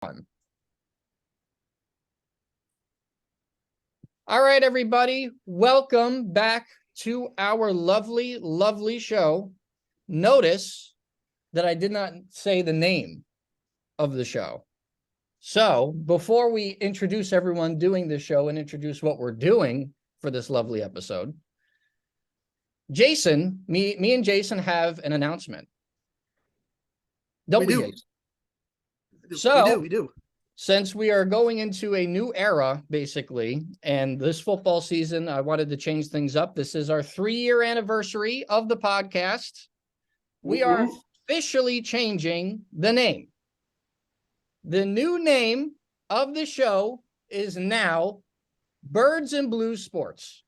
All right, everybody. Welcome back to our lovely, lovely show. Notice that I did not say the name of the show. So before we introduce everyone doing the show and introduce what we're doing for this lovely episode, Jason, me and Jason have an announcement. Don't we, Jason? We do. Since we are going into a new era, basically, and this football season, I wanted to change things up. This is our 3-year anniversary of the podcast. We are officially changing the name. The new name of the show is now Birds and Blues Sports.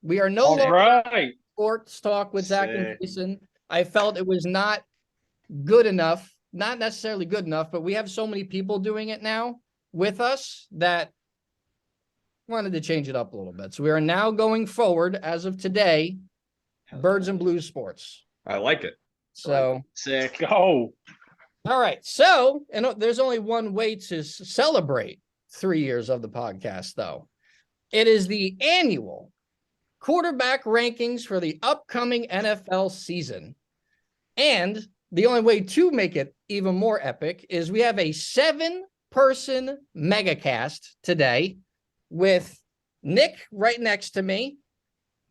We are no longer sports talk with Zach and Jason. I felt it was not good enough. Not necessarily good enough, but we have so many people doing it now with us that wanted to change it up a little bit. So we are now going forward as of today, Birds and Blues Sports. I like it. So sick. Go. All right. So, and there's only one way to celebrate 3 years of the podcast, though. It is the annual quarterback rankings for the upcoming NFL season. And the only way to make it even more epic is we have a 7-person megacast today with Nick right next to me.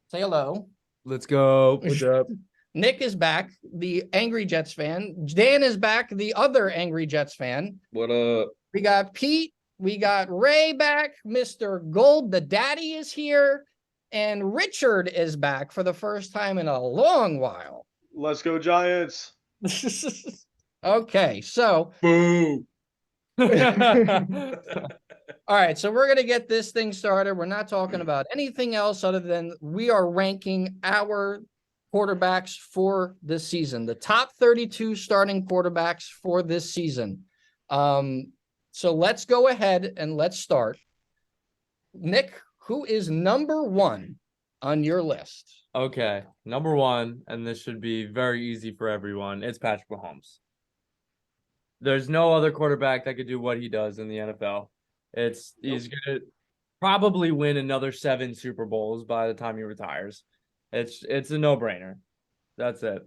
Say hello. Let's go. What's up? Nick is back, the Angry Jets fan. Dan is back, the other Angry Jets fan. What up? We got Pete. We got Ray back. Mr. Gold, the daddy, is here. And Richard is back for the first time in a long while. Let's go, Giants. Okay, so boo. All right, so we're gonna get this thing started. We're not talking about anything else other than we are ranking our quarterbacks for this season, the top 32 starting quarterbacks for this season. So let's go ahead and let's start. Nick, who is number 1 on your list? Okay, number 1, and this should be very easy for everyone. It's Patrick Mahomes. There's no other quarterback that could do what he does in the NFL. He's gonna probably win another 7 Super Bowls by the time he retires. It's a no-brainer. That's it.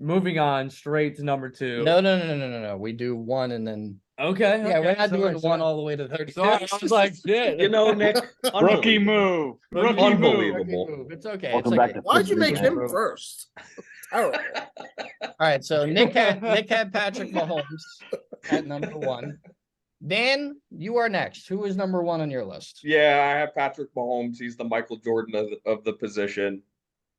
Moving on straight to number 2. No. We do 1 and then. Okay. Yeah, we're not doing 1 all the way to 30. So I was like, shit. You know, Nick. Rookie move. Unbelievable. It's okay. Welcome back to Why'd you make him first? All right. So Nick had Patrick Mahomes at number 1. Dan, you are next. Who is number 1 on your list? Yeah, I have Patrick Mahomes. He's the Michael Jordan of the position.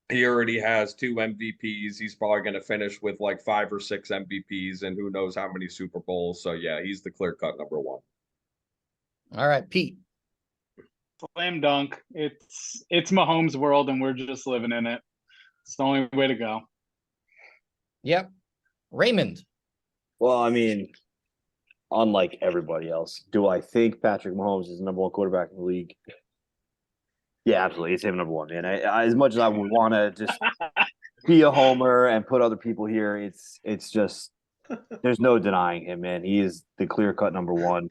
He already has 2 MVPs. He's probably going to finish with like 5 or 6 MVPs and who knows how many Super Bowls. So, yeah, he's the clear-cut number 1. All right, Pete. Slam dunk. It's Mahomes' world, and we're just living in it. It's the only way to go. Yep. Raymond. Well, I mean, unlike everybody else, do I think Patrick Mahomes is the number 1 quarterback in the league? Yeah, absolutely. It's him number 1, man. I as much as I would want to just be a homer and put other people here, it's just there's no denying him, man. He is the clear-cut number 1.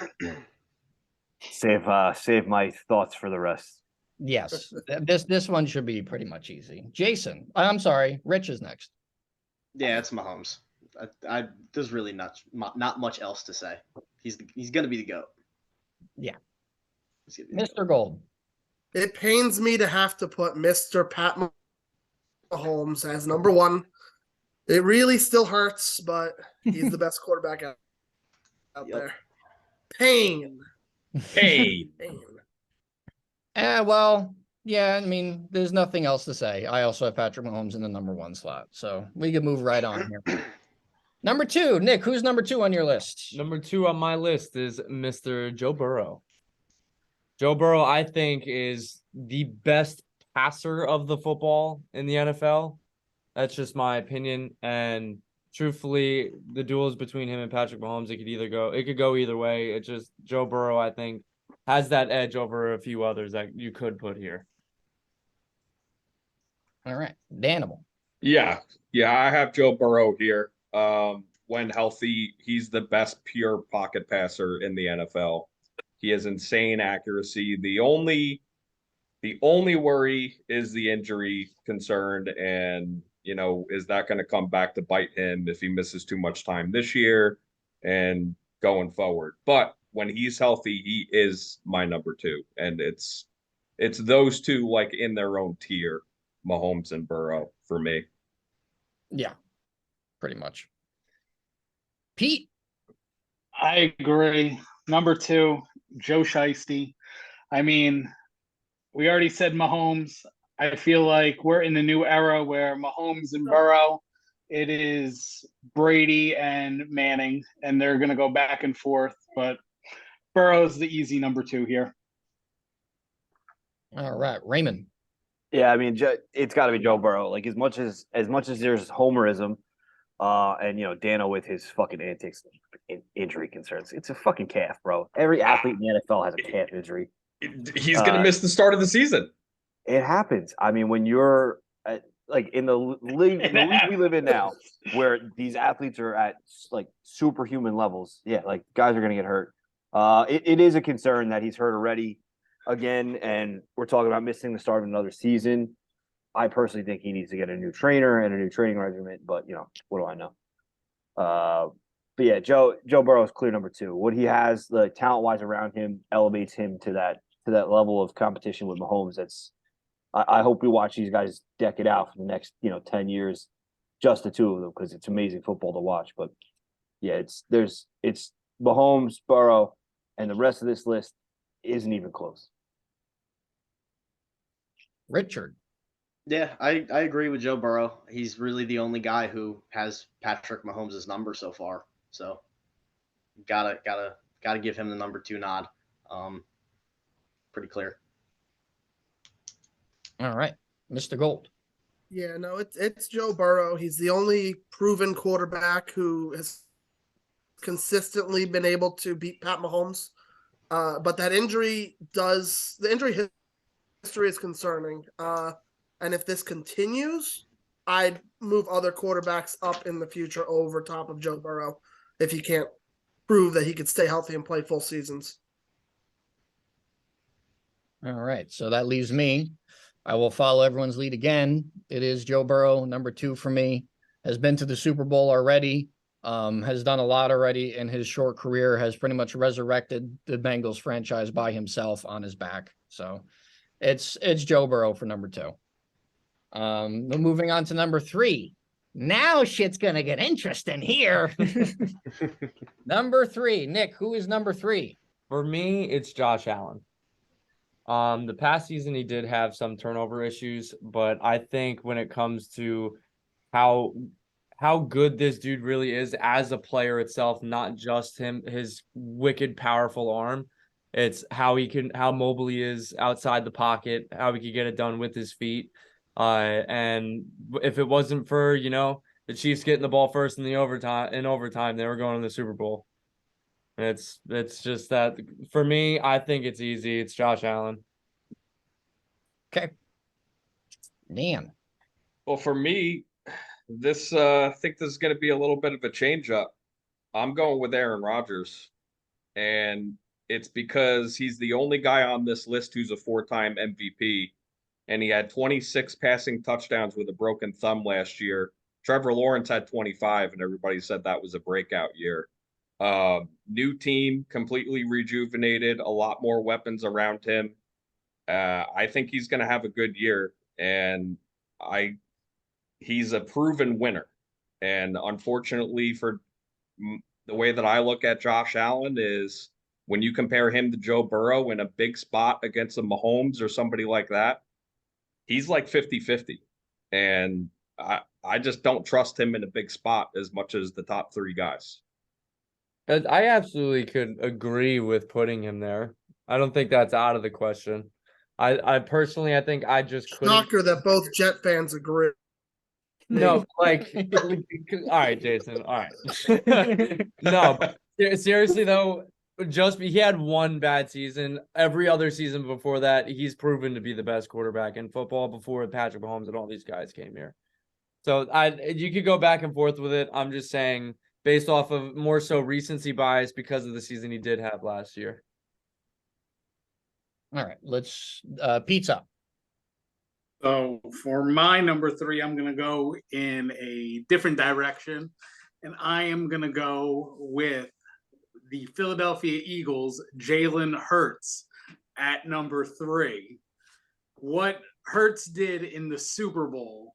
Save my thoughts for the rest. Yes, this one should be pretty much easy. Jason, I'm sorry, Rich is next. Yeah, it's Mahomes. There's really not much else to say. He's gonna be the GOAT. Yeah. Mr. Gold. It pains me to have to put Mr. Pat Mahomes as number 1. It really still hurts, but he's the best quarterback out there. Pain. Well, yeah, I mean, there's nothing else to say. I also have Patrick Mahomes in the number 1 slot, so we can move right on here. Number 2, Nick, who's number 2 on your list? Number 2 on my list is Mr. Joe Burrow. Joe Burrow, I think, is the best passer of the football in the NFL. That's just my opinion. And truthfully, the duels between him and Patrick Mahomes, it could go either way. It's just Joe Burrow, I think, has that edge over a few others that you could put here. All right. Danimal. Yeah, I have Joe Burrow here. when healthy, he's the best pure pocket passer in the NFL. He has insane accuracy. The only worry is the injury concerned, and is that going to come back to bite him if he misses too much time this year and going forward? But when he's healthy, he is my number two, and it's those two like in their own tier, Mahomes and Burrow for me. Yeah, pretty much. Pete. I agree. Number 2, Joe Shiesty. I mean, we already said Mahomes. I feel like we're in the new era where Mahomes and Burrow, it is Brady and Manning, and they're going to go back and forth. But Burrow's the easy number 2 here. All right, Raymond. Yeah, I mean, it's got to be Joe Burrow. Like as much as there's homerism, and Dano with his fucking antics, and injury concerns. It's a fucking calf, bro. Every athlete in the NFL has a calf injury. He's going to miss the start of the season. It happens. I mean, when you're like in the league we live in now, where these athletes are at like superhuman levels, yeah, like guys are going to get hurt. It is a concern that he's hurt already again, and we're talking about missing the start of another season. I personally think he needs to get a new trainer and a new training regimen, but what do I know? But yeah, Joe Burrow is clear number 2. What he has, the talent wise around him, elevates him to that level of competition with Mahomes. I hope we watch these guys deck it out for the next 10 years, just the two of them, because it's amazing football to watch. But yeah, it's Mahomes, Burrow, and the rest of this list isn't even close. Richard. Yeah, I agree with Joe Burrow. He's really the only guy who has Patrick Mahomes' number so far. So gotta give him the number 2 nod. Pretty clear. All right, Mr. Gold. Yeah, no, it's Joe Burrow. He's the only proven quarterback who has consistently been able to beat Pat Mahomes. But that injury history is concerning. And if this continues, I'd move other quarterbacks up in the future over top of Joe Burrow if he can't prove that he could stay healthy and play full seasons. All right, so that leaves me. I will follow everyone's lead again. It is Joe Burrow, number 2 for me. Has been to the Super Bowl already. Has done a lot already in his short career. Has pretty much resurrected the Bengals franchise by himself on his back. So it's Joe Burrow for number 2. Moving on to number 3. Now shit's gonna get interesting here. Number 3, Nick. Who is number 3? For me, it's Josh Allen. The past season he did have some turnover issues, but I think when it comes to how good this dude really is as a player itself, not just his wicked powerful arm, it's how mobile he is outside the pocket, how he can get it done with his feet. And if it wasn't for the Chiefs getting the ball first in overtime, they were going to the Super Bowl. It's just that for me, I think it's easy. It's Josh Allen. Okay. Dan. Well, for me, I think this is going to be a little bit of a change up. I'm going with Aaron Rodgers, and it's because he's the only guy on this list who's a 4-time MVP, and he had 26 passing touchdowns with a broken thumb last year. Trevor Lawrence had 25, and everybody said that was a breakout year. New team, completely rejuvenated, a lot more weapons around him. I think he's going to have a good year, and he's a proven winner. And unfortunately, for the way that I look at Josh Allen is when you compare him to Joe Burrow in a big spot against a Mahomes or somebody like that, he's like 50-50. And I just don't trust him in a big spot as much as the top 3 guys. I absolutely could agree with putting him there. I don't think that's out of the question. I personally, I think I just couldn't. Shocker that both Jet fans agree. No, like, all right, Jason. All right. No, seriously though, he had one bad season. Every other season before that, he's proven to be the best quarterback in football before Patrick Mahomes and all these guys came here. So you could go back and forth with it. I'm just saying based off of more so recency bias because of the season he did have last year. All right, let's pizza. So for my number 3, I'm going to go in a different direction, and I am going to go with the Philadelphia Eagles, Jalen Hurts at number 3. What Hurts did in the Super Bowl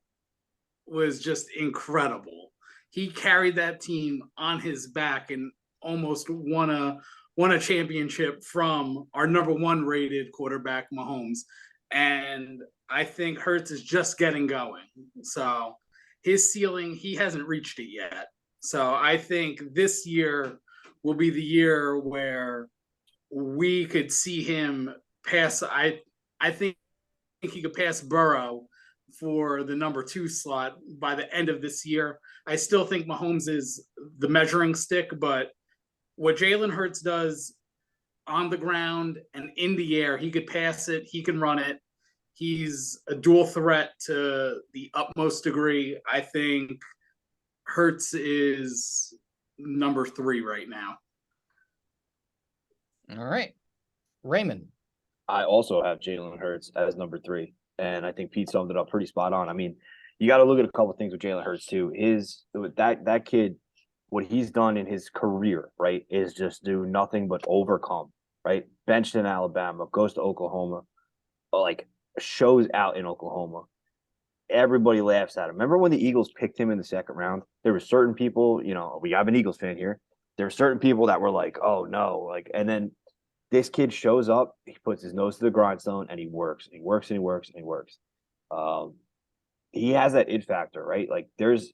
was just incredible. He carried that team on his back and almost won a championship from our number 1 rated quarterback, Mahomes. And I think Hurts is just getting going. So his ceiling, he hasn't reached it yet. So I think this year will be the year where we could see him pass. I think he could pass Burrow for the number 2 slot by the end of this year. I still think Mahomes is the measuring stick, but what Jalen Hurts does on the ground and in the air, he could pass it, he can run it. He's a dual threat to the utmost degree. I think Hurts is number 3 right now. All right, Raymond. I also have Jalen Hurts as number 3, and I think Pete summed it up pretty spot on. I mean, you got to look at a couple of things with Jalen Hurts too. That kid, what he's done in his career, right, is just do nothing but overcome. Right, benched in Alabama, goes to Oklahoma, like shows out in Oklahoma. Everybody laughs at him. Remember when the Eagles picked him in the 2nd round? There were certain people, we have an Eagles fan here. There were certain people that were like, "Oh no!" And then this kid shows up, he puts his nose to the grindstone, and he works, and he works, and he works, and he works. He has that it factor, right? Like there's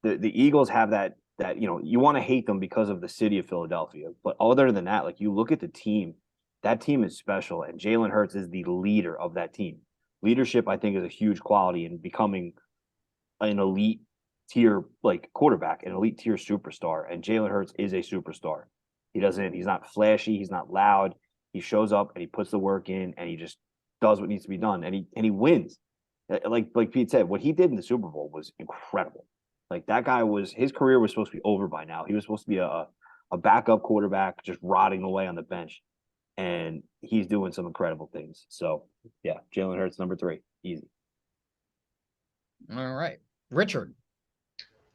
the Eagles have that you want to hate them because of the city of Philadelphia, but other than that, like you look at the team, that team is special, and Jalen Hurts is the leader of that team. Leadership, I think, is a huge quality in becoming an elite tier quarterback, an elite tier superstar, and Jalen Hurts is a superstar. He's not flashy, he's not loud. He shows up and he puts the work in, and he just does what needs to be done, and he wins. Like Pete said, what he did in the Super Bowl was incredible. Like that guy his career was supposed to be over by now. He was supposed to be a backup quarterback just rotting away on the bench, and he's doing some incredible things. So yeah, Jalen Hurts number 3, easy. All right, Richard.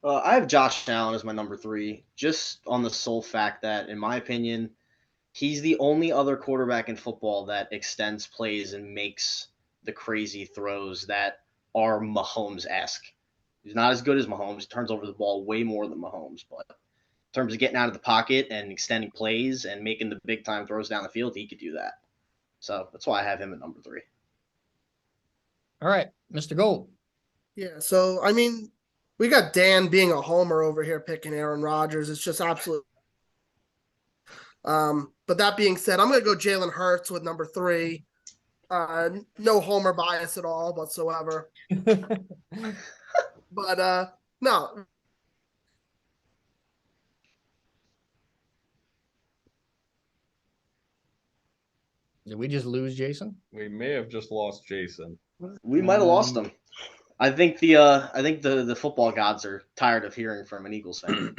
I have Josh Allen as my number 3, just on the sole fact that, in my opinion, he's the only other quarterback in football that extends plays and makes the crazy throws that are Mahomes-esque. He's not as good as Mahomes. He turns over the ball way more than Mahomes, but in terms of getting out of the pocket and extending plays and making the big-time throws down the field, he could do that. So that's why I have him at number 3. All right, Mr. Gold. Yeah, so I mean, we got Dan being a homer over here picking Aaron Rodgers. It's just absolute. But that being said, I'm going to go Jalen Hurts with number 3. No homer bias at all whatsoever. But no. Did we just lose Jason? We may have just lost Jason. We might have lost him. I think the football gods are tired of hearing from an Eagles fan.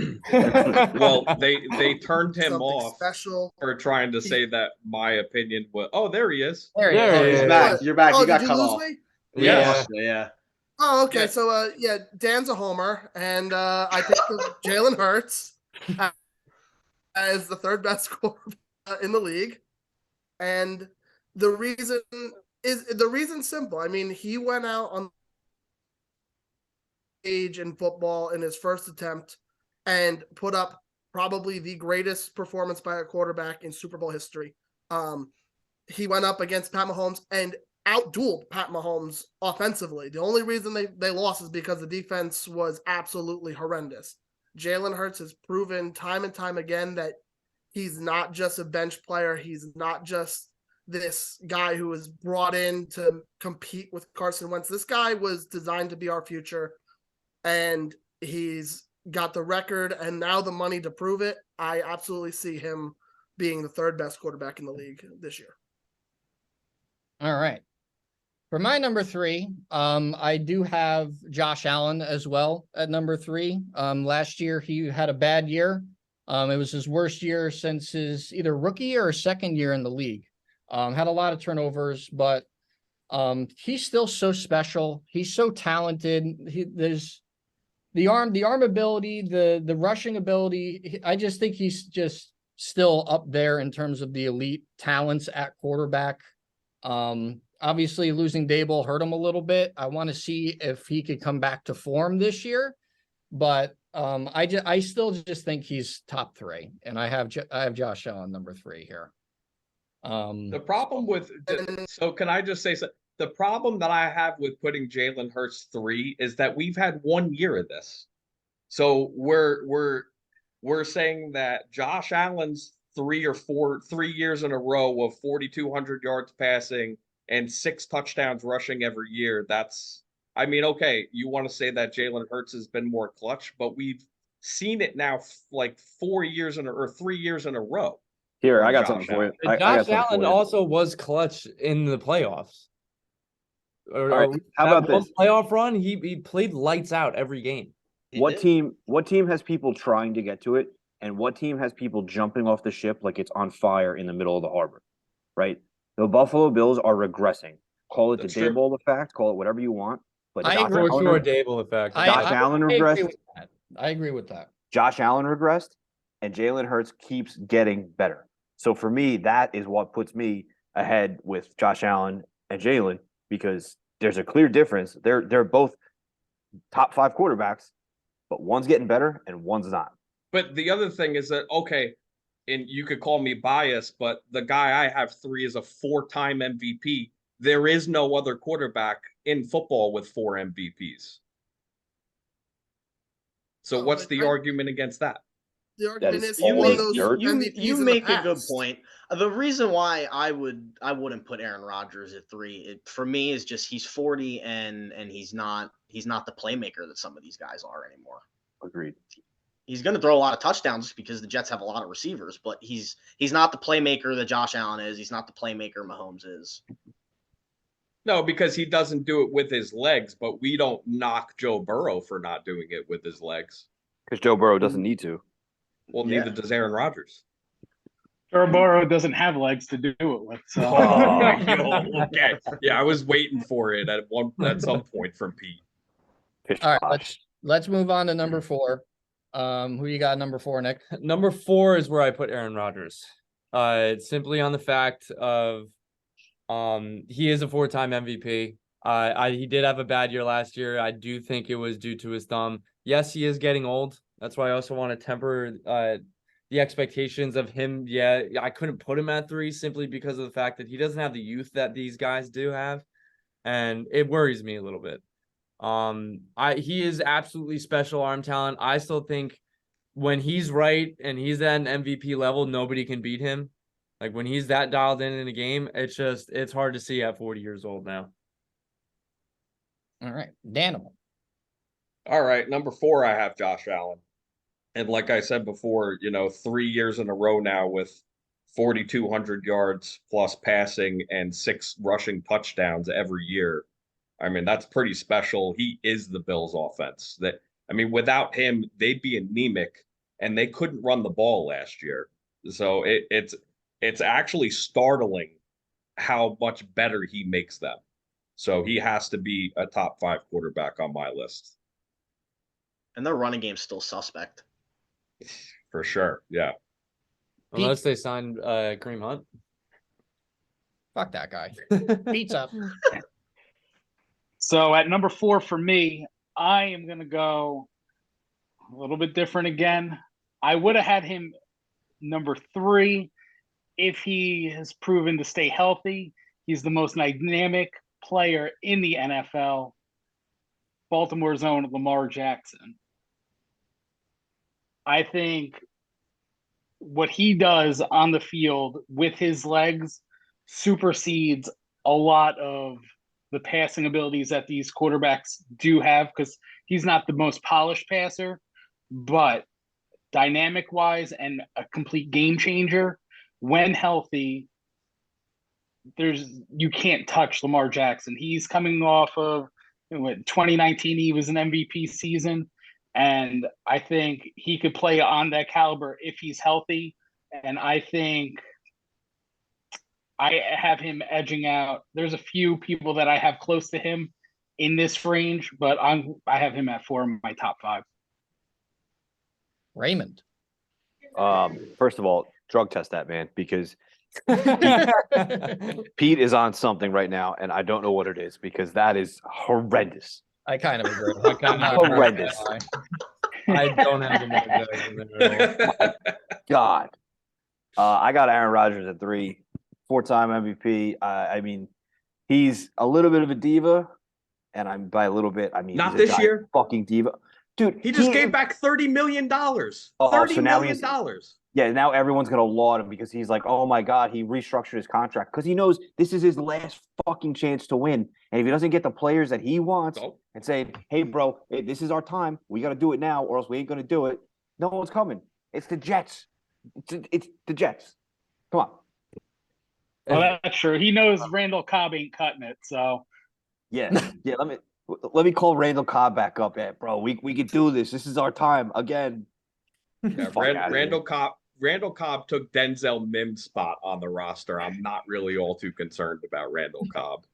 Well, they turned him Something off special. for trying to say that my opinion was. Oh, there he is. There he There he is. is. He's back. You're back. Oh, You got did cut lose off. me? Yeah. Yeah. Oh, okay. Yeah. So, Dan's a homer, and I picked Jalen Hurts as the 3rd best quarterback in the league. And the reason's simple. I mean, he went out on stage in football in his first attempt and put up probably the greatest performance by a quarterback in Super Bowl history. He went up against Pat Mahomes and outdueled Pat Mahomes offensively. The only reason they lost is because the defense was absolutely horrendous. Jalen Hurts has proven time and time again that he's not just a bench player. He's not just this guy who was brought in to compete with Carson Wentz. This guy was designed to be our future, and he's got the record and now the money to prove it. I absolutely see him being the 3rd best quarterback in the league this year. All right. For my number 3, I do have Josh Allen as well at number 3. Last year he had a bad year. It was his worst year since his either rookie or second year in the league. Had a lot of turnovers, but he's still so special. He's so talented. There's the arm ability, the rushing ability. I just think he's just still up there in terms of the elite talents at quarterback. Obviously losing Dable hurt him a little bit. I want to see if he could come back to form this year, but I still just think he's top 3, and I have Josh Allen number 3 here. The problem with so can I just say so, the problem that I have with putting Jalen Hurts 3 is that we've had 1 year of this. So we're saying that Josh Allen's 3 years in a row of 4,200 yards passing and 6 touchdowns rushing every year. That's, I mean, okay, you want to say that Jalen Hurts has been more clutch, but we've seen it now like 3 years in a row. Here, I got Josh something for you. Allen. I got Josh something for Allen you. also was clutch in the playoffs. All right, how about one this? playoff run? He played lights out every game. What team has people trying to get to it, and what team has people jumping off the ship like it's on fire in the middle of the harbor? Right? The Buffalo Bills are regressing. Call it That's the true. Daboll effect, call it whatever you want. But I Josh agree. For Allen, sure, Dable effect. Josh Allen regressed. I agree with that. Josh Allen regressed, and Jalen Hurts keeps getting better. So for me, that is what puts me ahead with Josh Allen and Jalen, because there's a clear difference. They're both top 5 quarterbacks, but one's getting better and one's not. But the other thing is that, okay, and you could call me biased, but the guy I have 3 is a 4-time MVP. There is no other quarterback in football with 4 MVPs. So what's the argument against that? The argument is is You he won make those dirt. MVPs you in make the a good past. point. The reason why I wouldn't put Aaron Rodgers at 3 for me is just he's 40 and he's not the playmaker that some of these guys are anymore. Agreed. He's going to throw a lot of touchdowns because the Jets have a lot of receivers, but he's not the playmaker that Josh Allen is. He's not the playmaker Mahomes is. No, because he doesn't do it with his legs, but we don't knock Joe Burrow for not doing it with his legs. Because Joe Burrow doesn't need to. Well, neither does Aaron Rodgers. Joe Burrow doesn't have legs to do it with. So Okay. Yeah, I was waiting for it at some point from Pete. All right, let's move on to number 4. Who you got number 4, Nick? Number 4 is where I put Aaron Rodgers. It's simply on the fact of he is a 4-time MVP. He did have a bad year last year. I do think it was due to his thumb. Yes, he is getting old. That's why I also want to temper the expectations of him. Yeah, I couldn't put him at 3 simply because of the fact that he doesn't have the youth that these guys do have, and it worries me a little bit. He is absolutely special arm talent. I still think when he's right and he's at an MVP level, nobody can beat him. Like when he's that dialed in a game, it's hard to see at 40 years old now. All right, Danimal. All right, number 4, I have Josh Allen. And like I said before, 3 years in a row now with 4,200 yards plus passing and 6 rushing touchdowns every year. I mean, that's pretty special. He is the Bills' offense. Without him, they'd be anemic, and they couldn't run the ball last year. So it's actually startling how much better he makes them. So he has to be a top 5 quarterback on my list. And their running game's still suspect. For sure, yeah. Unless they signed Kareem Hunt. Fuck that guy. Pizza. So at number 4 for me, I am going to go a little bit different again. I would have had him number 3 if he has proven to stay healthy. He's the most dynamic player in the NFL. Baltimore's own Lamar Jackson. I think what he does on the field with his legs supersedes a lot of the passing abilities that these quarterbacks do have, because he's not the most polished passer, but dynamic wise and a complete game changer when healthy, you can't touch Lamar Jackson. He's coming off of 2019. He was an MVP season, and I think he could play on that caliber if he's healthy. And I think I have him edging out. There's a few people that I have close to him in this range, but I have him at 4 in my top 5. Raymond. First of all, drug test that man, because Pete is on something right now, and I don't know what it is, because that is horrendous. I kind of agree. Horrendous. I don't have the Jackson in there. God. I got Aaron Rodgers at 3, 4-time MVP. I mean, he's a little bit of a diva, and I'm by a little bit, I mean, Not he's a this year. fucking diva. Dude, He just gave back $30 million. $30 million. Yeah, now everyone's gonna laud him because he's like, oh my God, he restructured his contract because he knows this is his last fucking chance to win. And if he doesn't get the players that he wants and say, hey, bro, this is our time, we got to do it now, or else we ain't gonna do it. No one's coming. It's the Jets. It's the Jets. Come on. Well, that's true. He knows Randall Cobb ain't cutting it, so Yeah. Let me call Randall Cobb back up. Yeah, bro, we could do this. This is our time again. Yeah, Randall Cobb took Denzel Mims' spot on the roster. I'm not really all too concerned about Randall Cobb.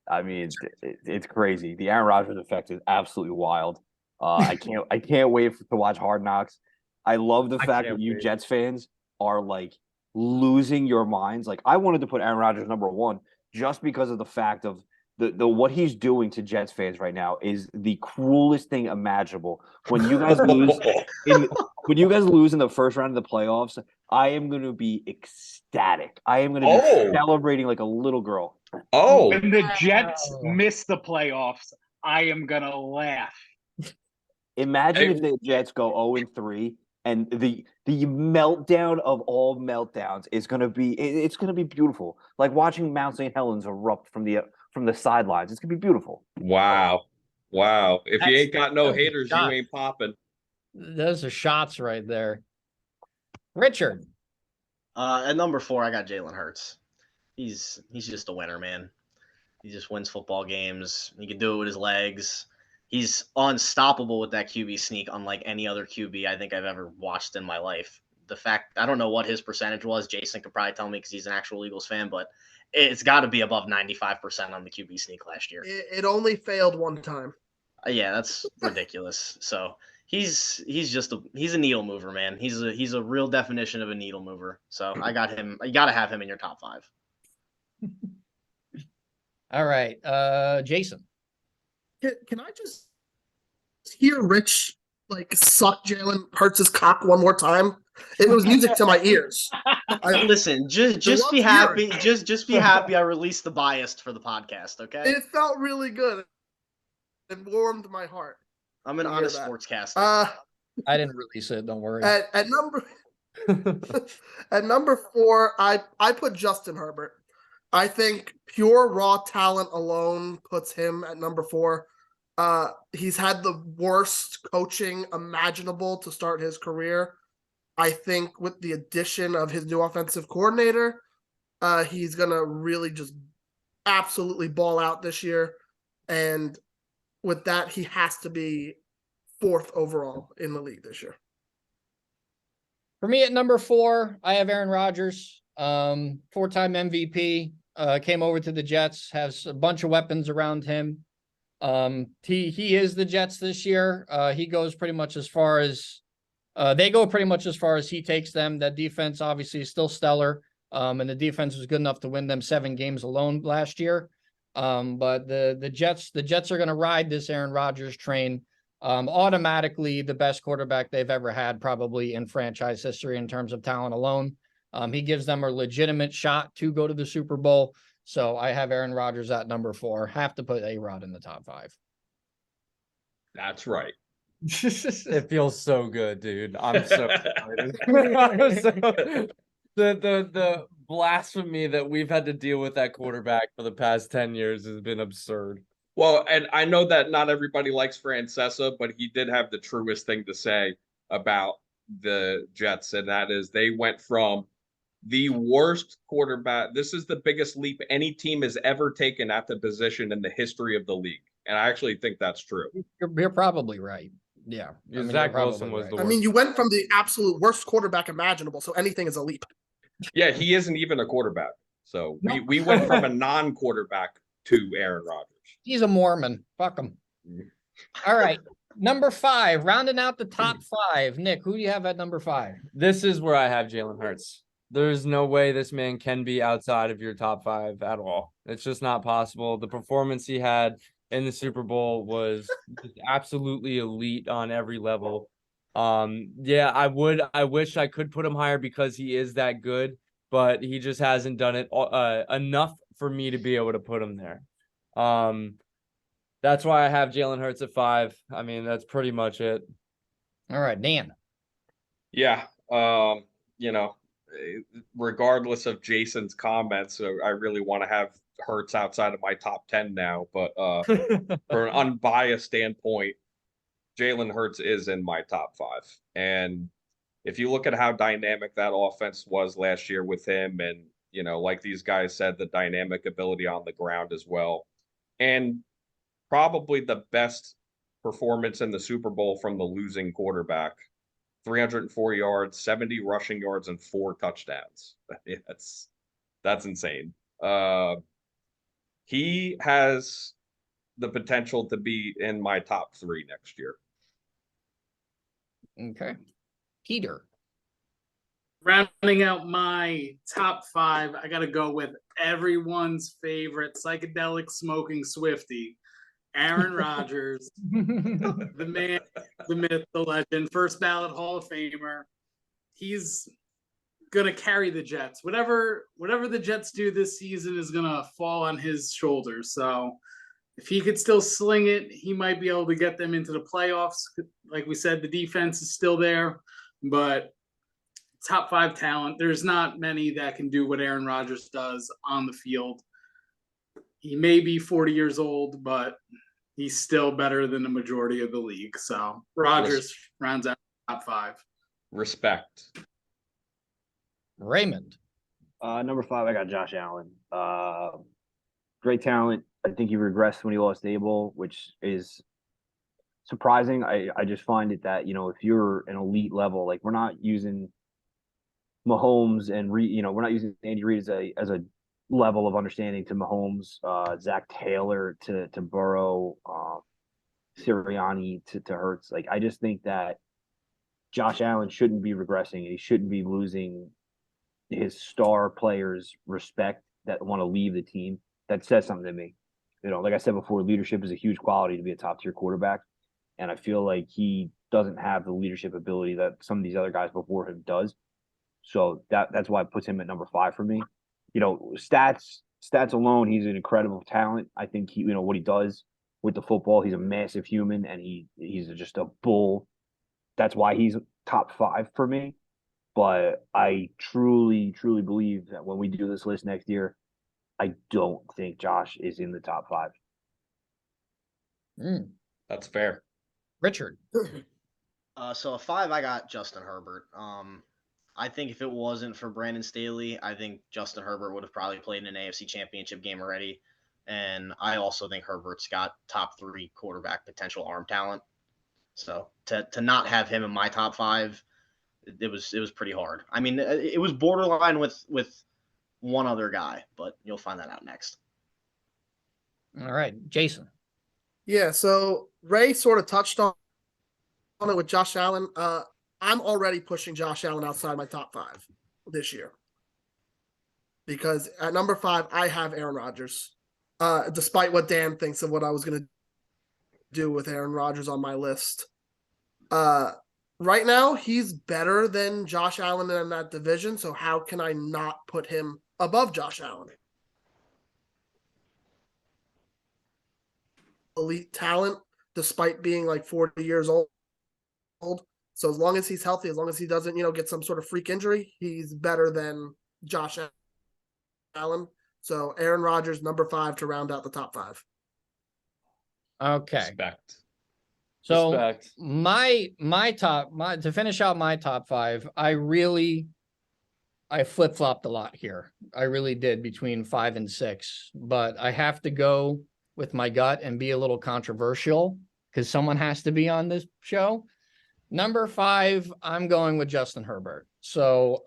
I mean, it's crazy. The Aaron Rodgers effect is absolutely wild. I can't wait to watch Hard Knocks. I love the fact that you Jets fans are like losing your minds. Like, I wanted to put Aaron Rodgers number 1 just because of the fact of the what he's doing to Jets fans right now is the cruelest thing imaginable. When you guys lose in the first round of the playoffs, I am going to be ecstatic. I am going to be celebrating like a little girl. When the Jets miss the playoffs, I am gonna laugh. Imagine if the Jets go 0-3, and the meltdown of all meltdowns is going to be it's going to be beautiful. Like watching Mount St. Helens erupt from the sidelines. It's going to be beautiful. Wow. If you ain't got no haters, you ain't popping. Those are shots right there. Richard. At number 4, I got Jalen Hurts. He's just a winner, man. He just wins football games. He can do it with his legs. He's unstoppable with that QB sneak, unlike any other QB I think I've ever watched in my life. The fact, I don't know what his percentage was. Jason could probably tell me because he's an actual Eagles fan, but it's got to be above 95% on the QB sneak last year. It only failed one time. Yeah, that's ridiculous. So he's a needle mover, man. He's a real definition of a needle mover. So I got him. You got to have him in your top 5. All right, Jason. Can I just hear Rich like suck Jalen Hurts' cock one more time? It was music to my ears. Listen, just be happy. Just be happy. I released the bias for the podcast. Okay. It felt really good. It warmed my heart. I'm an honest sportscaster. I didn't release it. Don't worry. At number 4, I put Justin Herbert. I think pure raw talent alone puts him at number 4. He's had the worst coaching imaginable to start his career. I think with the addition of his new offensive coordinator, he's going to really just absolutely ball out this year. And with that, he has to be 4th overall in the league this year. For me at number 4, I have Aaron Rodgers, 4-time MVP, came over to the Jets, has a bunch of weapons around him. He is the Jets this year. He goes pretty much as far as they go pretty much as far as he takes them. That defense obviously is still stellar. And the defense was good enough to win them 7 games alone last year. But the Jets are going to ride this Aaron Rodgers train. Automatically the best quarterback they've ever had, probably in franchise history in terms of talent alone. He gives them a legitimate shot to go to the Super Bowl. So I have Aaron Rodgers at number 4. Have to put A-Rod in the top 5. That's right. It feels so good, dude. I'm so excited. The blasphemy that we've had to deal with that quarterback for the past 10 years has been absurd. Well, and I know that not everybody likes Francesa, but he did have the truest thing to say about the Jets, and that is they went from the worst quarterback. This is the biggest leap any team has ever taken at the position in the history of the league. And I actually think that's true. You're probably right. Yeah. Yeah, you're Zach probably Wilson was the I worst. mean, you went from the absolute worst quarterback imaginable, so anything is a leap. Yeah, he isn't even a quarterback. So No. we went from a non-quarterback to Aaron Rodgers. He's a Mormon. Fuck him. All right. Number 5, rounding out the top 5. Nick, who do you have at number 5? This is where I have Jalen Hurts. There's no way this man can be outside of your top 5 at all. It's just not possible. The performance he had in the Super Bowl was just absolutely elite on every level. Yeah, I wish I could put him higher because he is that good, but he just hasn't done it enough for me to be able to put him there. That's why I have Jalen Hurts at 5. I mean, that's pretty much it. All right, Dan. Yeah. You know, regardless of Jason's comments, I really want to have Hurts outside of my top 10 now. But for an unbiased standpoint, Jalen Hurts is in my top 5. And if you look at how dynamic that offense was last year with him, and, you know, like these guys said, the dynamic ability on the ground as well. And probably the best performance in the Super Bowl from the losing quarterback. 304 yards, 70 rushing yards, and 4 touchdowns. That's insane. He has the potential to be in my top 3 next year. Okay. Peter. Rounding out my top 5, I got to go with everyone's favorite psychedelic smoking Swiftie, Aaron Rodgers, the man, the myth, the legend, first ballot Hall of Famer. He's gonna carry the Jets. Whatever the Jets do this season is gonna fall on his shoulders. So if he could still sling it, he might be able to get them into the playoffs. Like we said, the defense is still there, but top 5 talent. There's not many that can do what Aaron Rodgers does on the field. He may be 40 years old, but he's still better than the majority of the league. So Rodgers rounds out top 5. Respect. Raymond. Number 5, I got Josh Allen. Great talent. I think he regressed when he lost Abel, which is surprising. I just find it that, you know, if you're an elite level, like we're not using Mahomes and we're not using Andy Reid as a level of understanding to Mahomes, Zach Taylor to Burrow, Sirianni to Hurts. Like, I just think that Josh Allen shouldn't be regressing. He shouldn't be losing his star players respect that want to leave the team. That says something to me. You know, like I said before, leadership is a huge quality to be a top tier quarterback. And I feel like he doesn't have the leadership ability that some of these other guys before him does. So that's why it puts him at number 5 for me. You know, stats alone, he's an incredible talent. I think he, you know, what he does with the football, he's a massive human, and he's just a bull. That's why he's top 5 for me. But I truly, truly believe that when we do this list next year, I don't think Josh is in the top 5. That's fair. Richard. So at 5, I got Justin Herbert. I think if it wasn't for Brandon Staley, I think Justin Herbert would have probably played in an AFC Championship game already. And I also think Herbert's got top 3 quarterback potential arm talent. So to not have him in my top 5, it was pretty hard. I mean, it was borderline with one other guy, but you'll find that out next. All right, Jason. Yeah, so Ray sort of touched on it with Josh Allen. I'm already pushing Josh Allen outside my top 5 this year. Because at number 5, I have Aaron Rodgers. Despite what Dan thinks of what I was going to do with Aaron Rodgers on my list. Right now, he's better than Josh Allen in that division, so how can I not put him above Josh Allen? Elite talent, despite being like 40 years old. So as long as he's healthy, as long as he doesn't, get some sort of freak injury, he's better than Josh Allen. So Aaron Rodgers, number 5 to round out the top 5. Okay. Respect. So Respect. my to finish out my top 5, I really I flip-flopped a lot here. I really did between 5 and 6, but I have to go with my gut and be a little controversial because someone has to be on this show. Number 5, I'm going with Justin Herbert. So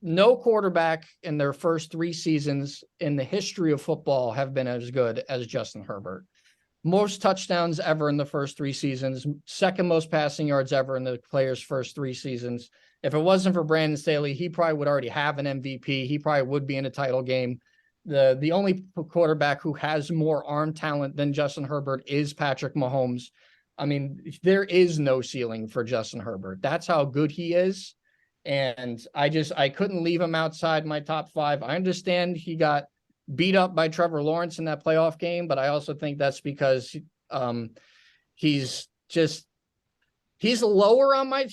no quarterback in their first 3 seasons in the history of football have been as good as Justin Herbert. Most touchdowns ever in the first 3 seasons, second most passing yards ever in the player's first 3 seasons. If it wasn't for Brandon Staley, he probably would already have an MVP. He probably would be in a title game. The only quarterback who has more arm talent than Justin Herbert is Patrick Mahomes. I mean, there is no ceiling for Justin Herbert. That's how good he is. And I couldn't leave him outside my top 5. I understand he got beat up by Trevor Lawrence in that playoff game, but I also think that's because he's lower on I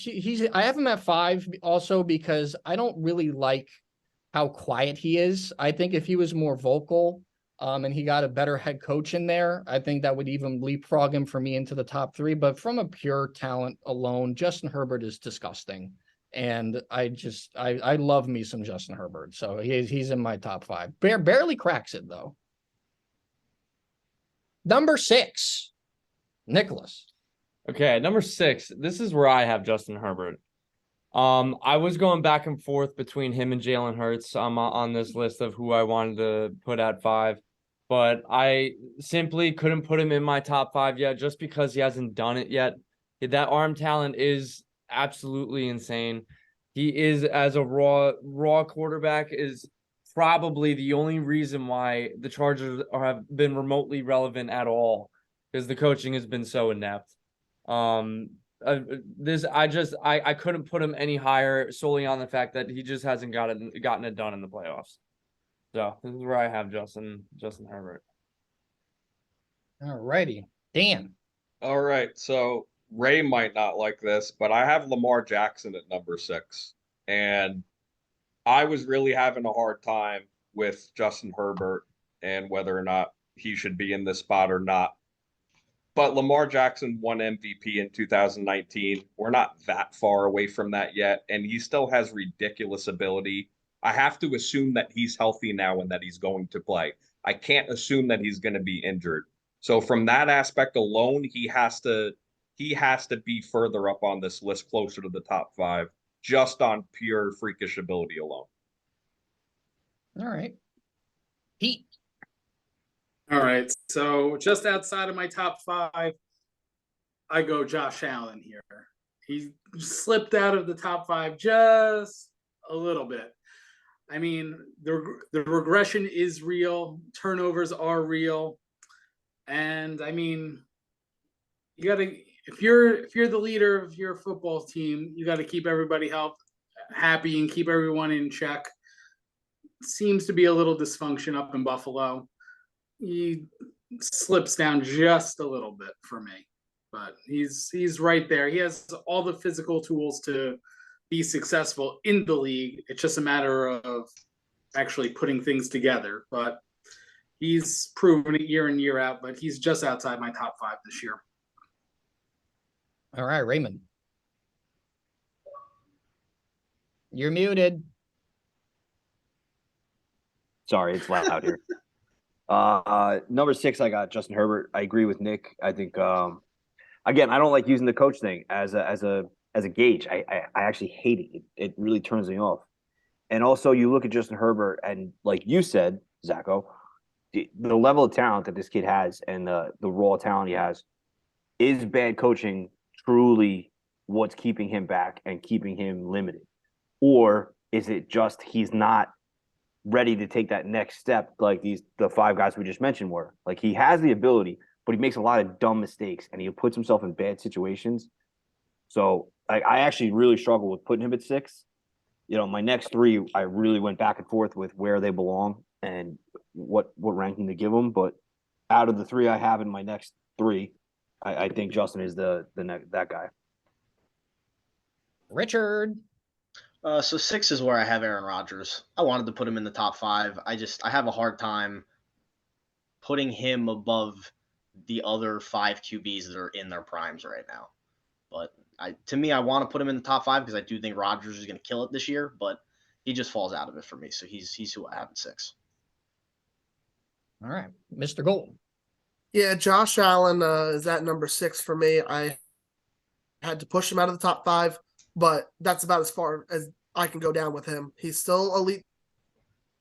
have him at 5 also because I don't really like how quiet he is. I think if he was more vocal and he got a better head coach in there, I think that would even leapfrog him for me into the top 3. But from a pure talent alone, Justin Herbert is disgusting. And I love me some Justin Herbert. So he's in my top 5. Barely cracks it though. Number 6, Nicholas. Okay, number 6. This is where I have Justin Herbert. I was going back and forth between him and Jalen Hurts on this list of who I wanted to put at 5, but I simply couldn't put him in my top 5 yet just because he hasn't done it yet. That arm talent is absolutely insane. He is, as a raw quarterback, is probably the only reason why the Chargers have been remotely relevant at all, because the coaching has been so inept. I couldn't put him any higher solely on the fact that he just hasn't gotten it done in the playoffs. So this is where I have Justin Herbert. All righty, Dan. All right, so Ray might not like this, but I have Lamar Jackson at number 6, and I was really having a hard time with Justin Herbert and whether or not he should be in this spot or not. But Lamar Jackson won MVP in 2019. We're not that far away from that yet, and he still has ridiculous ability. I have to assume that he's healthy now and that he's going to play. I can't assume that he's going to be injured. So from that aspect alone, he has to be further up on this list, closer to the top 5, just on pure freakish ability alone. All right. Pete. All right. So just outside of my top 5, I go Josh Allen here. He slipped out of the top 5 just a little bit. I mean, the regression is real. Turnovers are real. And I mean, you got to, if you're the leader of your football team, you got to keep everybody happy and keep everyone in check. Seems to be a little dysfunction up in Buffalo. He slips down just a little bit for me, but he's right there. He has all the physical tools to be successful in the league. It's just a matter of actually putting things together, but he's proven it year in, year out, but he's just outside my top 5 this year. All right, Raymond. You're muted. Sorry, it's loud out here. Number 6, I got Justin Herbert. I agree with Nick. I think again, I don't like using the coach thing as a gauge. I actually hate it. It really turns me off. And also, you look at Justin Herbert, and like you said, Zacho, the level of talent that this kid has and the raw talent he has, is bad coaching truly what's keeping him back and keeping him limited? Or is it just he's not ready to take that next step like the 5 guys we just mentioned were? Like, he has the ability, but he makes a lot of dumb mistakes and he puts himself in bad situations. So I actually really struggle with putting him at 6. You know, my next 3, I really went back and forth with where they belong and what ranking to give them. But out of the 3 I have in my next 3, I think Justin is that guy. Richard. So 6 is where I have Aaron Rodgers. I wanted to put him in the top 5. I have a hard time putting him above the other 5 QBs that are in their primes right now. But to me, I want to put him in the top 5 because I do think Rodgers is going to kill it this year. But he just falls out of it for me. So he's who I have at 6. All right, Mr. Gold. Yeah, Josh Allen is at number 6 for me. I had to push him out of the top 5, but that's about as far as I can go down with him. He's still elite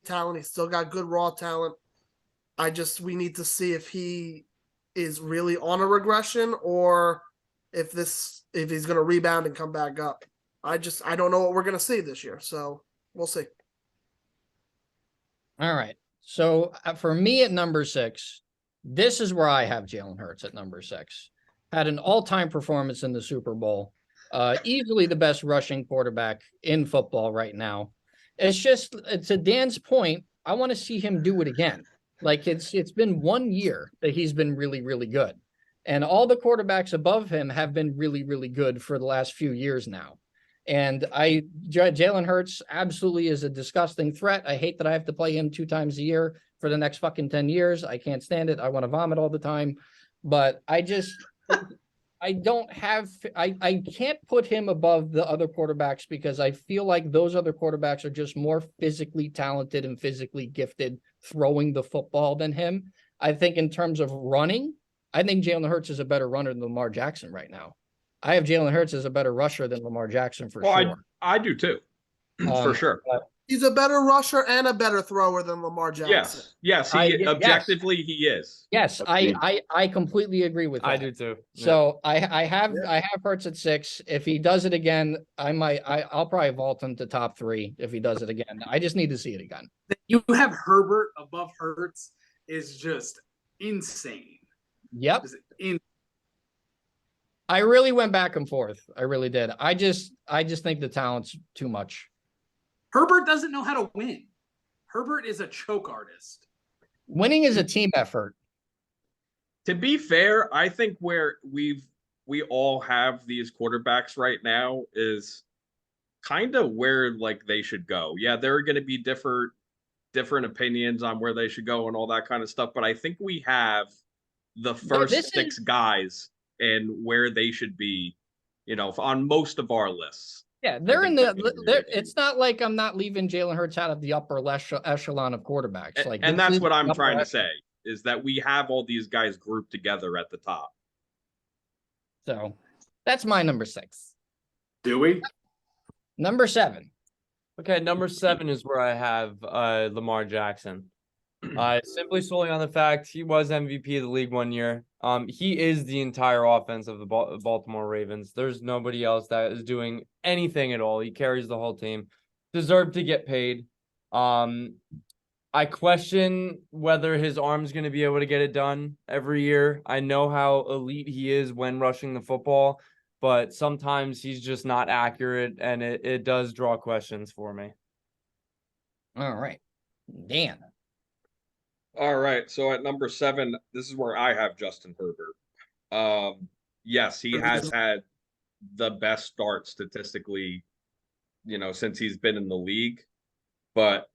talent. He's still got good raw talent. We need to see if he is really on a regression or if he's going to rebound and come back up. I don't know what we're going to see this year. So we'll see. All right. So for me at number 6, this is where I have Jalen Hurts at number 6. Had an all-time performance in the Super Bowl. Easily the best rushing quarterback in football right now. It's to Dan's point, I want to see him do it again. Like it's been 1 year that he's been really, really good. And all the quarterbacks above him have been really, really good for the last few years now. And Jalen Hurts absolutely is a disgusting threat. I hate that I have to play him 2 times a year for the next fucking 10 years. I can't stand it. I want to vomit all the time. But I can't put him above the other quarterbacks because I feel like those other quarterbacks are just more physically talented and physically gifted throwing the football than him. I think in terms of running, I think Jalen Hurts is a better runner than Lamar Jackson right now. I have Jalen Hurts as a better rusher than Lamar Jackson for sure. I do too, for sure. He's a better rusher and a better thrower than Lamar Jackson. Yes. Objectively, he is. Yes, I completely agree with that. I do too. So I have Hurts at 6. If he does it again, I'll probably vault him to top 3 if he does it again. I just need to see it again. You have Herbert above Hurts is just insane. Yep. I really went back and forth. I really did. I just think the talent's too much. Herbert doesn't know how to win. Herbert is a choke artist. Winning is a team effort. To be fair, I think where we all have these quarterbacks right now is kind of where like they should go. Yeah, there are going to be different opinions on where they should go and all that kind of stuff, but I think we have the first 6 guys and where they should be, on most of our lists. Yeah, it's not like I'm not leaving Jalen Hurts out of the upper echelon of quarterbacks. And that's what I'm trying to say, is that we have all these guys grouped together at the top. So that's my number 6. Do we? Number 7. Okay, number 7 is where I have Lamar Jackson. Simply solely on the fact he was MVP of the league 1 year. He is the entire offense of the Baltimore Ravens. There's nobody else that is doing anything at all. He carries the whole team. Deserved to get paid. I question whether his arm's going to be able to get it done every year. I know how elite he is when rushing the football, but sometimes he's just not accurate, and it does draw questions for me. All right. Dan. All right. So at number 7, this is where I have Justin Herbert. Yes, he has had the best start statistically, since he's been in the league. But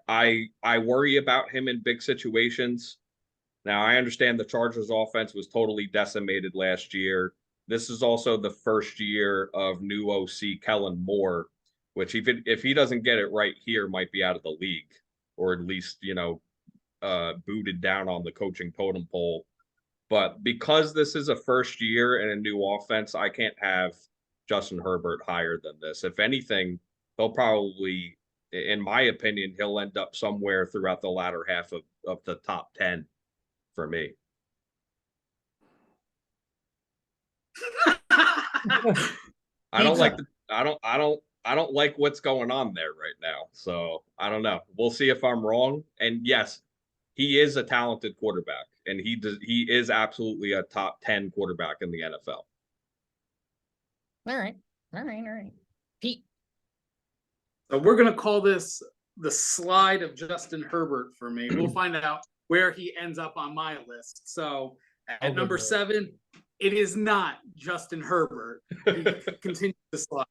I worry about him in big situations. Now, I understand the Chargers offense was totally decimated last year. This is also the first year of new OC Kellen Moore, which if he doesn't get it right here, might be out of the league, or at least, booted down on the coaching totem pole. But because this is a first year and a new offense, I can't have Justin Herbert higher than this. If anything, he'll probably, in my opinion, he'll end up somewhere throughout the latter half of the top 10 for me. I don't like what's going on there right now. So I don't know. We'll see if I'm wrong. And yes, he is a talented quarterback, and he is absolutely a top 10 quarterback in the NFL. All right. Pete. So we're going to call this the slide of Justin Herbert for me. We'll find out where he ends up on my list. So at number 7, it is not Justin Herbert. He continues to slide.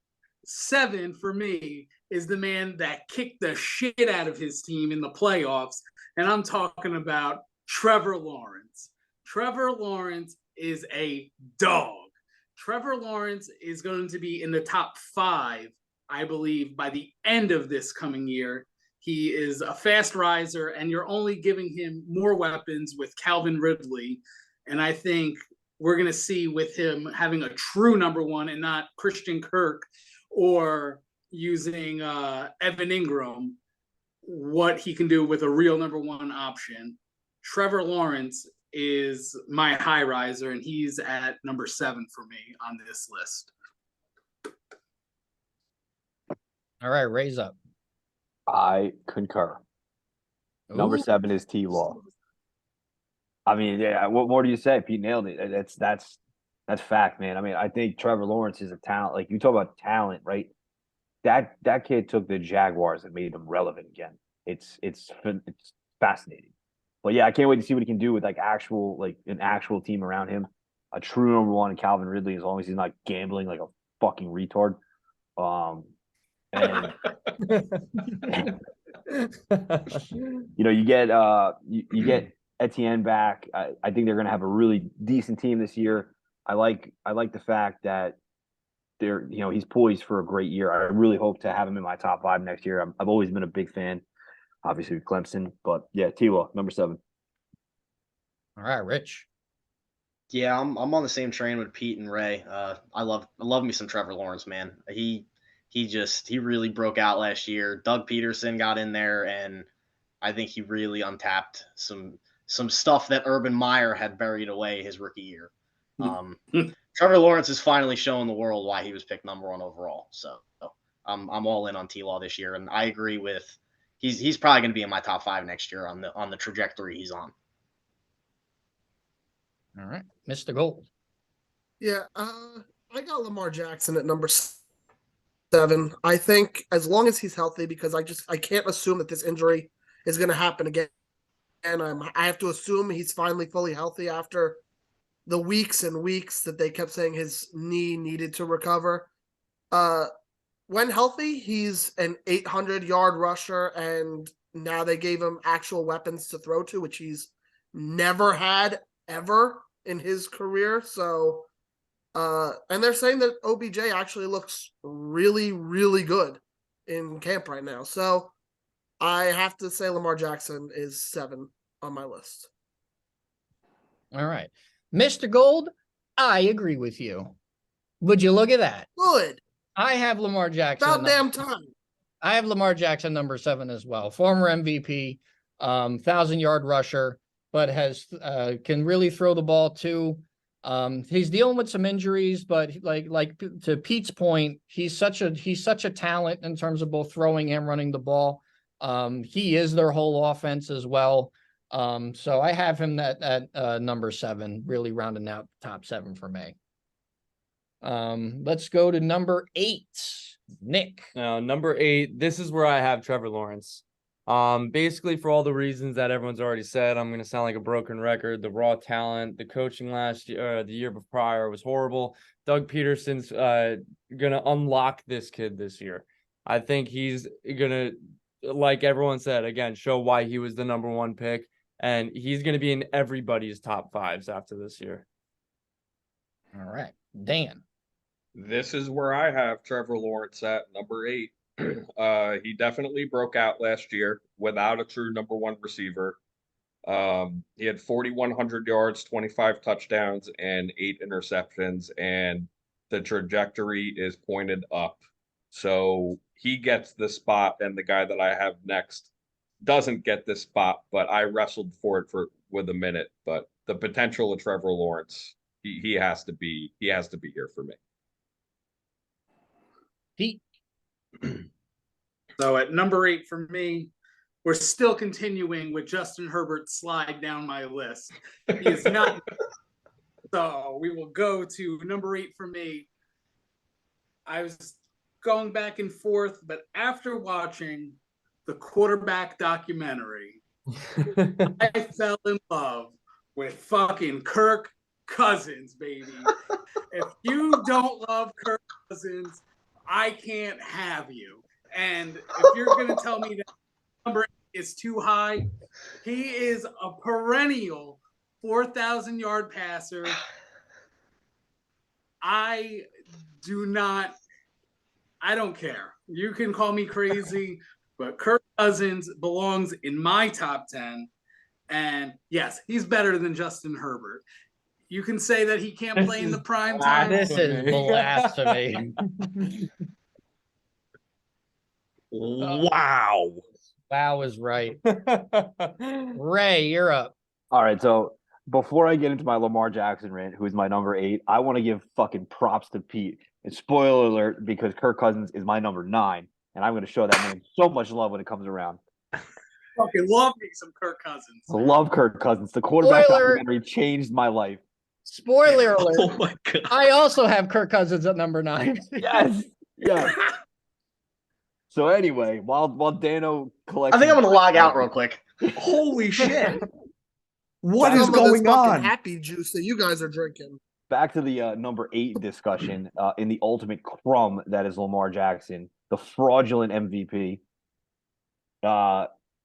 7 for me is the man that kicked the shit out of his team in the playoffs. And I'm talking about Trevor Lawrence. Trevor Lawrence is a dog. Trevor Lawrence is going to be in the top 5, I believe by the end of this coming year, he is a fast riser, and you're only giving him more weapons with Calvin Ridley. And I think we're going to see with him having a true number one and not Christian Kirk or using Evan Ingram, what he can do with a real number one option. Trevor Lawrence is my high riser, and he's at number 7 for me on this list. All right, raise up. I concur. Number Ooh. 7 is T-Law. I mean, yeah, what more do you say? Pete nailed it. That's fact, man. I mean, I think Trevor Lawrence is a talent. Like, you talk about talent, right? That kid took the Jaguars and made them relevant again. It's fascinating. But yeah, I can't wait to see what he can do with like an actual team around him. A true number one in Calvin Ridley, as long as he's not gambling like a fucking retard. And you get Etienne back. I think they're going to have a really decent team this year. I like the fact that he's poised for a great year. I really hope to have him in my top 5 next year. I've always been a big fan, obviously with Clemson, but yeah, T-Law, number 7. All right, Rich. Yeah, I'm on the same train with Pete and Ray. I love me some Trevor Lawrence, man. He really broke out last year. Doug Peterson got in there, and I think he really untapped some stuff that Urban Meyer had buried away his rookie year. Trevor Lawrence is finally showing the world why he was picked number 1 overall. So I'm all in on T-Law this year, and I agree with he's probably going to be in my top 5 next year on the trajectory he's on. All right, Mr. Gold. Yeah, I got Lamar Jackson at number 7. I think as long as he's healthy, because I can't assume that this injury is going to happen again. And I have to assume he's finally fully healthy after the weeks and weeks that they kept saying his knee needed to recover. When healthy, he's an 800-yard rusher, and now they gave him actual weapons to throw to, which he's never had ever in his career. So, and they're saying that OBJ actually looks really, really good in camp right now. So I have to say Lamar Jackson is 7 on my list. All right. Mr. Gold, I agree with you. Would you look at that? Good. I have Lamar Jackson. About damn time. I have Lamar Jackson number 7 as well. Former MVP, 1,000-yard rusher, but can really throw the ball too. He's dealing with some injuries, but like to Pete's point, he's such a talent in terms of both throwing and running the ball. He is their whole offense as well. So I have him at number 7, really rounding out top 7 for me. Let's go to number 8, Nick. Now, number 8, this is where I have Trevor Lawrence. Basically for all the reasons that everyone's already said. I'm going to sound like a broken record. The raw talent, the coaching last year, the year prior was horrible. Doug Peterson's going to unlock this kid this year. I think he's going to, like everyone said, again, show why he was the number 1 pick, and he's going to be in everybody's top 5s after this year. All right, Dan. This is where I have Trevor Lawrence at number 8. He definitely broke out last year without a true number 1 receiver. He had 4,100 yards, 25 touchdowns, and 8 interceptions, and the trajectory is pointed up. So he gets the spot, and the guy that I have next doesn't get this spot, but I wrestled for it with a minute. But the potential of Trevor Lawrence, he has to be here for me. Pete. So at number 8 for me, we're still continuing with Justin Herbert's slide down my list. He is not. So we will go to number 8 for me. I was going back and forth, but after watching the quarterback documentary, I fell in love with fucking Kirk Cousins, baby. If you don't love Kirk Cousins, I can't have you. And if you're going to tell me that number 8 is too high, he is a perennial 4,000-yard passer. I I don't care. You can call me crazy, but Kirk Cousins belongs in my top 10. And yes, he's better than Justin Herbert. You can say that he can't This play in the is prime time. This is blasphemy. Wow. Wow is right. Ray, you're up. All right, so before I get into my Lamar Jackson rant, who is my number 8, I want to give fucking props to Pete. And spoiler alert, because Kirk Cousins is my number 9, and I'm going to show that man so much love when it comes around. Fucking love me some Kirk Cousins. I love Kirk Cousins. The quarterback Spoiler. documentary changed my life. Spoiler alert. Oh my god. I also have Kirk Cousins at number 9. Yes, yes. So anyway, while Dano collects, I think I'm gonna log out real quick. Holy shit. What Some is of this going fucking on? happy juice that you guys are drinking. Back to the number 8 discussion in the ultimate crumb that is Lamar Jackson, the fraudulent MVP.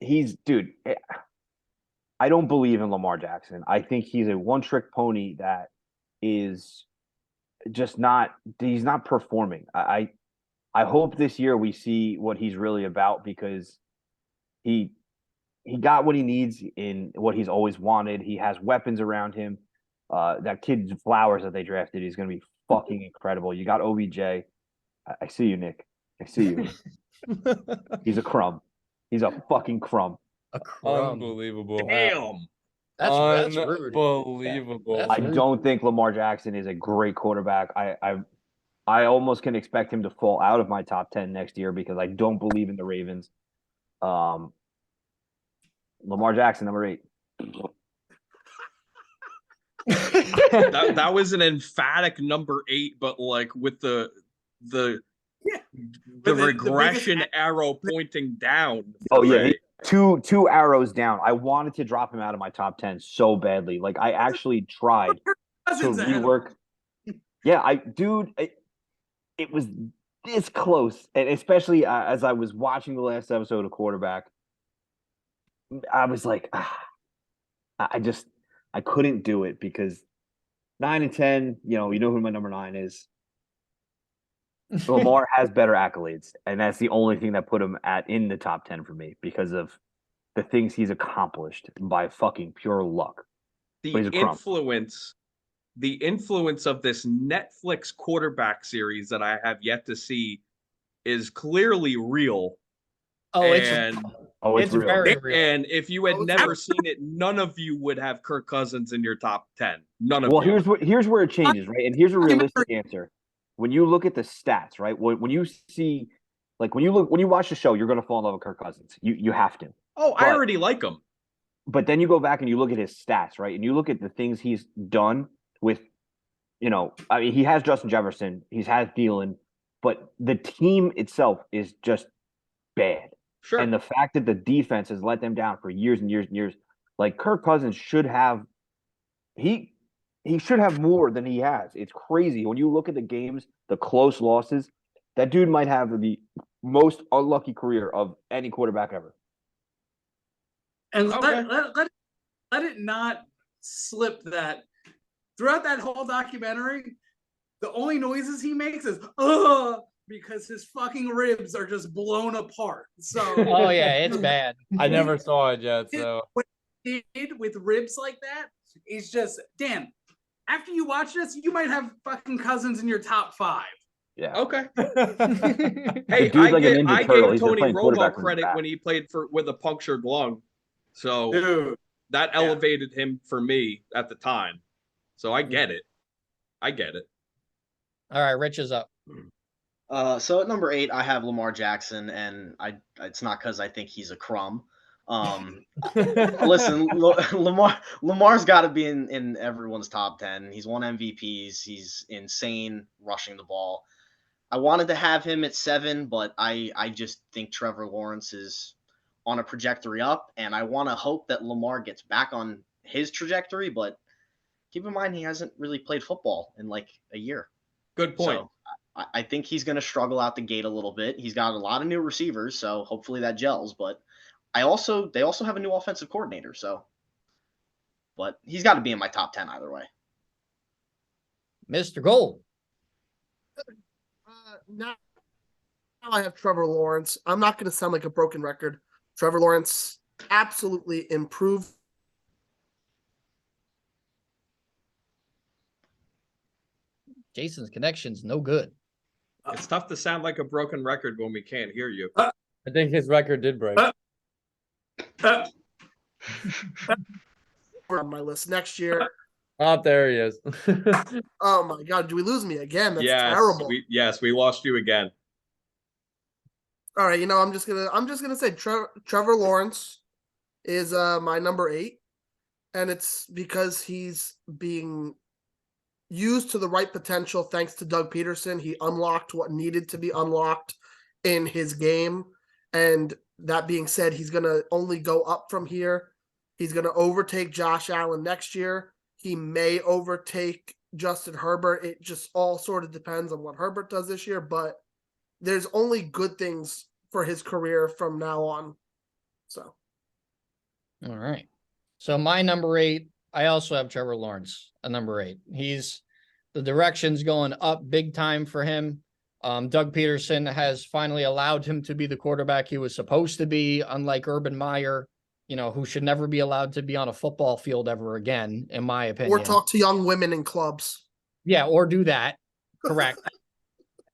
He's dude. I don't believe in Lamar Jackson. I think he's a one-trick pony that is just not. He's not performing. I hope this year we see what he's really about, because he got what he needs in what he's always wanted. He has weapons around him. That kid Flowers that they drafted is going to be fucking incredible. You got OBJ. I see you, Nick. I see you. He's a crumb. He's a fucking crumb. A crumb. Unbelievable. Damn. That's rude. Unbelievable. That's I don't think Lamar Jackson is a great quarterback. I almost can expect him to fall out of my top 10 next year, because I don't believe in the Ravens. Lamar Jackson, number 8. That was an emphatic number 8, but like with the regression arrow pointing down. Oh yeah, Right? two arrows down. I wanted to drop him out of my top 10 so badly. Like I actually tried to Cousins ahead of rework. Yeah, it was this close, and especially as I was watching the last episode of Quarterback, I was like, I couldn't do it, because 9 and 10, you know who my number 9 is. Lamar has better accolades, and that's the only thing that put him in the top 10 for me, because of the things he's accomplished by fucking pure luck. The But he's a crumb. influence of this Netflix quarterback series that I have yet to see is clearly real. Oh, and it's real. very real. and if you had Oh, it's never real. seen it, none of you would have Kirk Cousins in your top 10. None of Well, you. here's where it changes, right? And here's a realistic answer. When you look at the stats, right? When you see, like when you watch the show, you're going to fall in love with Kirk Cousins. You have to. I but- already like him. But then you go back and you look at his stats, right? And you look at the things he's done with, I mean, he has Justin Jefferson, he's had Thielen, but the team itself is just bad. Sure. And the fact that the defense has let them down for years and years and years, like Kirk Cousins should have, he should have more than he has. It's crazy. When you look at the games, the close losses, that dude might have the most unlucky career of any quarterback ever. And Okay. let it not slip that throughout that whole documentary, the only noises he makes is because his fucking ribs are just blown apart. So Oh yeah, it's bad. I never saw it yet, so what he did with ribs like that is just Dan. After you watch this, you might have fucking Cousins in your top 5. Yeah. Okay. The Hey, dude's like an Ninja I Turtle. gave He's just Tony playing Romo quarterback from the credit back. when he played with a punctured lung. So Dude. that elevated him for me at the time. So I get it. I get it. All right, Rich is up. So at number 8, I have Lamar Jackson, and it's not because I think he's a crumb. Listen, Lamar's got to be in everyone's top 10. He's won MVPs. He's insane rushing the ball. I wanted to have him at 7, but I just think Trevor Lawrence is on a trajectory up, and I want to hope that Lamar gets back on his trajectory, but keep in mind he hasn't really played football in like a year. Good point. So I think he's going to struggle out the gate a little bit. He's got a lot of new receivers, so hopefully that gels, but they also have a new offensive coordinator, but he's got to be in my top 10 either way. Mr. Gold. Now I have Trevor Lawrence. I'm not going to sound like a broken record. Trevor Lawrence absolutely improved. Jason's connection's no good. It's tough to sound like a broken record when we can't hear you. I think his record did break. On my list next year. Oh, there he is. Oh my God, do we lose me again? That's Yes, terrible. we lost you again. All right, I'm just gonna say Trevor Lawrence is my number 8, and it's because he's being used to the right potential thanks to Doug Peterson. He unlocked what needed to be unlocked in his game, and that being said, he's gonna only go up from here. He's gonna overtake Josh Allen next year. He may overtake Justin Herbert. It just all sort of depends on what Herbert does this year, but there's only good things for his career from now on. So. All right. So my number 8, I also have Trevor Lawrence, a number 8. The direction's going up big time for him. Doug Peterson has finally allowed him to be the quarterback he was supposed to be, unlike Urban Meyer, who should never be allowed to be on a football field ever again, in my opinion. Or talk to young women in clubs. Yeah, or do that. Correct.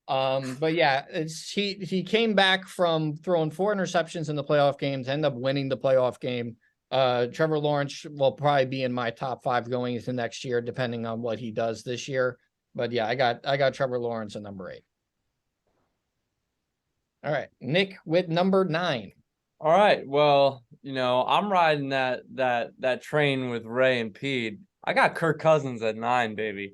But yeah, he came back from throwing 4 interceptions in the playoff games, ended up winning the playoff game. Trevor Lawrence will probably be in my top 5 going into next year, depending on what he does this year. But yeah, I got Trevor Lawrence at number 8. All right, Nick with number 9. All right. Well, I'm riding that train with Ray and Pete. I got Kirk Cousins at 9, baby.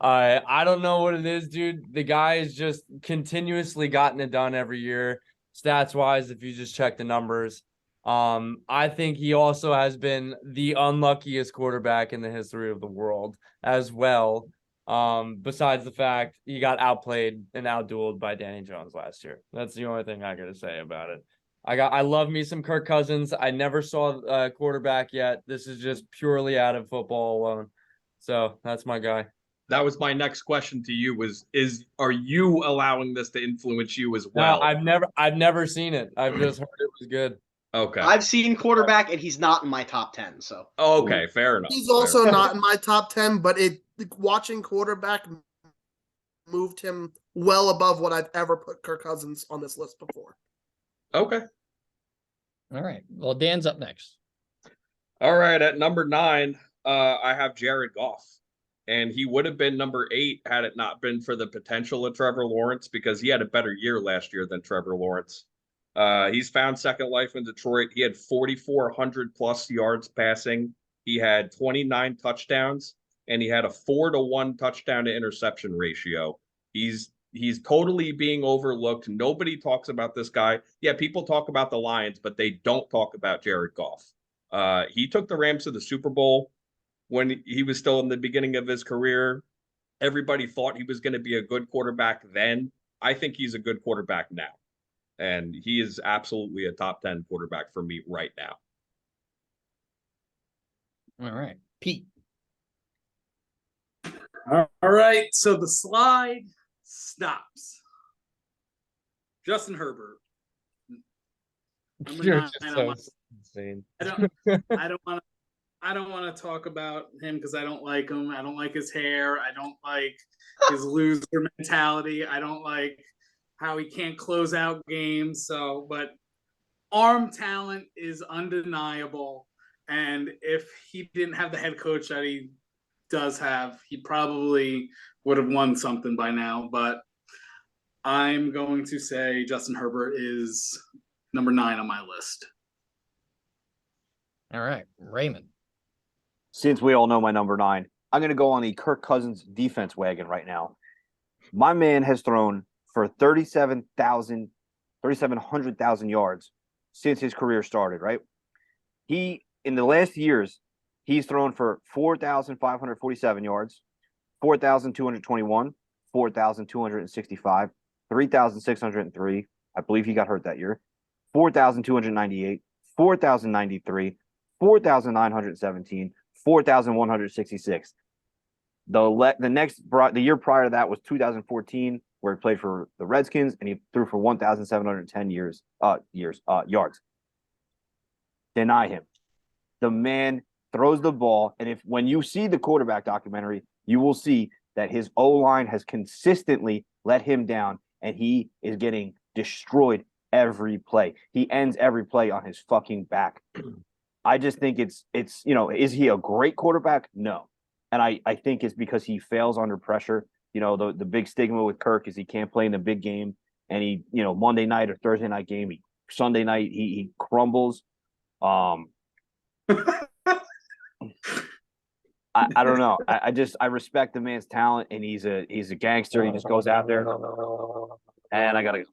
I don't know what it is, dude. The guy has just continuously gotten it done every year, stats wise, if you just check the numbers. I think he also has been the unluckiest quarterback in the history of the world as well. Besides the fact he got outplayed and outdueled by Danny Jones last year. That's the only thing I gotta say about it. I love me some Kirk Cousins. I never saw a quarterback yet. This is just purely out of football alone. So that's my guy. That was my next question to you are you allowing this to influence you as well? No, I've never seen it. I've just heard it was good. Okay. I've seen quarterback, and he's not in my top 10. So okay, fair enough. He's also not in my top 10, but watching quarterback moved him well above what I've ever put Kirk Cousins on this list before. Okay. All right. Well, Dan's up next. All right. At number 9, I have Jared Goff. And he would have been number 8 had it not been for the potential of Trevor Lawrence, because he had a better year last year than Trevor Lawrence. He's found second life in Detroit. He had 4,400 plus yards passing. He had 29 touchdowns, and he had a 4-to-1 touchdown to interception ratio. He's totally being overlooked. Nobody talks about this guy. Yeah, people talk about the Lions, but they don't talk about Jared Goff. He took the Rams to the Super Bowl when he was still in the beginning of his career. Everybody thought he was going to be a good quarterback then. I think he's a good quarterback now. And he is absolutely a top 10 quarterback for me right now. All right. Pete. All right. So the slide stops. Justin Herbert. You're just so insane. I don't want to talk about him because I don't like him. I don't like his hair. I don't like his loser mentality. I don't like how he can't close out games. But arm talent is undeniable. And if he didn't have the head coach that he does have, he probably would have won something by now. But I'm going to say Justin Herbert is number 9 on my list. All right. Raymond. Since we all know my number 9, I'm going to go on the Kirk Cousins defense wagon right now. My man has thrown for 3,700,000 yards since his career started, right? In the last years, he's thrown for 4,547 yards, 4,221, 4,265, 3,603. I believe he got hurt that year. 4,298, 4,093, 4,917, 4,166. The year prior to that was 2014, where he played for the Redskins, and he threw for 1,710 yards. Deny him. The man throws the ball, and when you see the quarterback documentary, you will see that his O-line has consistently let him down, and he is getting destroyed every play. He ends every play on his fucking back. I just think it's is he a great quarterback? No. And I think it's because he fails under pressure. The big stigma with Kirk is he can't play in the big game, and he, Monday night or Thursday night game, Sunday night he crumbles. I don't know. I respect the man's talent, and he's a gangster. He just goes out there, and I gotta go.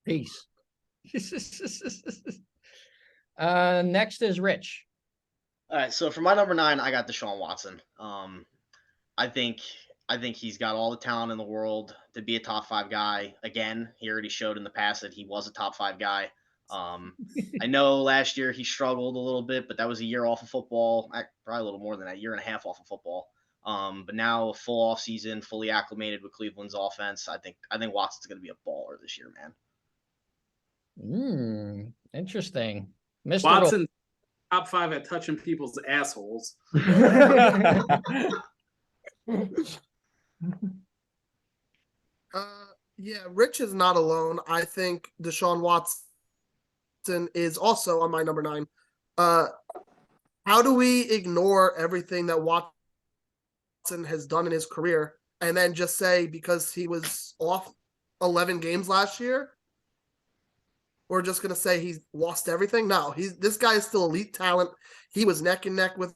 Peace. Next is Rich. All right, so for my number 9, I got Deshaun Watson. I think he's got all the talent in the world to be a top 5 guy. Again, he already showed in the past that he was a top 5 guy. I know last year he struggled a little bit, but that was a year off of football, probably a little more than that, year and a half off of football. But now a full off season, fully acclimated with Cleveland's offense. I think Watson's going to be a baller this year, man. Interesting. Mr. Watson, top 5 at touching people's assholes. Yeah, Rich is not alone. I think Deshaun Watson is also on my number 9. How do we ignore everything that Watson has done in his career and then just say because he was off 11 games last year, we're just going to say he's lost everything? No, this guy is still elite talent. He was neck and neck with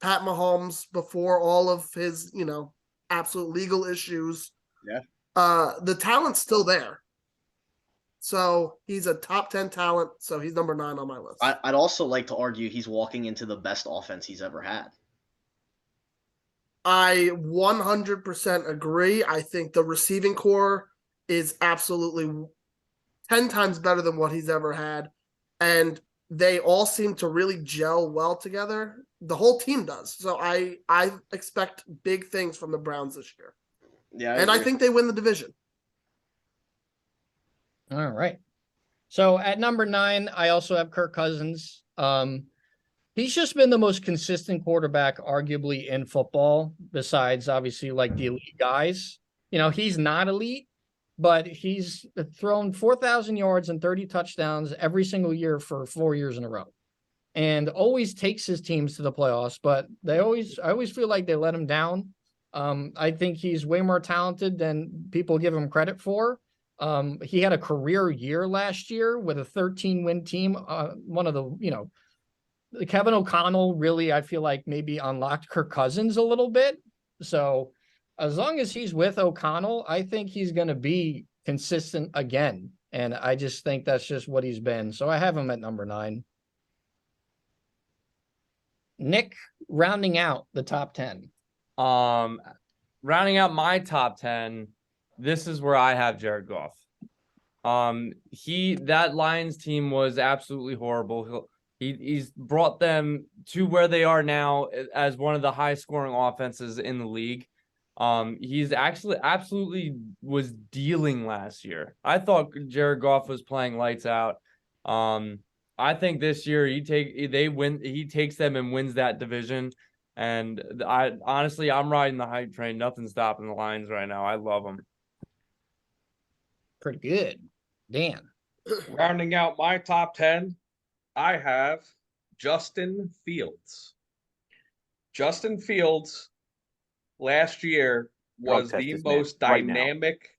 Pat Mahomes before all of his, absolute legal issues. Yeah. The talent's still there. So he's a top 10 talent. So he's number 9 on my list. I'd also like to argue he's walking into the best offense he's ever had. I 100% agree. I think the receiving core is absolutely 10 times better than what he's ever had. And they all seem to really gel well together. The whole team does. So I expect big things from the Browns this year. Yeah. I think they win the division. All right. So at number 9, I also have Kirk Cousins. He's just been the most consistent quarterback, arguably, in football, besides obviously like the elite guys. He's not elite, but he's thrown 4,000 yards and 30 touchdowns every single year for 4 years in a row, and always takes his teams to the playoffs. But I always feel like they let him down. I think he's way more talented than people give him credit for. He had a career year last year with a 13-win team. One of the, Kevin O'Connell really, I feel like maybe unlocked Kirk Cousins a little bit. So as long as he's with O'Connell, I think he's going to be consistent again. And I just think that's just what he's been. So I have him at number 9. Nick, rounding out the top 10. Rounding out my top 10, this is where I have Jared Goff. That Lions team was absolutely horrible. He's brought them to where they are now as one of the high scoring offenses in the league. He's actually absolutely was dealing last year. I thought Jared Goff was playing lights out. I think this year he takes them and wins that division. And I'm riding the hype train. Nothing's stopping the Lions right now. I love them. Pretty good. Dan. Rounding out my top 10, I have Justin Fields. Justin Fields last year was the most dynamic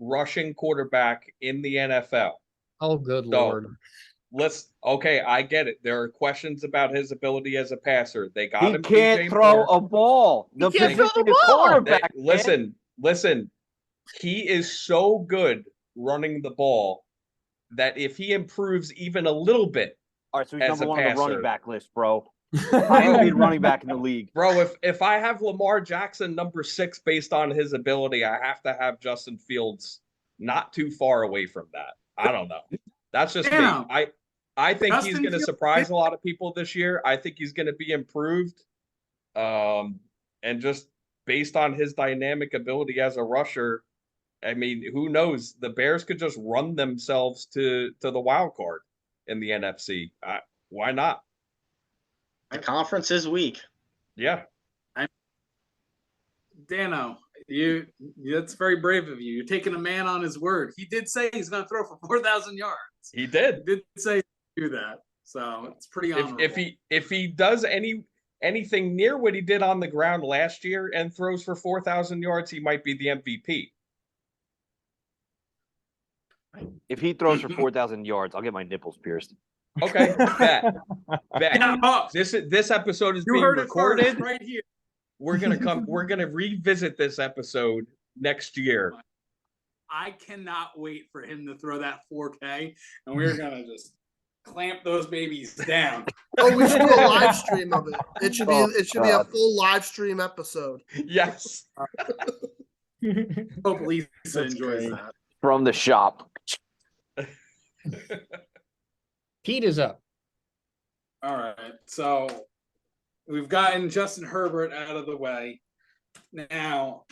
rushing quarterback in the NFL. Oh, good Lord. I get it. There are questions about his ability as a passer. They got him. He can't throw a ball. He can't throw the ball. Quarterback. Listen. He is so good running the ball that if he improves even a little bit, all right, so he's number 1 on the running back list, bro. I lead running back in the league, bro. If I have Lamar Jackson number 6 based on his ability, I have to have Justin Fields not too far away from that. I don't know. That's just me. I think he's going to surprise a lot of people this year. I think he's going to be improved. And And just based on his dynamic ability as a rusher, I mean, who knows? The Bears could just run themselves to the wild card in the NFC. Why not? The conference is weak. Yeah. Dano, that's very brave of you. You're taking a man on his word. He did say he's going to throw for 4,000 yards. He did. He did say do that. So it's pretty honorable. If he does anything near what he did on the ground last year and throws for 4,000 yards, he might be the MVP. If he throws for 4,000 yards, I'll get my nipples pierced. Okay, bet. Yeah, This episode is you being heard it recorded first right here. We're gonna revisit this episode next year. I cannot wait for him to throw that 4K, and we're gonna just clamp those babies down. Oh, we should do a live stream of it. It should be a God. full live stream episode. Yes. Hope Lisa That's enjoys great. that. From the shop. Pete is up. All right, so we've gotten Justin Herbert out of the way. Now,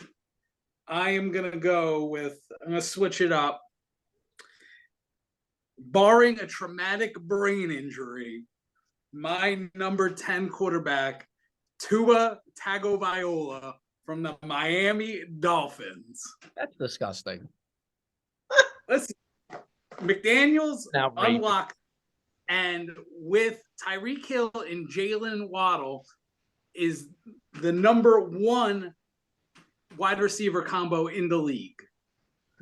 I'm gonna switch it up. Barring a traumatic brain injury, my number 10 quarterback, Tua Tagovailoa from the Miami Dolphins. That's disgusting. Listen, McDaniels Outrageous. unlocked, and with Tyreek Hill and Jalen Waddle is the number 1 wide receiver combo in the league.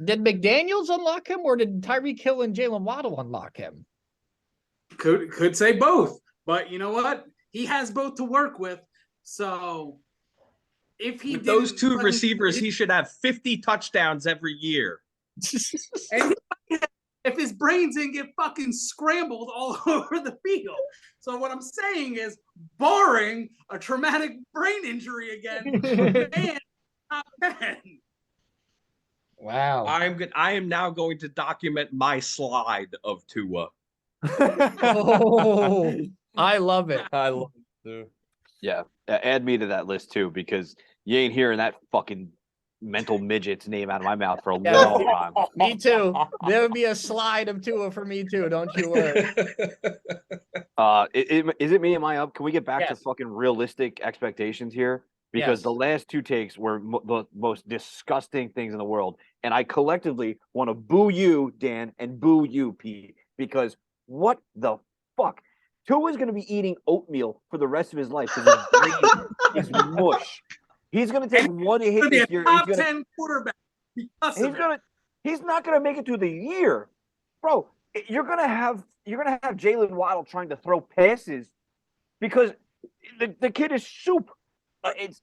Did McDaniels unlock him, or did Tyreek Hill and Jalen Waddle unlock him? Could say both, but you know what? He has both to work with. So if he With those didn't- two but receivers, he should have 50 touchdowns every year. and if his brains didn't get fucking scrambled all over the field. So what I'm saying is, barring a traumatic brain injury again, man, top 10. Wow. I am now going to document my slide of Tua. Oh, I love it. I love it too. Yeah, add me to that list too, because you ain't hearing that fucking mental midget's name out of my mouth for a Yeah. long time. Me too. There would be a slide of Tua for me too. Don't you worry. Is it me? Am I up? Can we get back to Yes. fucking realistic expectations here? Because Yes. the last two takes were the most disgusting things in the world, and I collectively want to boo you, Dan, and boo you, Pete, because what the fuck? Tua's going to be eating oatmeal for the rest of his life because his brain is mush. He's going to take one hit He's this a year. top 10 quarterback. because of it. He's not gonna make it to the year, bro. You're gonna have Jalen Waddle trying to throw passes because the kid is soup. It's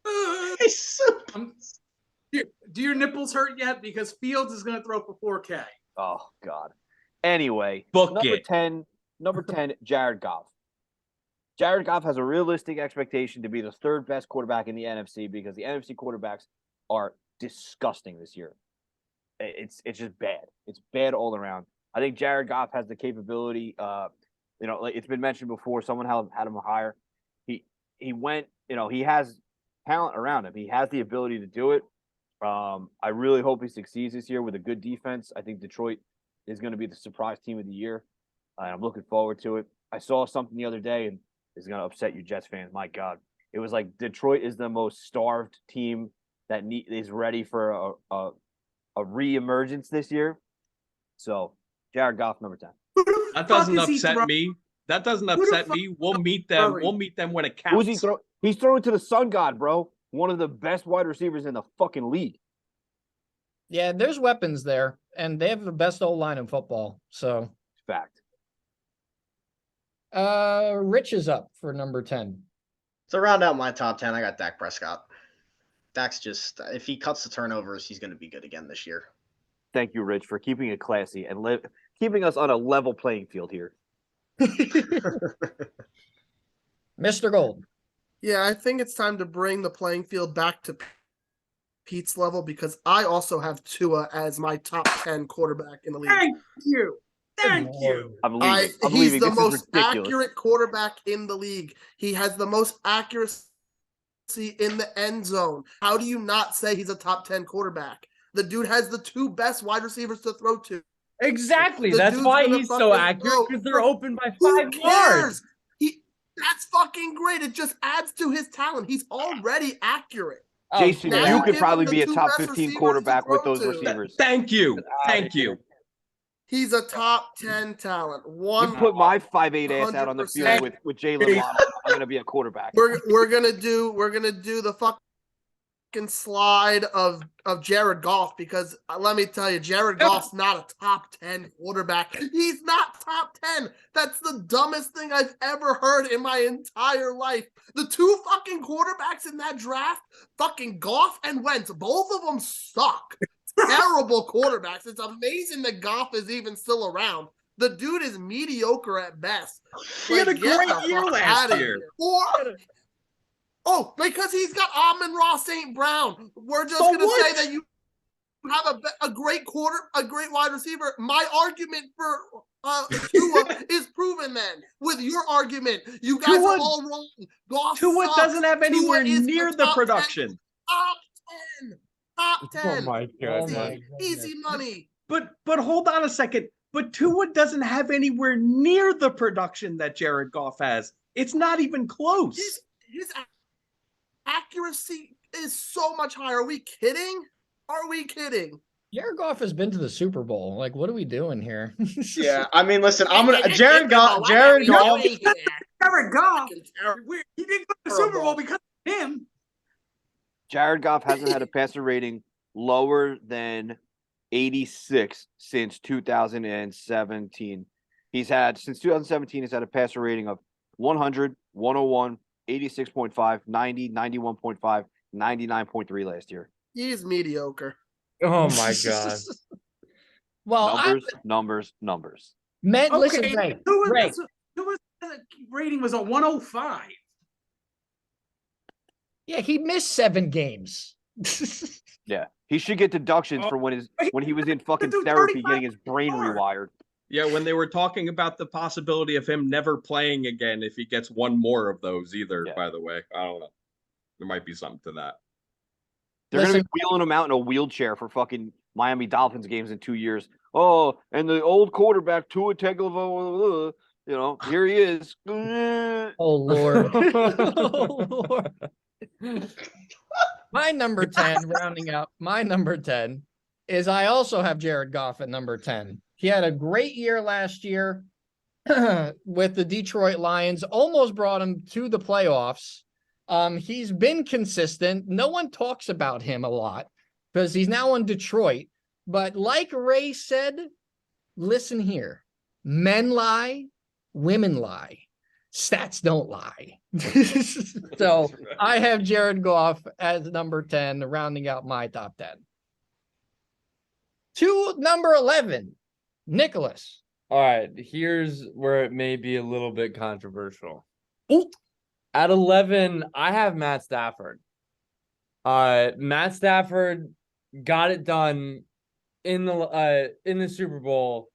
Do your nipples hurt yet? Because Fields is going to throw for 4K. oh god. Anyway, Book number it. 10, Jared Goff. Jared Goff has a realistic expectation to be the third best quarterback in the NFC because the NFC quarterbacks are disgusting this year. It's just bad. It's bad all around. I think Jared Goff has the capability. Like it's been mentioned before. Someone had him higher. He went. He has talent around him. He has the ability to do it. I really hope he succeeds this year with a good defense. I think Detroit is going to be the surprise team of the year. And I'm looking forward to it. I saw something the other day, and it's going to upset you Jets fans. My God. It was like Detroit is the most starved team that is ready for a re-emergence this year. So, Jared Goff, number 10. That doesn't upset me. That doesn't upset me. We'll meet them. throwing? We'll meet them when it counts. Who's he throw? He's throwing to the sun god, bro. One of the best wide receivers in the fucking league. Yeah, there's weapons there, and they have the best old line in football. So, Fact. Rich is up for number 10. To round out my top 10, I got Dak Prescott. Dak's just, if he cuts the turnovers, he's going to be good again this year. Thank you, Rich, for keeping it classy and keeping us on a level playing field here. Mr. Gold. Yeah, I think it's time to bring the playing field back to Pete's level because I also have Tua as my top 10 quarterback in the league. Thank you. Thank you. I believe it. I'm He's believing the this most is ridiculous. accurate quarterback in the league. He has the most accuracy in the end zone. How do you not say he's a top 10 quarterback? The dude has the 2 best wide receivers to throw to. Exactly. The That's dude's why gonna he's so fucking accurate, throw because they're for- open by Who 5 cares? yards. That's fucking great. It just adds to his talent. He's already accurate. Jason, now you you could give probably him the be a 2 top best 15 receivers to quarterback with throw those to. receivers. Thank you. Get outta Thank here. you. He's a top 10 talent. You put my 5'8" ass out on the 100%. field with Jalen Waddle. I'm gonna be a quarterback. We're gonna do the fucking slide of Jared Goff, because let me tell you, Jared Goff's not a top 10 quarterback. He's not top 10. That's the dumbest thing I've ever heard in my entire life. The 2 fucking quarterbacks in that draft, fucking Goff and Wentz, both of them suck. Terrible quarterbacks. It's amazing that Goff is even still around. The dude is mediocre at best. He had a get great the year fuck last outta year. here. Because he's got Amon-Ra St. Brown. We're just So going to what? say that you have a great wide receiver. My argument for Tua is proven then. With your argument, you guys Tua- are all wrong. Goff Tua sucks. doesn't have anywhere Tua is near the top 10. production. Top 10. Top 10. Oh my goodness. Easy money. But hold on a second. But Tua doesn't have anywhere near the production that Jared Goff has. It's not even close. His accuracy is so much higher. Are we kidding? Jared Goff has been to the Super Bowl. Like, what are we doing here? Yeah, I mean, listen, Jared Goff. Jared Goff. He didn't go to the Super Bowl because of him. Jared Goff hasn't had a passer rating lower than 86 since 2017. Since 2017, he's had a passer rating of 100, 101, 86.5, 90, 91.5, 99.3 last year. He's mediocre. Oh my god. Well, Numbers. Men, Okay, listen, Ray. Tua's rating was a 105. Yeah, he missed 7 games. Yeah, he should get deductions for when he was in fucking do therapy 35 getting his brain yards. rewired. Yeah, when they were talking about the possibility of him never playing again if he gets one more of those either, Yeah. by the way. I don't know. There might be something to that. They're going to Listen- be wheeling him out in a wheelchair for fucking Miami Dolphins games in 2 years. Oh, and the old quarterback, Tua Tagovailoa, here he is. Oh, Lord. Oh, Lord. My number 10, rounding out my number 10, is I also have Jared Goff at number 10. He had a great year last year with the Detroit Lions, almost brought him to the playoffs. He's been consistent. No one talks about him a lot because he's now in Detroit. But like Ray said, listen here. Men lie, women lie. Stats don't lie. So I have Jared Goff as number 10, rounding out my top 10. To number 11, Nicholas. All right, here's where it may be a little bit controversial. Ooh. At 11, I have Matt Stafford. Matt Stafford got it done in the Super Bowl,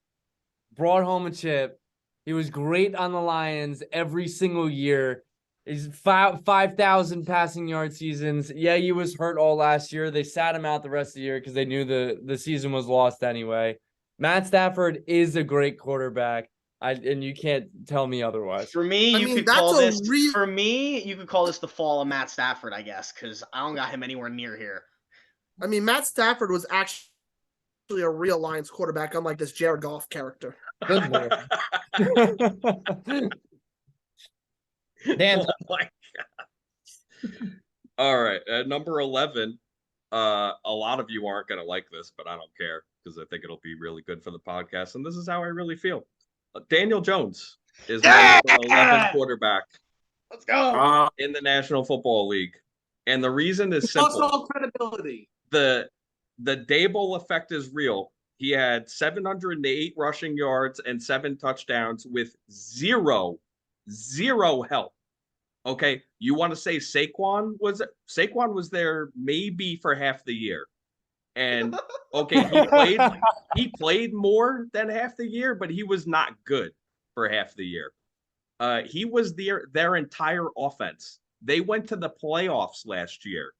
brought home a chip. He was great on the Lions every single year. He's 5,000 passing yard seasons. Yeah, he was hurt all last year. They sat him out the rest of the year because they knew the season was lost anyway. Matt Stafford is a great quarterback. And you can't tell me otherwise. For me, you could that's call a this. For me, you could call this the fall of Matt Stafford, I guess, because I don't got him anywhere near here. I mean, Matt Stafford was actually a real Lions quarterback, unlike this Jared Goff character. Good Lord. Dan. Oh my god. All right. At number 11, a lot of you aren't going to like this, but I don't care because I think it'll be really good for the podcast. And this is how I really feel. Daniel Jones is my number 11 quarterback. Let's go. In the National Football League. And the reason is Lost simple. all credibility. The Dable effect is real. He had 708 rushing yards and 7 touchdowns with zero help. Okay, you want to say Saquon was there maybe for half the year. And okay, he played more than half the year, but he was not good for half the year. He was their entire offense They went to the playoffs last year.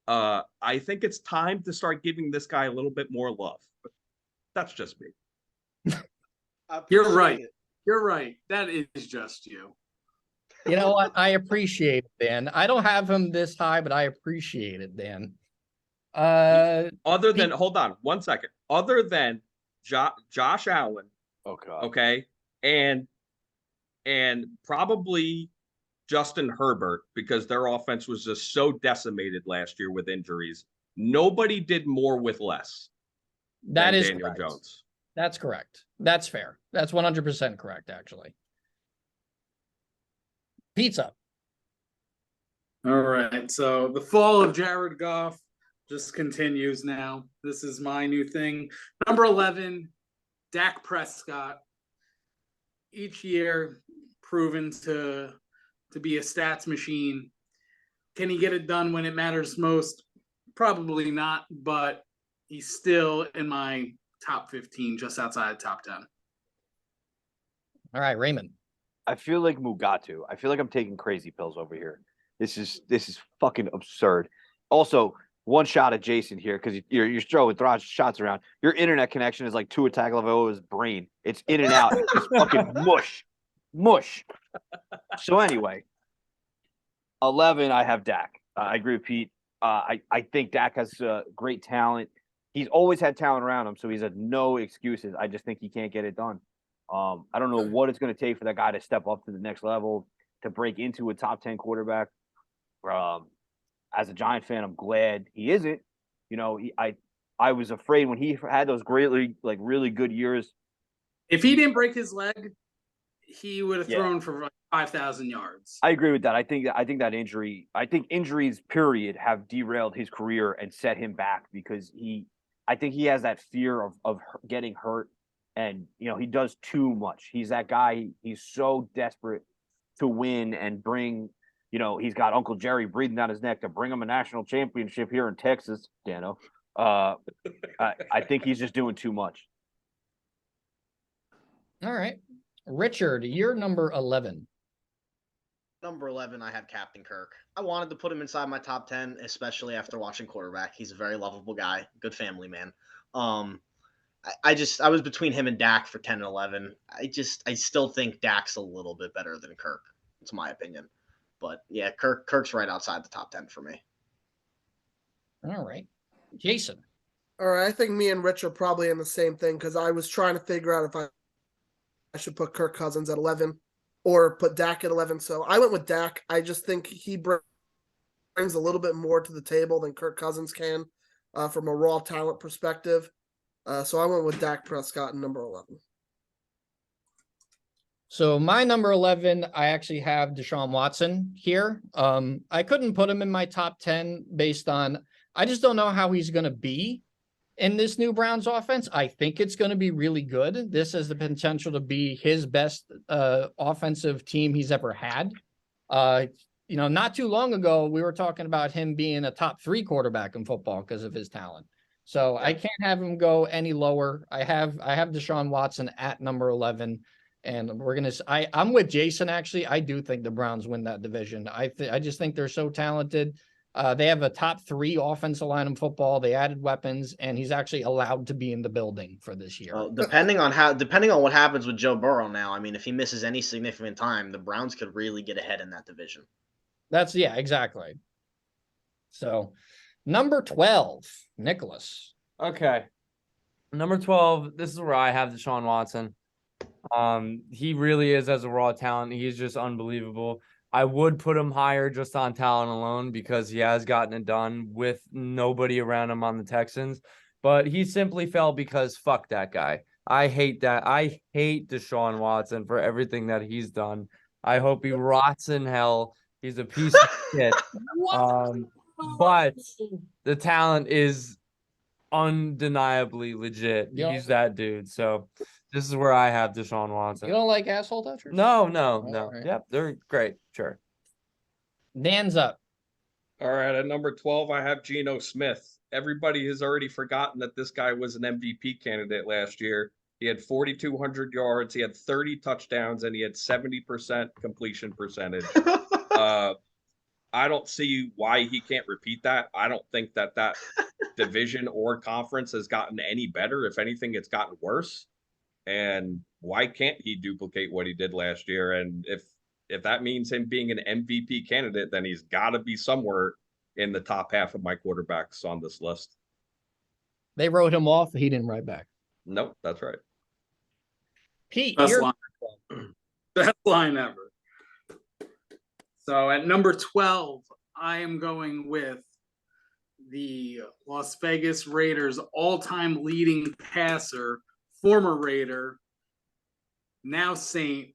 I think it's time to start giving this guy a little bit more love. That's just me. You're right. You're right. That is just you. You know what? I appreciate it, Dan. I don't have him this high, but I appreciate it, Dan. Other than, hold on 1 second. Other than Josh Allen, okay, and probably Justin Herbert, because their offense was just so decimated last year with injuries. Nobody did more with less. That is Daniel correct. Jones. That's correct. That's fair. That's 100% correct, actually. Pizza. All right. So the fall of Jared Goff just continues now. This is my new thing. Number 11, Dak Prescott. Each year proven to be a stats machine. Can he get it done when it matters most? Probably not, but he's still in my top 15, just outside top 10. All right, Raymond. I feel like Mugatu. I feel like I'm taking crazy pills over here. This is fucking absurd. Also, one shot at Jason here because you're throwing shots around. Your internet connection is like Tua Tagovailoa's brain. It's in and out. It's just fucking mush. So anyway, 11. I have Dak. I agree with Pete. I think Dak has great talent. He's always had talent around him, so he's had no excuses. I just think he can't get it done. I don't know what it's going to take for that guy to step up to the next level, to break into a top 10 quarterback. As a Giant fan, I'm glad he isn't. You know, I was afraid when he had those really good years. If he didn't break his leg, he would have thrown for 5,000 yards. I agree with that. I think injuries, period, have derailed his career and set him back because I think he has that fear of getting hurt. And, you know, he does too much. He's that guy. He's so desperate to win and bring, you know, he's got Uncle Jerry breathing down his neck to bring him a national championship here in Texas, Dano. I think he's just doing too much. All right. Richard, you're number 11. Number 11, I have Captain Kirk. I wanted to put him inside my top 10, especially after watching quarterback. He's a very lovable guy, good family man. I was between him and Dak for 10 and 11. I still think Dak's a little bit better than Kirk. It's my opinion. But yeah, Kirk's right outside the top 10 for me. All right. Jason. All right, I think me and Rich are probably in the same thing because I was trying to figure out if I should put Kirk Cousins at 11 or put Dak at 11. So I went with Dak. I just think he brings a little bit more to the table than Kirk Cousins can from a raw talent perspective. So I went with Dak Prescott in number 11. So my number 11, I actually have Deshaun Watson here. I couldn't put him in my top 10 based on, I just don't know how he's going to be in this new Browns offense. I think it's going to be really good. This has the potential to be his best offensive team he's ever had. You know, not too long ago, we were talking about him being a top 3 quarterback in football because of his talent. So I can't have him go any lower. I have Deshaun Watson at number 11, and I'm with Jason. Actually, I do think the Browns win that division. I just think they're so talented. They have a top 3 offensive line in football. They added weapons, and he's actually allowed to be in the building for this year. Well, depending on what happens with Joe Burrow now, I mean, if he misses any significant time, the Browns could really get ahead in that division. Exactly. So, number 12, Nicholas. Okay. Number 12, this is where I have Deshaun Watson. He really is, as a raw talent, he's just unbelievable. I would put him higher just on talent alone because he has gotten it done with nobody around him on the Texans. But he simply fell because fuck that guy. I hate that. I hate Deshaun Watson for everything that he's done. I hope he rots in hell. He's a piece of shit. But the talent is undeniably legit. He's that dude. So this is where I have Deshaun Watson. You don't like asshole touchers? No. Right. Yep, they're great. Sure. Dan's up. All right, at number 12, I have Geno Smith. Everybody has already forgotten that this guy was an MVP candidate last year. He had 4,200 yards, he had 30 touchdowns, and he had 70% completion percentage. I don't see why he can't repeat that. I don't think that division or conference has gotten any better. If anything, it's gotten worse. And why can't he duplicate what he did last year? And if that means him being an MVP candidate, then he's got to be somewhere in the top half of my quarterbacks on this list. They wrote him off. He didn't write back. Nope, that's right. Pete, Best you're line. Best line ever. So at number 12, I am going with the Las Vegas Raiders all-time leading passer, former Raider, now Saint,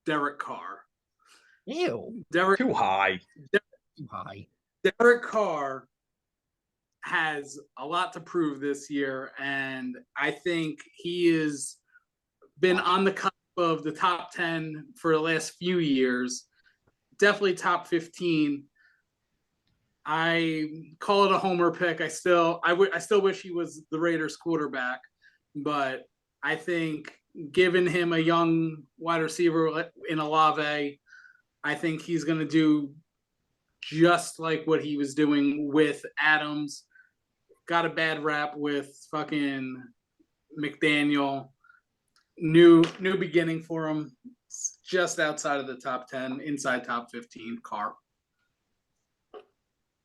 Derek Carr. ew Too high. too high. Derek Carr has a lot to prove this year, and I think he has been on the cusp of the top 10 for the last few years. Definitely top 15. I call it a homer pick. I still wish he was the Raiders quarterback, but I think giving him a young wide receiver in Olave, I think he's going to do just like what he was doing with Adams. Got a bad rap with fucking McDaniel. New beginning for him. Just outside of the top 10, inside top 15, Carr.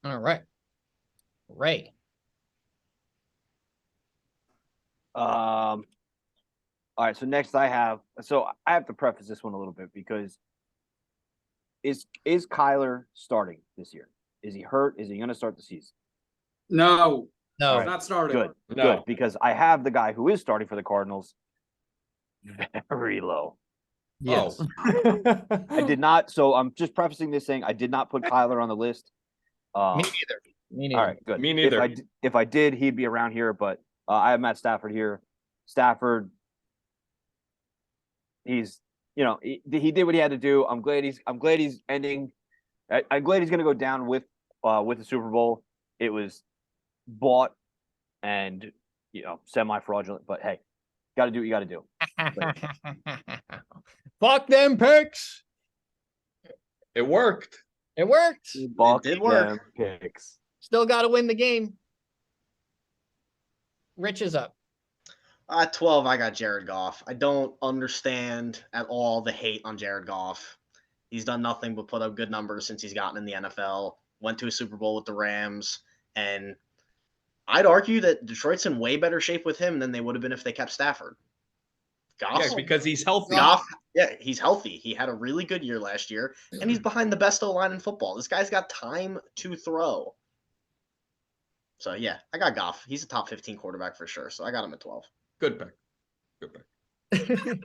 All right. Ray. All right, so next I have to preface this one a little bit because is Kyler starting this year? Is he hurt? Is he going to start the season? No, No. he's not starting. Good, No. good, because I have the guy who is starting for the Cardinals very low. Yes. I did not. So I'm just prefacing this saying I did not put Kyler on the list. Me neither. Me neither. All right, good. Me neither. If I did, he'd be around here. But I have Matt Stafford here. Stafford, he's he did what he had to do. I'm glad he's ending. I'm glad he's going to go down with the Super Bowl. It was bought and semi fraudulent. But hey, got to do what you got to do. Fuck them picks. It worked. It worked. Fuck did work. them picks. Still got to win the game. Rich is up. At 12, I got Jared Goff. I don't understand at all the hate on Jared Goff. He's done nothing but put up good numbers since he's gotten in the NFL. Went to a Super Bowl with the Rams. And I'd argue that Detroit's in way better shape with him than they would have been if they kept Stafford. Goff, Yeah, because he's healthy. Goff, yeah, he's healthy. He had a really good year last year, and he's behind the best O-line in football. This guy's got time to throw. So, yeah, I got Goff. He's a top 15 quarterback for sure, so I got him at 12. Good pick. Good pick.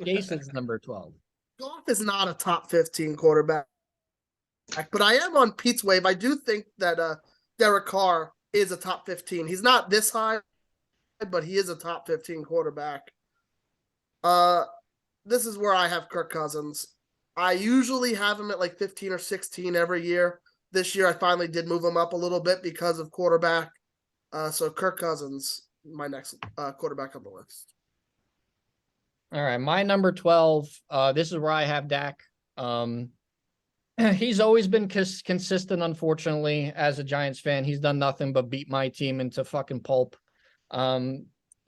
Jason's number 12. Goff is not a top 15 quarterback, but I am on Pete's wave. I do think that Derek Carr is a top 15. He's not this high, but he is a top 15 quarterback. This is where I have Kirk Cousins. I usually have him at like 15 or 16 every year. This year, I finally did move him up a little bit because of quarterback. So Kirk Cousins, my next quarterback on the list. All right, my number 12. This is where I have Dak. He's always been consistent, unfortunately, as a Giants fan. He's done nothing but beat my team into fucking pulp.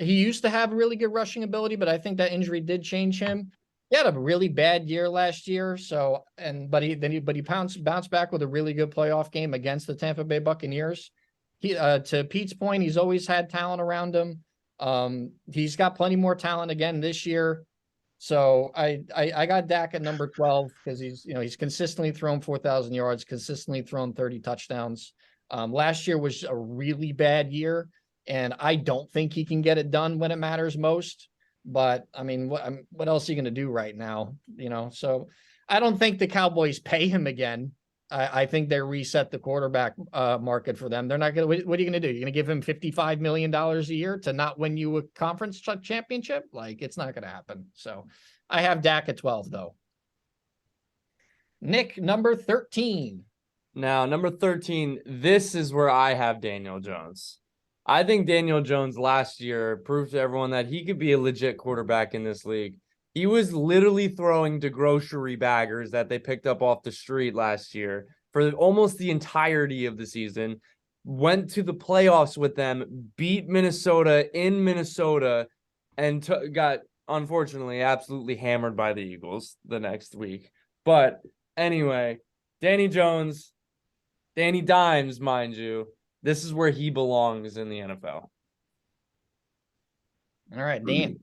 He used to have really good rushing ability, but I think that injury did change him. He had a really bad year last year, but he bounced back with a really good playoff game against the Tampa Bay Buccaneers. He to Pete's point, he's always had talent around him. He's got plenty more talent again this year. So I got Dak at number 12 because he's consistently thrown 4,000 yards, consistently thrown 30 touchdowns. Last year was a really bad year, and I don't think he can get it done when it matters most. But I mean, what else are you going to do right now? So I don't think the Cowboys pay him again. I think they reset the quarterback market for them. They're not going to. What are you going to do? You're going to give him $55 million a year to not win you a conference championship? Like, it's not going to happen. So I have Dak at 12, though. Nick, number 13. Now, number 13, this is where I have Daniel Jones. I think Daniel Jones last year proved to everyone that he could be a legit quarterback in this league. He was literally throwing to grocery baggers that they picked up off the street last year for almost the entirety of the season. Went to the playoffs with them, beat Minnesota in Minnesota, and got, unfortunately, absolutely hammered by the Eagles the next week. But anyway, Danny Jones, Danny Dimes, mind you, this is where he belongs in the NFL. All right, Dan.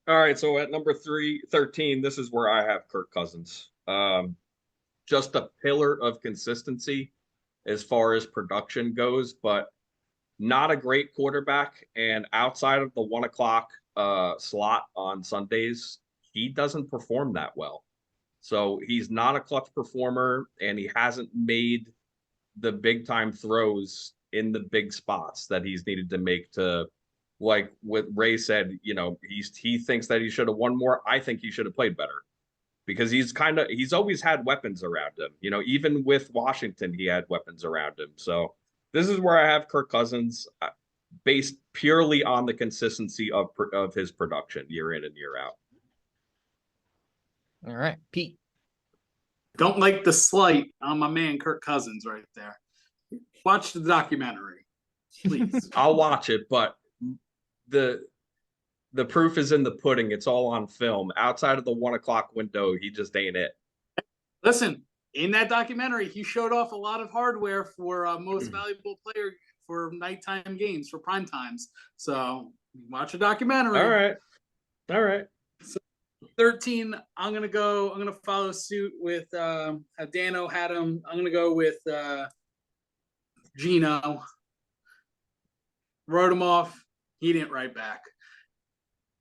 All right, so at number 13, this is where I have Kirk Cousins. Just a pillar of consistency as far as production goes, but not a great quarterback. And outside of the 1 o'clock slot on Sundays, he doesn't perform that well. So he's not a clutch performer, and he hasn't made the big time throws in the big spots that he's needed to make to, like what Ray said, he thinks that he should have won more. I think he should have played better because he's always had weapons around him. Even with Washington, he had weapons around him. So this is where I have Kirk Cousins based purely on the consistency of his production year in and year out. All right, Pete. Don't like the slight on my man Kirk Cousins right there. Watch the documentary, please. I'll watch it, but the proof is in the pudding. It's all on film. Outside of the 1 o'clock window, he just ain't it. Listen, in that documentary, he showed off a lot of hardware for most valuable player for nighttime games, for prime times. So watch a documentary. All right. 13, I'm gonna follow suit with how Dano had him. I'm gonna go with Gino. Wrote him off. He didn't write back.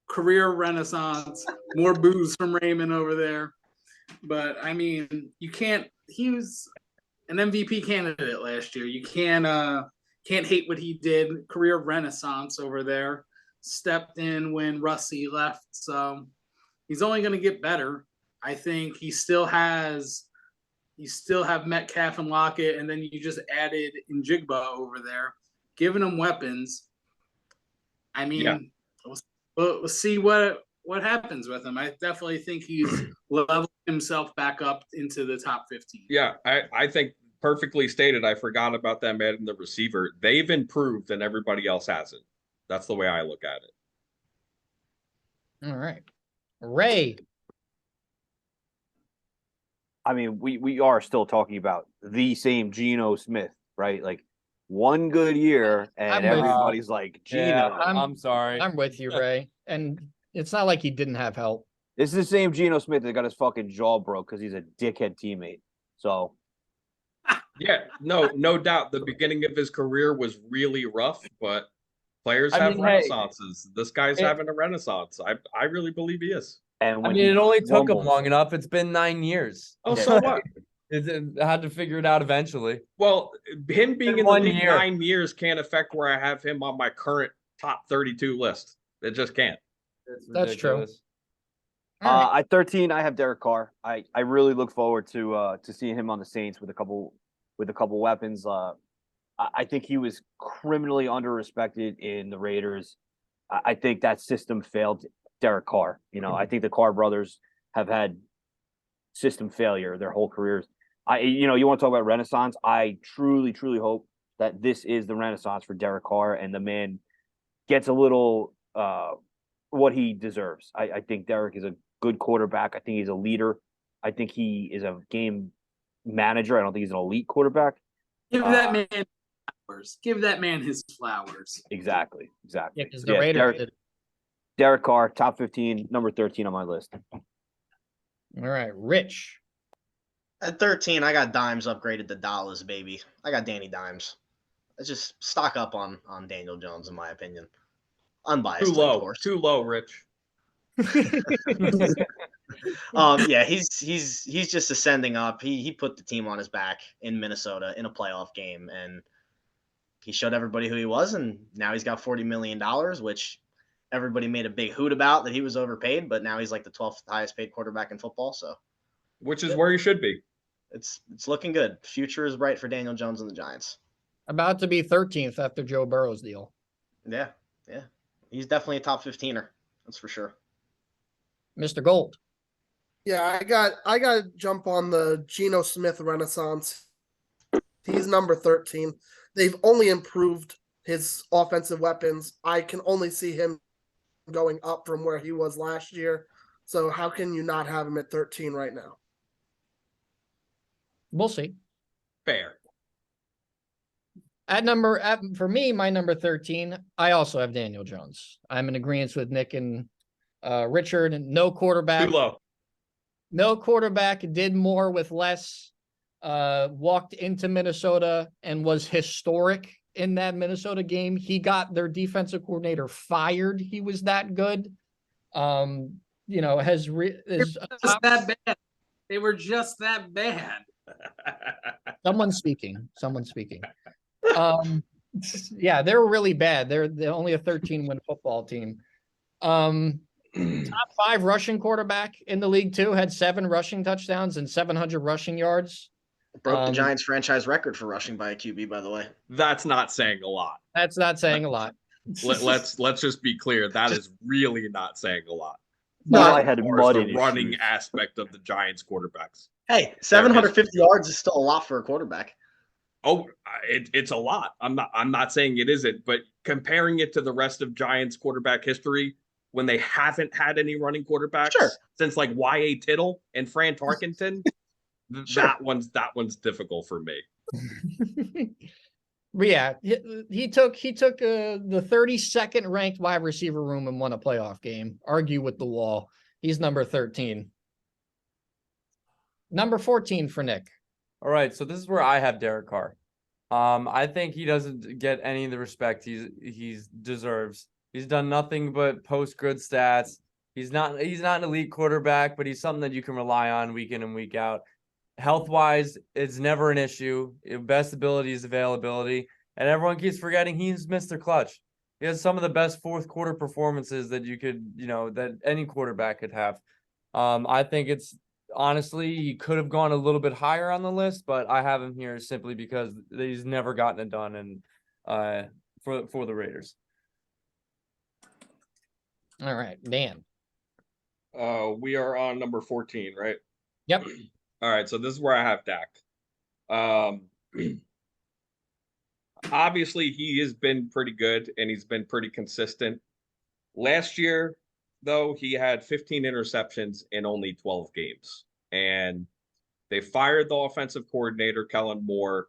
Career renaissance. More booze from Raymond over there. But I mean, he was an MVP candidate last year. You can't hate what he did. Career renaissance over there. Stepped in when Russie left. So he's only going to get better. I think you still have Metcalf and Lockett, and then you just added Njigba over there, giving them weapons. I mean, we'll see what happens with him. I definitely think he's leveled himself back up into the top 15. Yeah, I think perfectly stated. I forgot about them adding the receiver. They've improved and everybody else hasn't. That's the way I look at it. All right. Ray. I mean, we are still talking about the same Geno Smith, right? Like one good year, and everybody's like, Geno. Yeah, I'm sorry. I'm with you, Ray. And it's not like he didn't have help. This is the same Geno Smith that got his fucking jaw broke because he's a dickhead teammate. So, yeah, no doubt. The beginning of his career was really rough, but players have renaissances. This guy's having a renaissance. I really believe he is. And it only took him long enough. It's been 9 years. Oh, so what? It had to figure it out eventually. Well, him being in the league 1 year. 9 years can't affect where I have him on my current top 32 list. It just can't. That's true. At 13, I have Derek Carr. I really look forward to seeing him on the Saints with a couple weapons. I think he was criminally underrespected in the Raiders. I think that system failed Derek Carr. I think the Carr brothers have had system failure their whole careers. You want to talk about renaissance? I truly, truly hope that this is the renaissance for Derek Carr and the man gets a little what he deserves. I think Derek is a good quarterback. I think he's a leader. I think he is a game manager. I don't think he's an elite quarterback. Give that man flowers. Give that man his flowers. Exactly. Yeah, because the Raiders Derek Carr, top 15, number 13 on my list. All right, Rich. At 13, I got Dimes upgraded to dollars, baby. I got Danny Dimes. Let's just stock up on Daniel Jones, in my opinion. Unbiased, Too low. of course. Too low, Rich. Yeah, he's just ascending up. He put the team on his back in Minnesota in a playoff game, and he showed everybody who he was, and now he's got $40 million, which everybody made a big hoot about that he was overpaid, but now he's like the 12th highest paid quarterback in football. So, which is where he should be. It's looking good. Future is bright for Daniel Jones and the Giants. About to be 13th after Joe Burrow's deal. Yeah. He's definitely a top 15er. That's for sure. Mr. Gold. Yeah, I got to jump on the Geno Smith renaissance. He's number 13. They've only improved his offensive weapons. I can only see him going up from where he was last year. So how can you not have him at 13 right now? We'll see. Fair. For me, my number 13, I also have Daniel Jones. I'm in agreement with Nick and Richard. And no quarterback. Too low. No quarterback did more with less. Walked into Minnesota and was historic in that Minnesota game. He got their defensive coordinator fired. He was that good. Is Just that bad. They were just that bad. someone speaking. Yeah, they were really bad. They're only a 13-win football team. Top 5 rushing quarterback in the league too, had 7 rushing touchdowns and 700 rushing yards. Broke the Giants franchise record for rushing by a QB, by the way. That's not saying a lot. That's not saying a lot. Let's just be clear. That is really not saying a lot. No, But I had As far mud as in the his running shoes. aspect of the Giants quarterbacks. Hey, 750 yards is still a lot for a quarterback. Oh, it's a lot. I'm not saying it isn't, but comparing it to the rest of Giants quarterback history, when they haven't had any running quarterbacks since like Y.A. Tittle and Fran Tarkenton, that one's difficult for me. But yeah, he took the 32nd ranked wide receiver room and won a playoff game. Argue with the wall. He's number 13. Number 14 for Nick. All right, so this is where I have Derek Carr. I think he doesn't get any of the respect he deserves. He's done nothing but post good stats. He's not an elite quarterback, but he's something that you can rely on week in and week out. Health-wise, it's never an issue. Best ability is availability, and everyone keeps forgetting he's Mr. Clutch. He has some of the best fourth quarter performances that you could, that any quarterback could have. I think it's honestly, he could have gone a little bit higher on the list, but I have him here simply because he's never gotten it done, and for the Raiders. All right, Dan. We are on number 14, right? Yep. All right, so this is where I have Dak. Obviously, he has been pretty good and he's been pretty consistent. Last year, though, he had 15 interceptions in only 12 games. And they fired the offensive coordinator, Kellen Moore.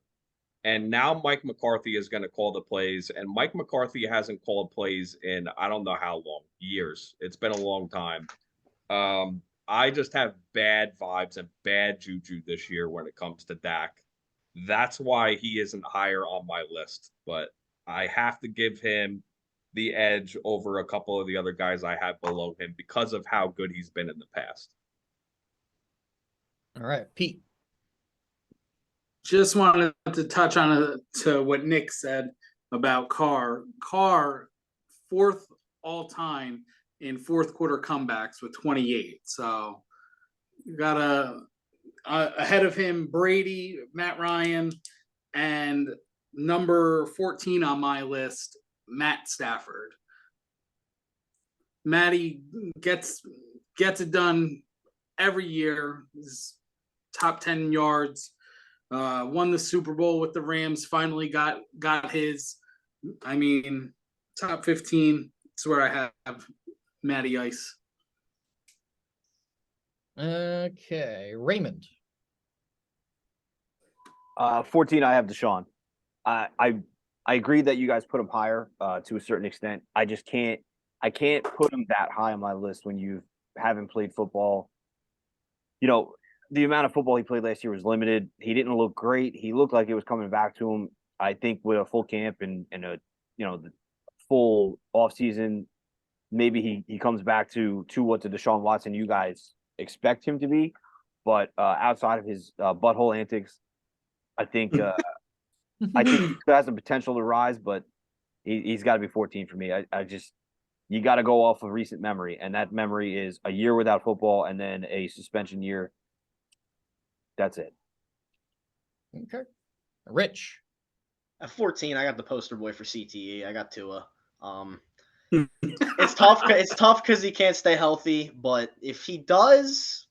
And now Mike McCarthy is going to call the plays. And Mike McCarthy hasn't called plays in I don't know how long, years. It's been a long time. I just have bad vibes and bad juju this year when it comes to Dak. That's why he isn't higher on my list. But I have to give him the edge over a couple of the other guys I have below him because of how good he's been in the past. All right, Pete. Just wanted to touch on to what Nick said about Carr. Carr, 4th all time in fourth quarter comebacks with 28. So you got ahead of him Brady, Matt Ryan, and number 14 on my list, Matt Stafford. Matty gets it done every year. He's top 10 yards. Won the Super Bowl with the Rams. Finally got his. I mean, top 15. That's where I have Matty Ice. Okay, Raymond. 14, I have Deshaun. I agree that you guys put him higher to a certain extent. I can't put him that high on my list when you haven't played football. The amount of football he played last year was limited. He didn't look great. He looked like it was coming back to him. I think with a full camp and a the full offseason, maybe he comes back to what the Deshaun Watson you guys expect him to be. But outside of his butthole antics, I think he has the potential to rise, but he's got to be 14 for me. You got to go off of recent memory, and that memory is a year without football and then a suspension year. That's it. Okay. Rich. At 14, I got the poster boy for CTE. I got Tua. It's tough. It's tough because he can't stay healthy. But if he does,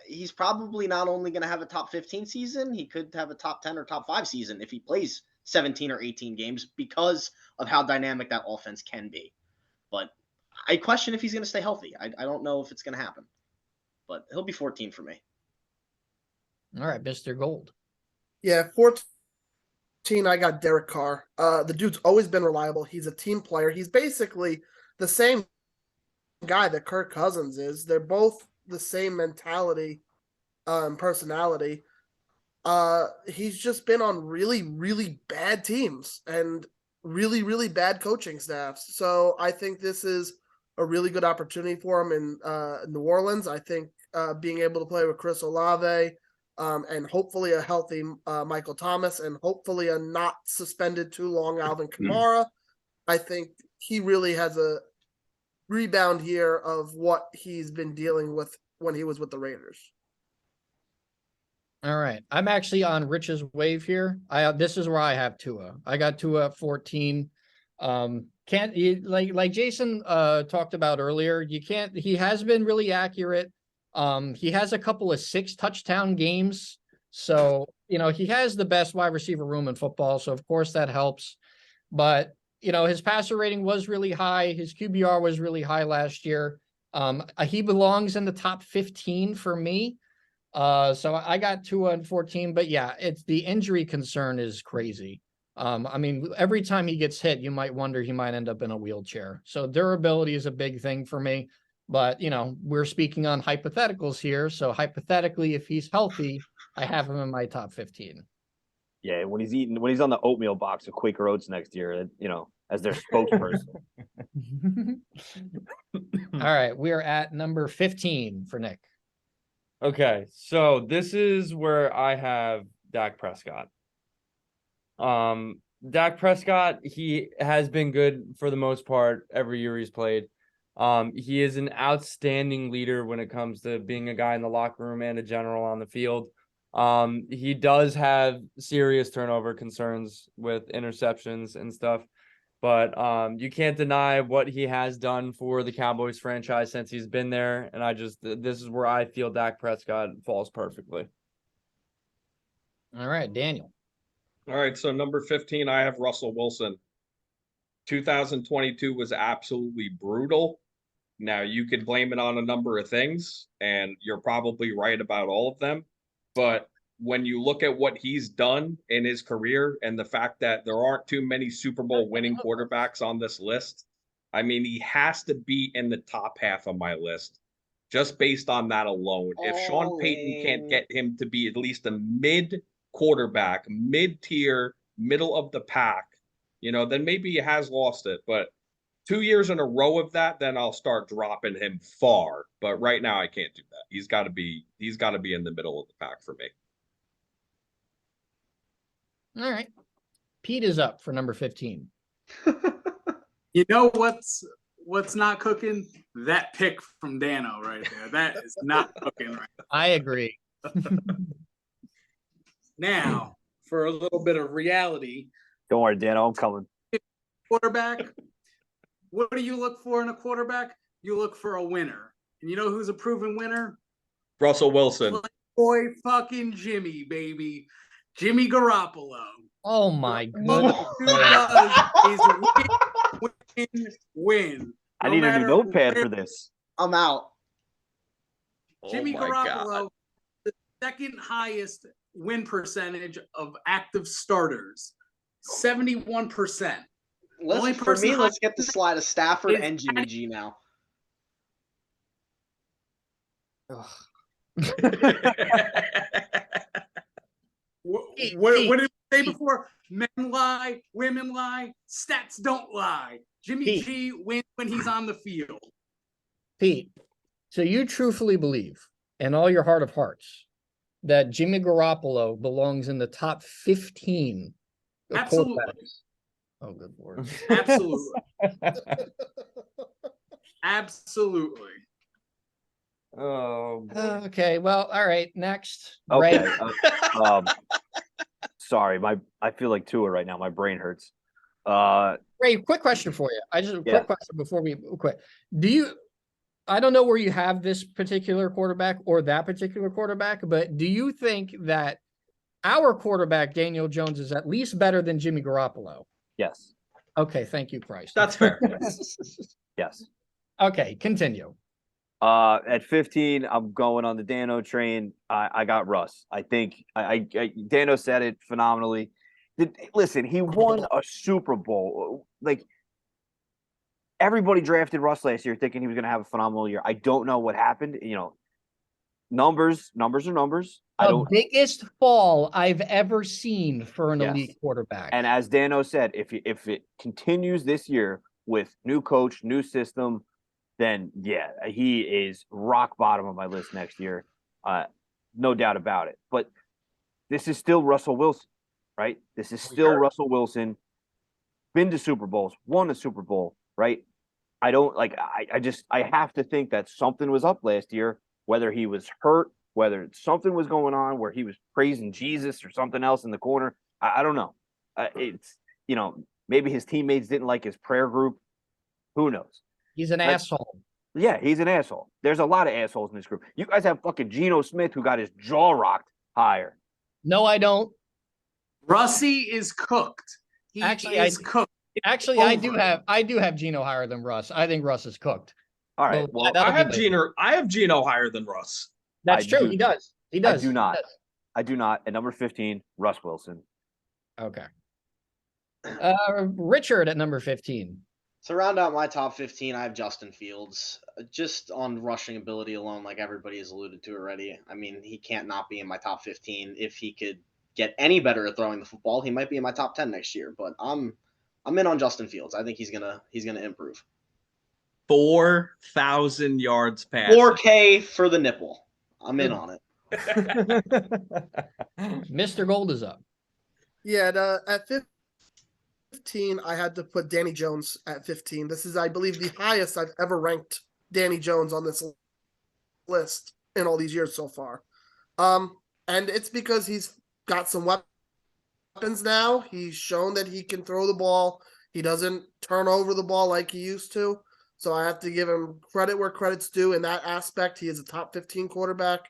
he's probably not only going to have a top 15 season, he could have a top 10 or top 5 season if he plays 17 or 18 games because of how dynamic that offense can be. But I question if he's going to stay healthy. I don't know if it's going to happen, but he'll be 14 for me. All right, Mr. Gold. Yeah, 14, I got Derek Carr. The dude's always been reliable. He's a team player. He's basically the same guy that Kirk Cousins is. They're both the same mentality and personality. He's just been on really, really bad teams and really, really bad coaching staffs. So I think this is a really good opportunity for him in New Orleans. I think being able to play with Chris Olave and hopefully a healthy Michael Thomas and hopefully a not suspended too long Alvin Kamara, I think he really has a rebound here of what he's been dealing with when he was with the Raiders. All right. I'm actually on Rich's wave here. This is where I have Tua. I got Tua at 14. Can't you, like Jason talked about earlier, he has been really accurate. He has a couple of 6 touchdown games. So, he has the best wide receiver room in football. So of course that helps. But, his passer rating was really high. His QBR was really high last year. He belongs in the top 15 for me. So I got 2 and 14, but yeah, it's the injury concern is crazy. I mean, every time he gets hit, you might wonder he might end up in a wheelchair. So durability is a big thing for me, but we're speaking on hypotheticals here. So hypothetically, if he's healthy, I have him in my top 15. Yeah, when he's on the oatmeal box of Quaker Oats next year, as their spokesperson. All right, we are at number 15 for Nick. Okay, so this is where I have Dak Prescott. Dak Prescott, he has been good for the most part every year he's played. He is an outstanding leader when it comes to being a guy in the locker room and a general on the field. He does have serious turnover concerns with interceptions and stuff, but you can't deny what he has done for the Cowboys franchise since he's been there. And this is where I feel Dak Prescott falls perfectly. All right, Daniel. All right, so number 15, I have Russell Wilson. 2022 was absolutely brutal. Now, you could blame it on a number of things, and you're probably right about all of them. But when you look at what he's done in his career and the fact that there aren't too many Super Bowl winning quarterbacks on this list, I mean, he has to be in the top half of my list just based on that alone. If Sean Payton can't get him to be at least a mid-quarterback, mid-tier, middle of the pack, then maybe he has lost it. But 2 years in a row of that, then I'll start dropping him far. But right now, I can't do that. He's got to be in the middle of the pack for me. All right. Pete is up for number 15. You know what's not cooking? That pick from Dano right there. That is not cooking right. I agree. Now, for a little bit of reality, Don't worry, Dano, I'm coming. quarterback, what do you look for in a quarterback? You look for a winner. And you know who's a proven winner? Russell Wilson. Boy fucking Jimmy, baby. Jimmy Garoppolo. Oh my All goodness. he does is win. I need a new notepad for this. I'm out. Jimmy Oh my Garoppolo, God. the second highest win percentage of active starters, 71%. Only For person me, high- let's get the slide of Stafford is and Jimmy G now. What did we say before? Men lie, women lie, stats don't lie. Jimmy Pete. G wins when he's on the field. Pete, so you truthfully believe in all your heart of hearts that Jimmy Garoppolo belongs in the top 15 of Absolutely. quarterbacks? Oh, good Lord. Absolutely. Absolutely. Oh, boy. Okay, well, all right, next. Okay. Ray. Sorry, I feel like Tua right now. My brain hurts. Ray, quick question for you. Yeah. Quick question before we quit. I don't know where you have this particular quarterback or that particular quarterback, but do you think that our quarterback, Daniel Jones, is at least better than Jimmy Garoppolo? Yes. Okay, thank you, Price. That's fair. Yes. Okay, continue. At 15, I'm going on the Dano train. I got Russ. I think Dano said it phenomenally. Listen, he won a Super Bowl. Like, everybody drafted Russ last year thinking he was going to have a phenomenal year. I don't know what happened. Numbers are numbers. Biggest fall I've ever seen for an Yes. elite quarterback. And as Dano said, if it continues this year with new coach, new system, then yeah, he is rock bottom of my list next year. No doubt about it. But this is still Russell Wilson, right? This is still Russell Wilson. Been to Super Bowls, won a Super Bowl, right? I have to think that something was up last year, whether he was hurt, whether something was going on where he was praising Jesus or something else in the corner. I don't know. Maybe his teammates didn't like his prayer group. Who knows? He's an asshole. Yeah, he's an asshole. There's a lot of assholes in this group. You guys have fucking Geno Smith who got his jaw rocked higher. No, I don't. Russie is cooked. He is cooked. Actually, I do have Geno higher than Russ. I think Russ is cooked. All right. Well, I have Geno higher than Russ. That's true. He does. He does. I do not. At number 15, Russ Wilson. Okay. Richard at number 15. So round out my top 15, I have Justin Fields. Just on rushing ability alone, like everybody has alluded to already. I mean, he can't not be in my top 15. If he could get any better at throwing the football, he might be in my top 10 next year. But I'm in on Justin Fields. I think he's gonna improve. 4,000 yards passing. 4K for the nipple. I'm in on it. Mr. Gold is up. Yeah, at 15, I had to put Danny Jones at 15. This is, I believe, the highest I've ever ranked Danny Jones on this list in all these years so far. And it's because he's got some weapons now. He's shown that he can throw the ball. He doesn't turn over the ball like he used to. So I have to give him credit where credit's due in that aspect. He is a top 15 quarterback.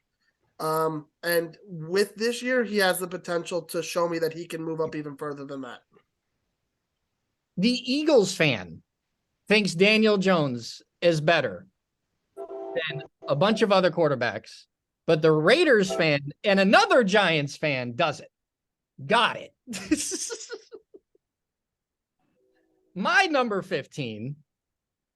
And with this year, he has the potential to show me that he can move up even further than that. The Eagles fan thinks Daniel Jones is better than a bunch of other quarterbacks, but the Raiders fan and another Giants fan doesn't. Got it. My number 15,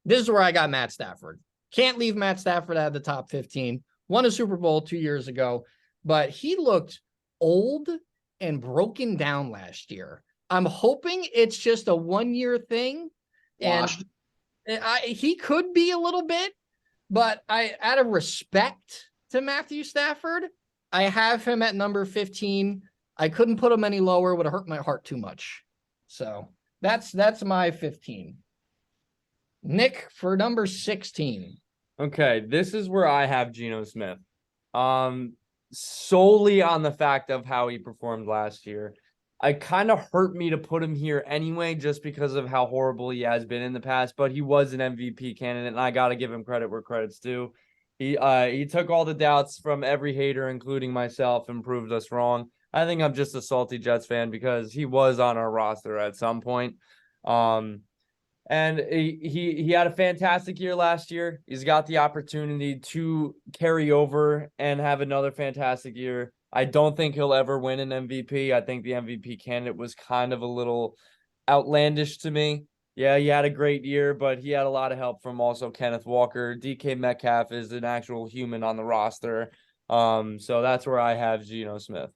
this is where I got Matt Stafford. Can't leave Matt Stafford out of the top 15. Won a Super Bowl 2 years ago, but he looked old and broken down last year. I'm hoping it's just a 1 year thing. Washed. And he could be a little bit, but out of respect to Matthew Stafford, I have him at number 15. I couldn't put him any lower. Would have hurt my heart too much. So that's my 15. Nick for number 16. Okay, this is where I have Geno Smith. Solely on the fact of how he performed last year. It kind of hurt me to put him here anyway, just because of how horrible he has been in the past, but he was an MVP candidate, and I got to give him credit where credit's due. He took all the doubts from every hater, including myself, and proved us wrong. I think I'm just a salty Jets fan because he was on our roster at some point. And he had a fantastic year last year. He's got the opportunity to carry over and have another fantastic year. I don't think he'll ever win an MVP. I think the MVP candidate was kind of a little outlandish to me. Yeah, he had a great year, but he had a lot of help from also Kenneth Walker. DK Metcalf is an actual human on the roster. So that's where I have Geno Smith.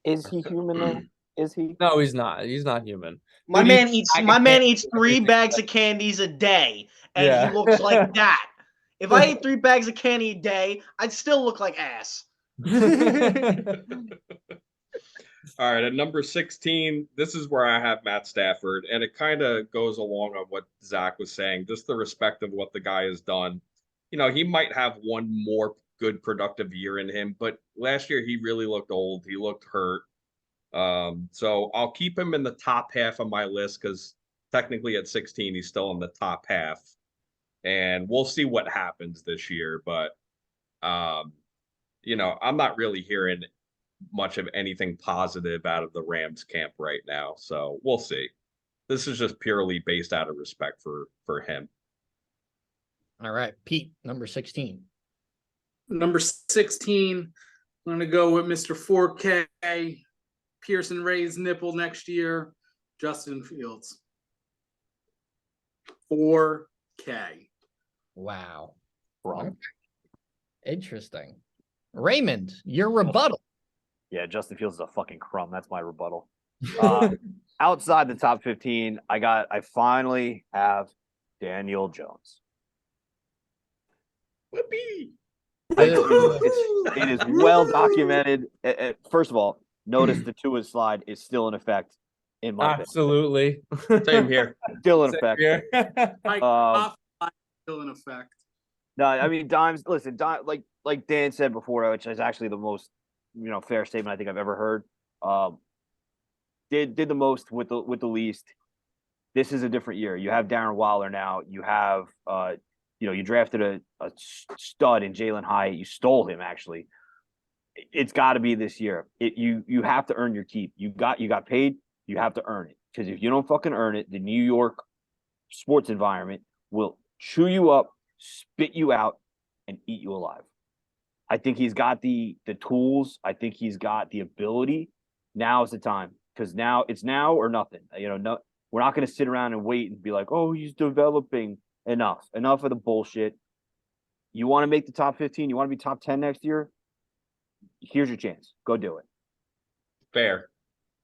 Is he human though? Is he? No, he's not. He's not human. My man eats 3 bags of candies a day, and he looks like that. If I ate 3 bags of candy a day, I'd still look like ass. All right, at number 16, this is where I have Matt Stafford, and it kind of goes along on what Zach was saying, just the respect of what the guy has done. He might have one more good productive year in him, but last year he really looked old. He looked hurt. So I'll keep him in the top half of my list because technically at 16, he's still in the top half. And we'll see what happens this year. But, I'm not really hearing much of anything positive out of the Rams camp right now. So we'll see. This is just purely based out of respect for him. All right, Pete, number 16. Number 16, I'm going to go with Mr. 4K, Pearson Ray's nipple next year, Justin Fields. 4K. Wow. Wrong. Interesting. Raymond, your rebuttal. Yeah, Justin Fields is a fucking crumb. That's my rebuttal. Outside the top 15, I finally have Daniel Jones. Whoopee! It is well documented. First of all, notice the Tua slide is still in effect in my opinion. Absolutely. Same here. Still in Same effect. here. Still in effect. No, I mean Dimes. Listen, like Dan said before, which is actually the most fair statement I think I've ever heard. Did the most with the least. This is a different year. You have Darren Waller now. You have you drafted a stud in Jalen Hyatt. You stole him actually. It's got to be this year. You have to earn your keep. You got paid. You have to earn it, because if you don't fucking earn it, the New York sports environment will chew you up, spit you out, and eat you alive. I think he's got the tools. I think he's got the ability. Now is the time, because now it's now or nothing. No, we're not going to sit around and wait and be like, oh, he's developing. Enough of the bullshit. You want to make the top 15? You want to be top 10 next year? Here's your chance. Go do it. Fair.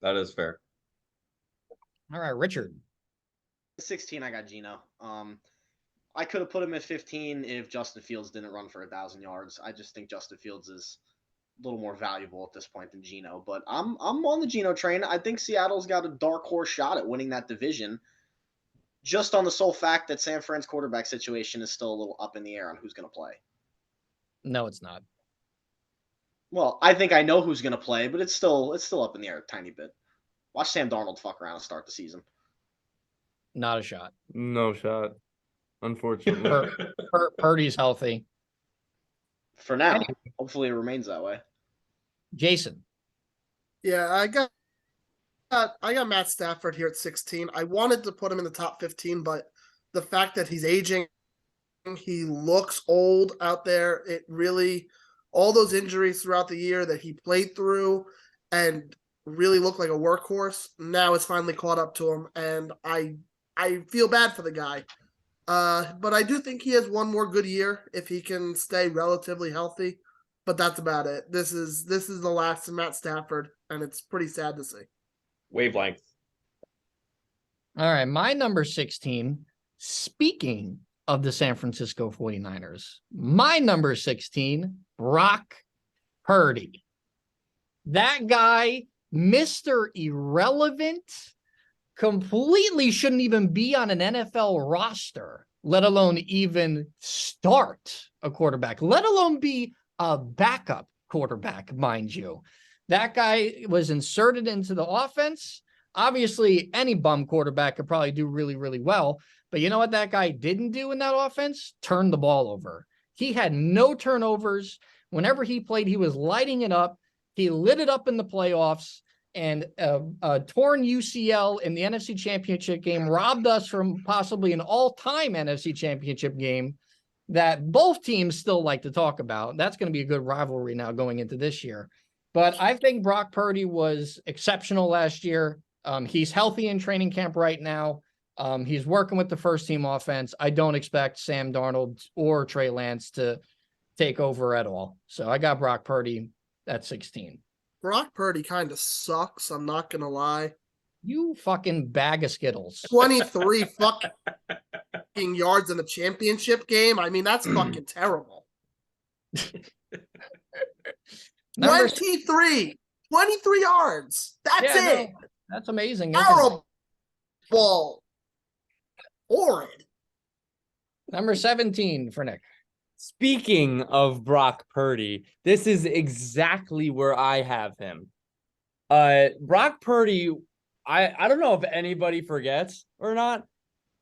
That is fair. All right, Richard. 16, I got Geno. I could have put him at 15 if Justin Fields didn't run for 1,000 yards. I just think Justin Fields is a little more valuable at this point than Geno. But I'm on the Geno train. I think Seattle's got a dark horse shot at winning that division, just on the sole fact that San Fran's quarterback situation is still a little up in the air on who's going to play. No, it's not. Well, I think I know who's going to play, but it's still up in the air a tiny bit. Watch Sam Darnold fuck around and start the season. Not a shot. No shot. Unfortunately. Purdy's healthy. For now. Hopefully it remains that way. Jason. Yeah, I got Matt Stafford here at 16. I wanted to put him in the top 15, but the fact that he's aging, he looks old out there. It really, all those injuries throughout the year that he played through and really looked like a workhorse, now it's finally caught up to him, and I feel bad for the guy. But I do think he has one more good year if he can stay relatively healthy. But that's about it. This is the last of Matt Stafford, and it's pretty sad to see. Wavelength. All right, my number 16, speaking of the San Francisco 49ers, my number 16, Brock Purdy. That guy, Mr. Irrelevant, completely shouldn't even be on an NFL roster, let alone even start a quarterback, let alone be a backup quarterback, mind you. That guy was inserted into the offense. Obviously, any bum quarterback could probably do really, really well. But you know what that guy didn't do in that offense? Turn the ball over. He had no turnovers. Whenever he played, he was lighting it up. He lit it up in the playoffs. And a torn UCL in the NFC Championship game robbed us from possibly an all-time NFC Championship game that both teams still like to talk about. That's going to be a good rivalry now going into this year. But I think Brock Purdy was exceptional last year. He's healthy in training camp right now. He's working with the first team offense. I don't expect Sam Darnold or Trey Lance to take over at all. So I got Brock Purdy at 16. Brock Purdy kind of sucks. I'm not going to lie. You fucking bag of Skittles. 23 fucking yards in a championship game. I mean, that's fucking terrible. 23 yards. That's it. No, that's amazing. Isn't it? Terrible. Horrid. Number 17 for Nick. Speaking of Brock Purdy, this is exactly where I have him. Brock Purdy, I don't know if anybody forgets or not.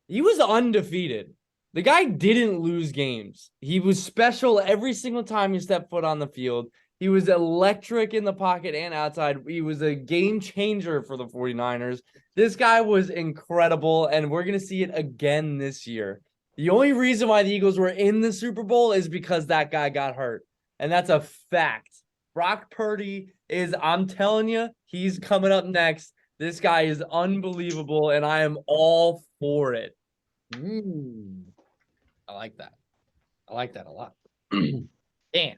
He was undefeated. The guy didn't lose games. He was special every single time he stepped foot on the field. He was electric in the pocket and outside. He was a game changer for the 49ers. This guy was incredible, and we're going to see it again this year. The only reason why the Eagles were in the Super Bowl is because that guy got hurt, and that's a fact. Brock Purdy is, I'm telling you, he's coming up next. This guy is unbelievable, and I am all for it. I like that. I like that a lot. Dan.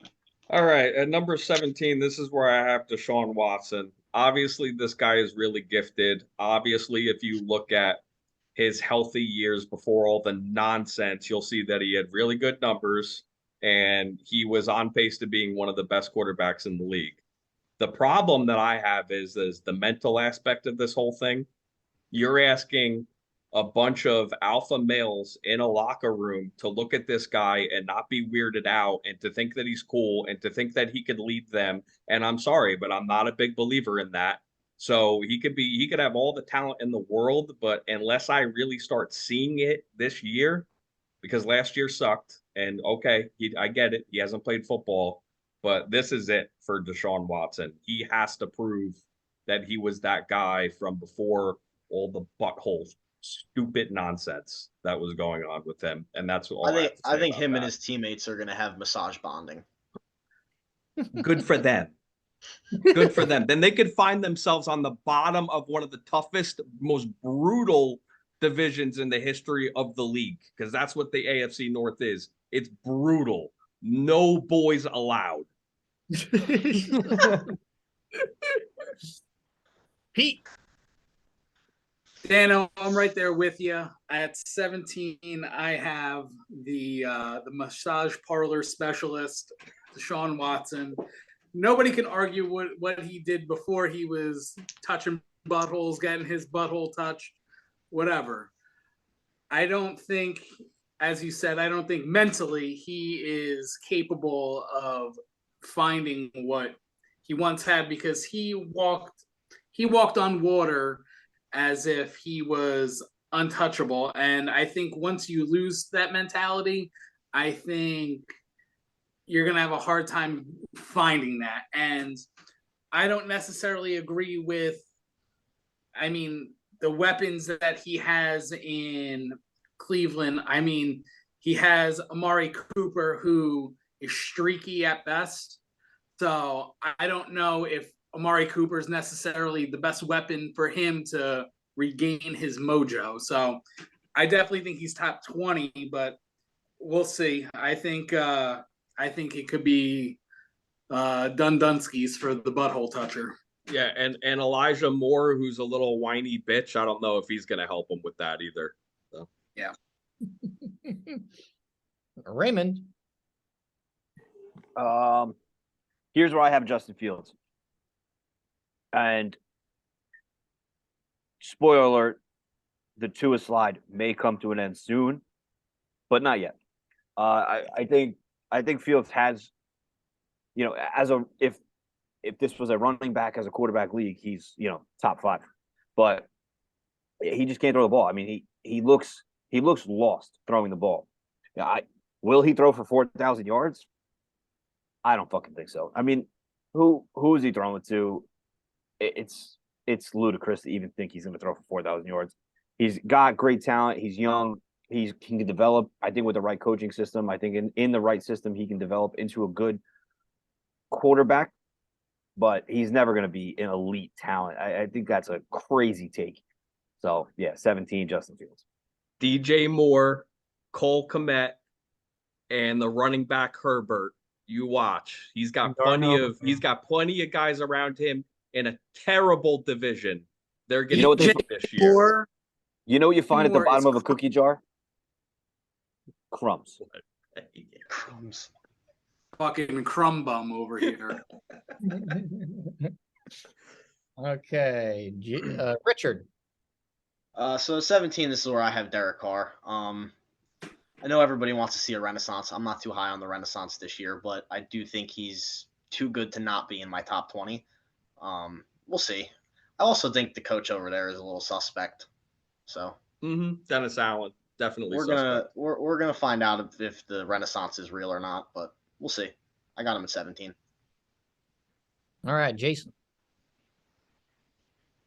All right, at number 17, this is where I have Deshaun Watson. Obviously, this guy is really gifted. Obviously, if you look at his healthy years before all the nonsense, you'll see that he had really good numbers and he was on pace to being one of the best quarterbacks in the league. The problem that I have is the mental aspect of this whole thing. You're asking a bunch of alpha males in a locker room to look at this guy and not be weirded out and to think that he's cool and to think that he could lead them. And I'm sorry, but I'm not a big believer in that. So he could have all the talent in the world, but unless I really start seeing it this year, because last year sucked, and okay, I get it, he hasn't played football, but this is it for Deshaun Watson. He has to prove that he was that guy from before all the buttholes stupid nonsense that was going on with him, and that's all I think him and his teammates are going to have massage bonding. Good for them. Good for them. Then they could find themselves on the bottom of one of the toughest, most brutal divisions in the history of the league, because that's what the AFC North is. It's brutal. No boys allowed. Pete. Dano, I'm right there with you. At 17, I have the massage parlor specialist, Deshaun Watson. Nobody can argue what he did before he was touching buttholes, getting his butthole touched, whatever. I don't think, as you said, I don't think mentally he is capable of finding what he once had, because he walked on water as if he was untouchable. And I think once you lose that mentality, I think you're going to have a hard time finding that. And I don't necessarily agree with, I mean, the weapons that he has in Cleveland. I mean, he has Amari Cooper, who is streaky at best. So I don't know if Amari Cooper is necessarily the best weapon for him to regain his mojo. So I definitely think he's top 20, but we'll see. I think it could be Dunski's for the butthole toucher. Yeah, and Elijah Moore, who's a little whiny bitch, I don't know if he's going to help him with that either. So. Yeah. Raymond. Here's where I have Justin Fields. And spoiler alert, the Tua slide may come to an end soon, but not yet. I think Fields has, if this was a running back as a quarterback league, he's top 5. But he just can't throw the ball. I mean, he looks lost throwing the ball. Will he throw for 4,000 yards? I don't fucking think so. I mean, who is he throwing to? It's ludicrous to even think he's going to throw for 4,000 yards. He's got great talent. He's young. He can develop. I think with the right coaching system, I think in the right system, he can develop into a good quarterback. But he's never going to be an elite talent. I think that's a crazy take. So yeah, 17, Justin Fields. DJ Moore, Cole Kmet, and the running back Herbert. You watch. He's got plenty of guys around him in a terrible division. They're getting this year. You know what you find at the bottom of a cookie jar? Crumbs. Crumbs. Fucking crumb bum over here. Okay. Richard. So 17, this is where I have Derek Carr. I know everybody wants to see a renaissance. I'm not too high on the renaissance this year, but I do think he's too good to not be in my top 20. we'll see. I also think the coach over there is a little suspect. So Dennis Allen, definitely we're suspect. we're gonna find out if the Renaissance is real or not, but we'll see. I got him at 17. All right, Jason.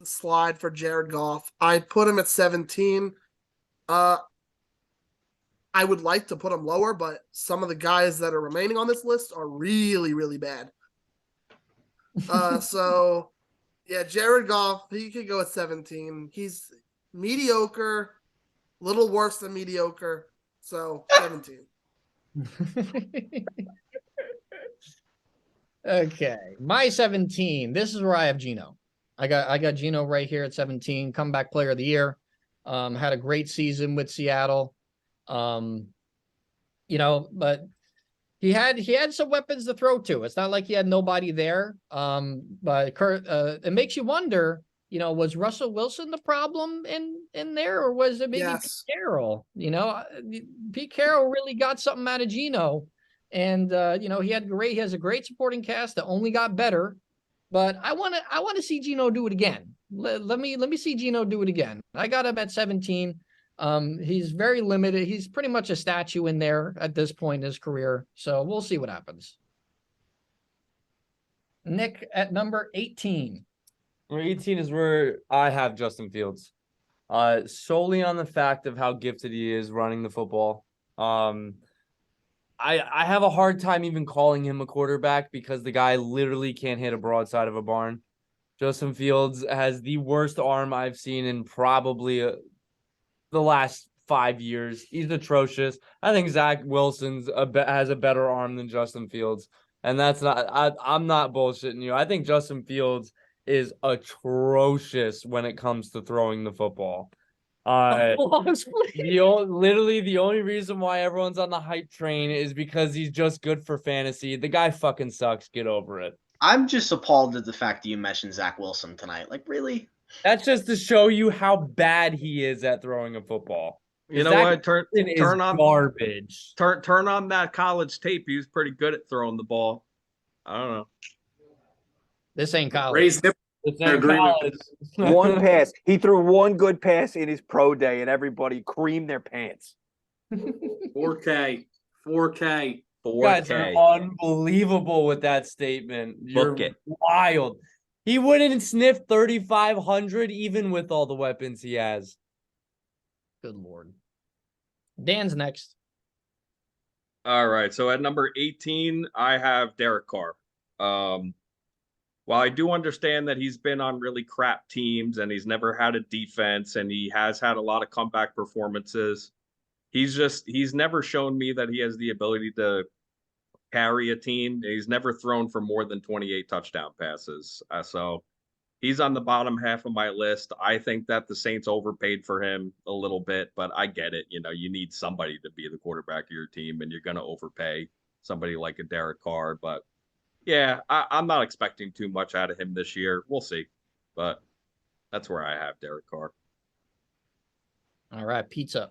Slide for Jared Goff. I put him at 17. I would like to put him lower, but some of the guys that are remaining on this list are really, really bad. So yeah, Jared Goff, he could go at 17. He's mediocre, little worse than mediocre. So 17. Okay, my 17. This is where I have Geno. I got Geno right here at 17, comeback player of the year. Had a great season with Seattle. But he had some weapons to throw to. It's not like he had nobody there. But Kurt, it makes you wonder, was Russell Wilson the problem in there, or was it maybe Yes. Pete Carroll? Pete Carroll really got something out of Geno. And he has a great supporting cast that only got better. But I want to see Geno do it again. Let me see Geno do it again. I got him at 17. He's very limited. He's pretty much a statue in there at this point in his career. So we'll see what happens. Nick at number 18. Number 18 is where I have Justin Fields. Solely on the fact of how gifted he is running the football. I have a hard time even calling him a quarterback because the guy literally can't hit a broadside of a barn. Justin Fields has the worst arm I've seen in probably the last 5 years. He's atrocious. I think Zach Wilson's has a better arm than Justin Fields. And that's not, I'm not bullshitting you. I think Justin Fields is atrocious when it comes to throwing the football. Literally the only reason why everyone's on the hype train is because he's just good for fantasy. The guy fucking sucks. Get over it. I'm just appalled at the fact that you mentioned Zach Wilson tonight. Like, really? That's just to show you how bad he is at throwing a football. You know Zach what? Turn on garbage. Turn on that college tape. He was pretty good at throwing the ball. I don't know. This ain't college. Raised him. One pass. He threw one good pass in his pro day, and everybody creamed their pants. 4K. You guys are unbelievable with that statement. You're wild. He wouldn't sniff 3,500 even with all the weapons he has. Good Lord. Dan's next. All right. So at number 18, I have Derek Carr. While I do understand that he's been on really crap teams and he's never had a defense and he has had a lot of comeback performances, he's never shown me that he has the ability to carry a team. He's never thrown for more than 28 touchdown passes. So he's on the bottom half of my list. I think that the Saints overpaid for him a little bit, but I get it. You need somebody to be the quarterback of your team, and you're going to overpay somebody like a Derek Carr. But yeah, I'm not expecting too much out of him this year. We'll see. But that's where I have Derek Carr. All right, pizza.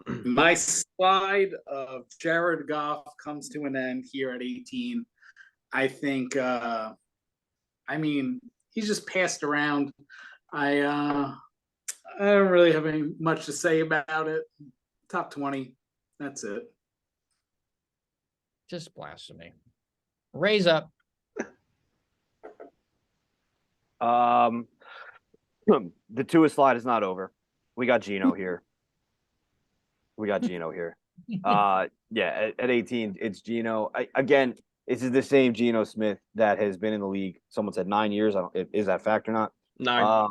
My slide of Jared Goff comes to an end here at 18. I think, he's just passed around. I don't really have much to say about it. Top 20. That's it. Just blasphemy. Raise up. The Tua slide is not over. We got Geno here. Yeah, at 18, it's Geno. Again, this is the same Geno Smith that has been in the league. Someone said 9 years. Is that fact or not? 9.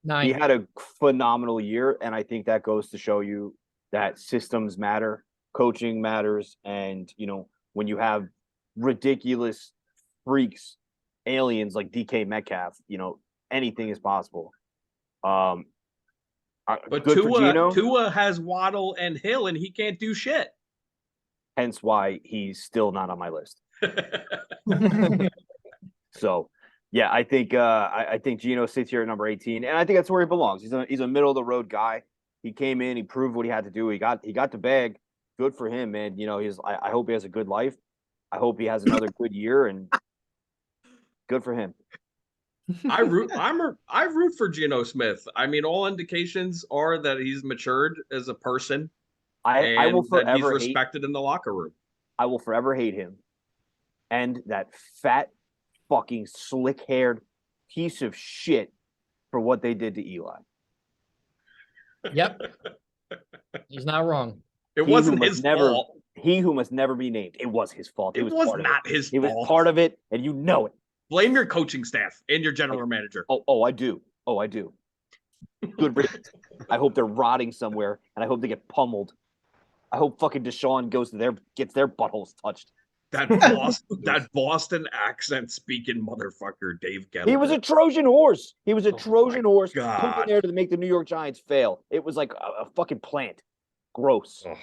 9. He had a phenomenal year, and I think that goes to show you that systems matter, coaching matters, and when you have ridiculous freaks, aliens like DK Metcalf, anything is possible. But Tua has Waddle and Hill, and he can't do shit. Hence why he's still not on my list. So, yeah, I think Geno sits here at number 18, and I think that's where he belongs. He's a middle of the road guy. He came in, he proved what he had to do. He got the bag. Good for him, man. I hope he has a good life. I hope he has another good year, and good for him. I root for Geno Smith. I mean, all indications are that he's matured as a person I will and that he's forever hate. respected in the locker room. I will forever hate him. And that fat, fucking slick-haired piece of shit for what they did to Eli. Yep. He's not wrong. It wasn't his fault. He who must never be named. It was his fault. It was not his He fault. was part of it, and you know it. Blame your coaching staff and your general manager. Oh, I do. Oh, I do. Good riddance. I hope they're rotting somewhere, and I hope they get pummeled. I hope fucking Deshaun gets their buttholes touched. That Boston accent speaking motherfucker, Dave Gettleman. He was a Trojan horse. He was a Trojan horse put God. in there to make the New York Giants fail. It was like a fucking plant. Gross. Ugh.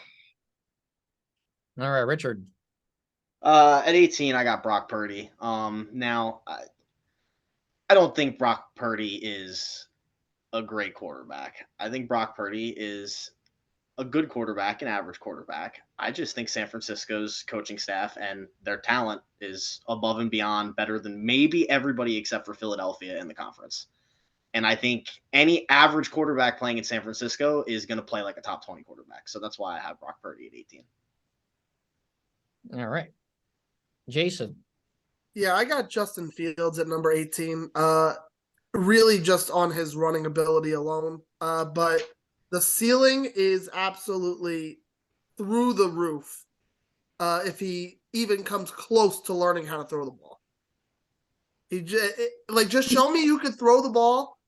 All right, Richard. At 18, I got Brock Purdy. Now, I don't think Brock Purdy is a great quarterback. I think Brock Purdy is a good quarterback, an average quarterback. I just think San Francisco's coaching staff and their talent is above and beyond better than maybe everybody except for Philadelphia in the conference. And I think any average quarterback playing in San Francisco is going to play like a top 20 quarterback. So that's why I have Brock Purdy at 18. All right. Jason. Yeah, I got Justin Fields at number 18. Really just on his running ability alone. But the ceiling is absolutely through the roof if he even comes close to learning how to throw the ball. Just show me you could throw the ball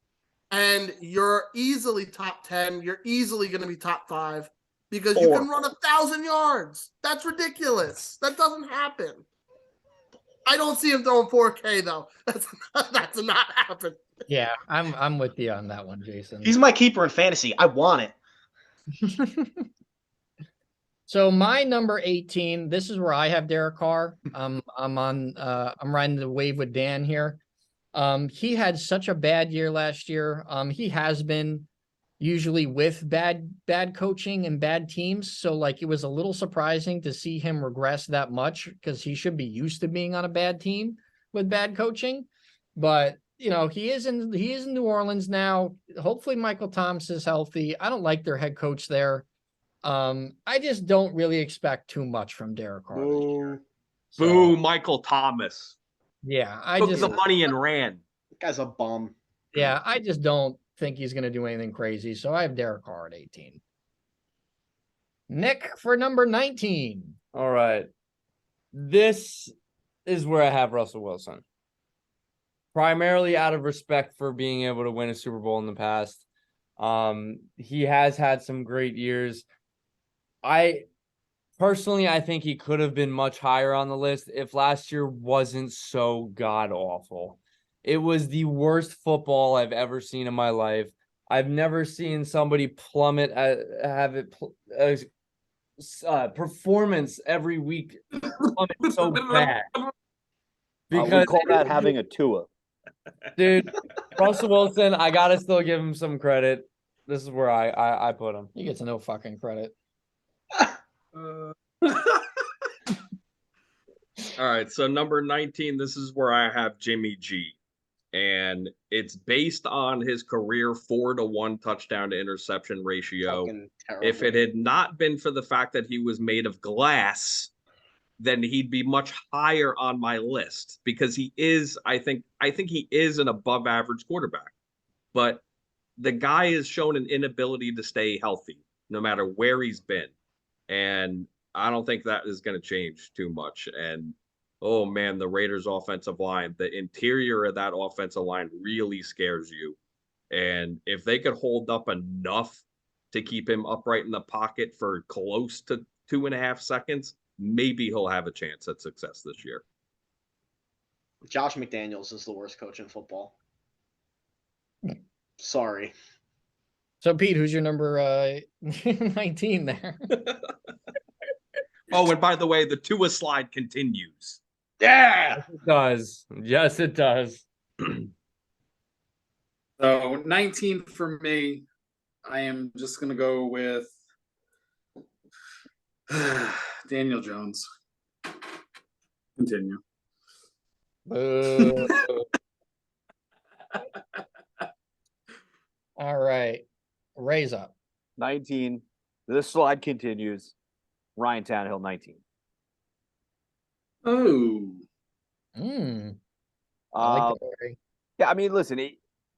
and you're easily top 10. You're easily going to be top 5 because you can run 1,000 yards. That's ridiculous. That doesn't happen. I don't see him throwing 4K though. That's not happen. Yeah, I'm with you on that one, Jason. He's my keeper in fantasy. I want it. So my number 18, this is where I have Derek Carr. I'm riding the wave with Dan here. He had such a bad year last year. He has been usually with bad coaching and bad teams. So like it was a little surprising to see him regress that much because he should be used to being on a bad team with bad coaching. But you know, he is in New Orleans now. Hopefully Michael Thomas is healthy. I don't like their head coach there. I just don't really expect too much from Derek Carr this year. Boo, Michael Thomas. Yeah, I Took just the money and ran. That guy's a bum. Yeah, I just don't think he's going to do anything crazy. So I have Derek Carr at 18. Nick for number 19. All right. This is where I have Russell Wilson. Primarily out of respect for being able to win a Super Bowl in the past. He has had some great years. I think he could have been much higher on the list if last year wasn't so god awful. It was the worst football I've ever seen in my life. I've never seen somebody plummet, performance every week plummet so bad. Because we call that having a Tua. Dude, Russell Wilson, I gotta still give him some credit. This is where I put him. He gets no fucking credit. All right, so number 19, this is where I have Jimmy G. And it's based on his career 4-to-1 touchdown to interception ratio. If it had not been for the fact that he was made of glass, then he'd be much higher on my list because he is, I think he is an above average quarterback. But the guy has shown an inability to stay healthy no matter where he's been. And I don't think that is going to change too much. And oh man, the Raiders offensive line, the interior of that offensive line really scares you. And if they could hold up enough to keep him upright in the pocket for close to 2.5 seconds, maybe he'll have a chance at success this year. Josh McDaniels is the worst coach in football. Sorry. So Pete, who's your number 19 there? Oh, and by the way, the Tua slide continues. Yeah, it does. Yes, it does. So 19 for me, I am just going to go with Daniel Jones. Continue. All right. Raise up. 19. This slide continues. Ryan Tannehill, 19. Oh, I like Uh, that, Larry. yeah, I mean, listen,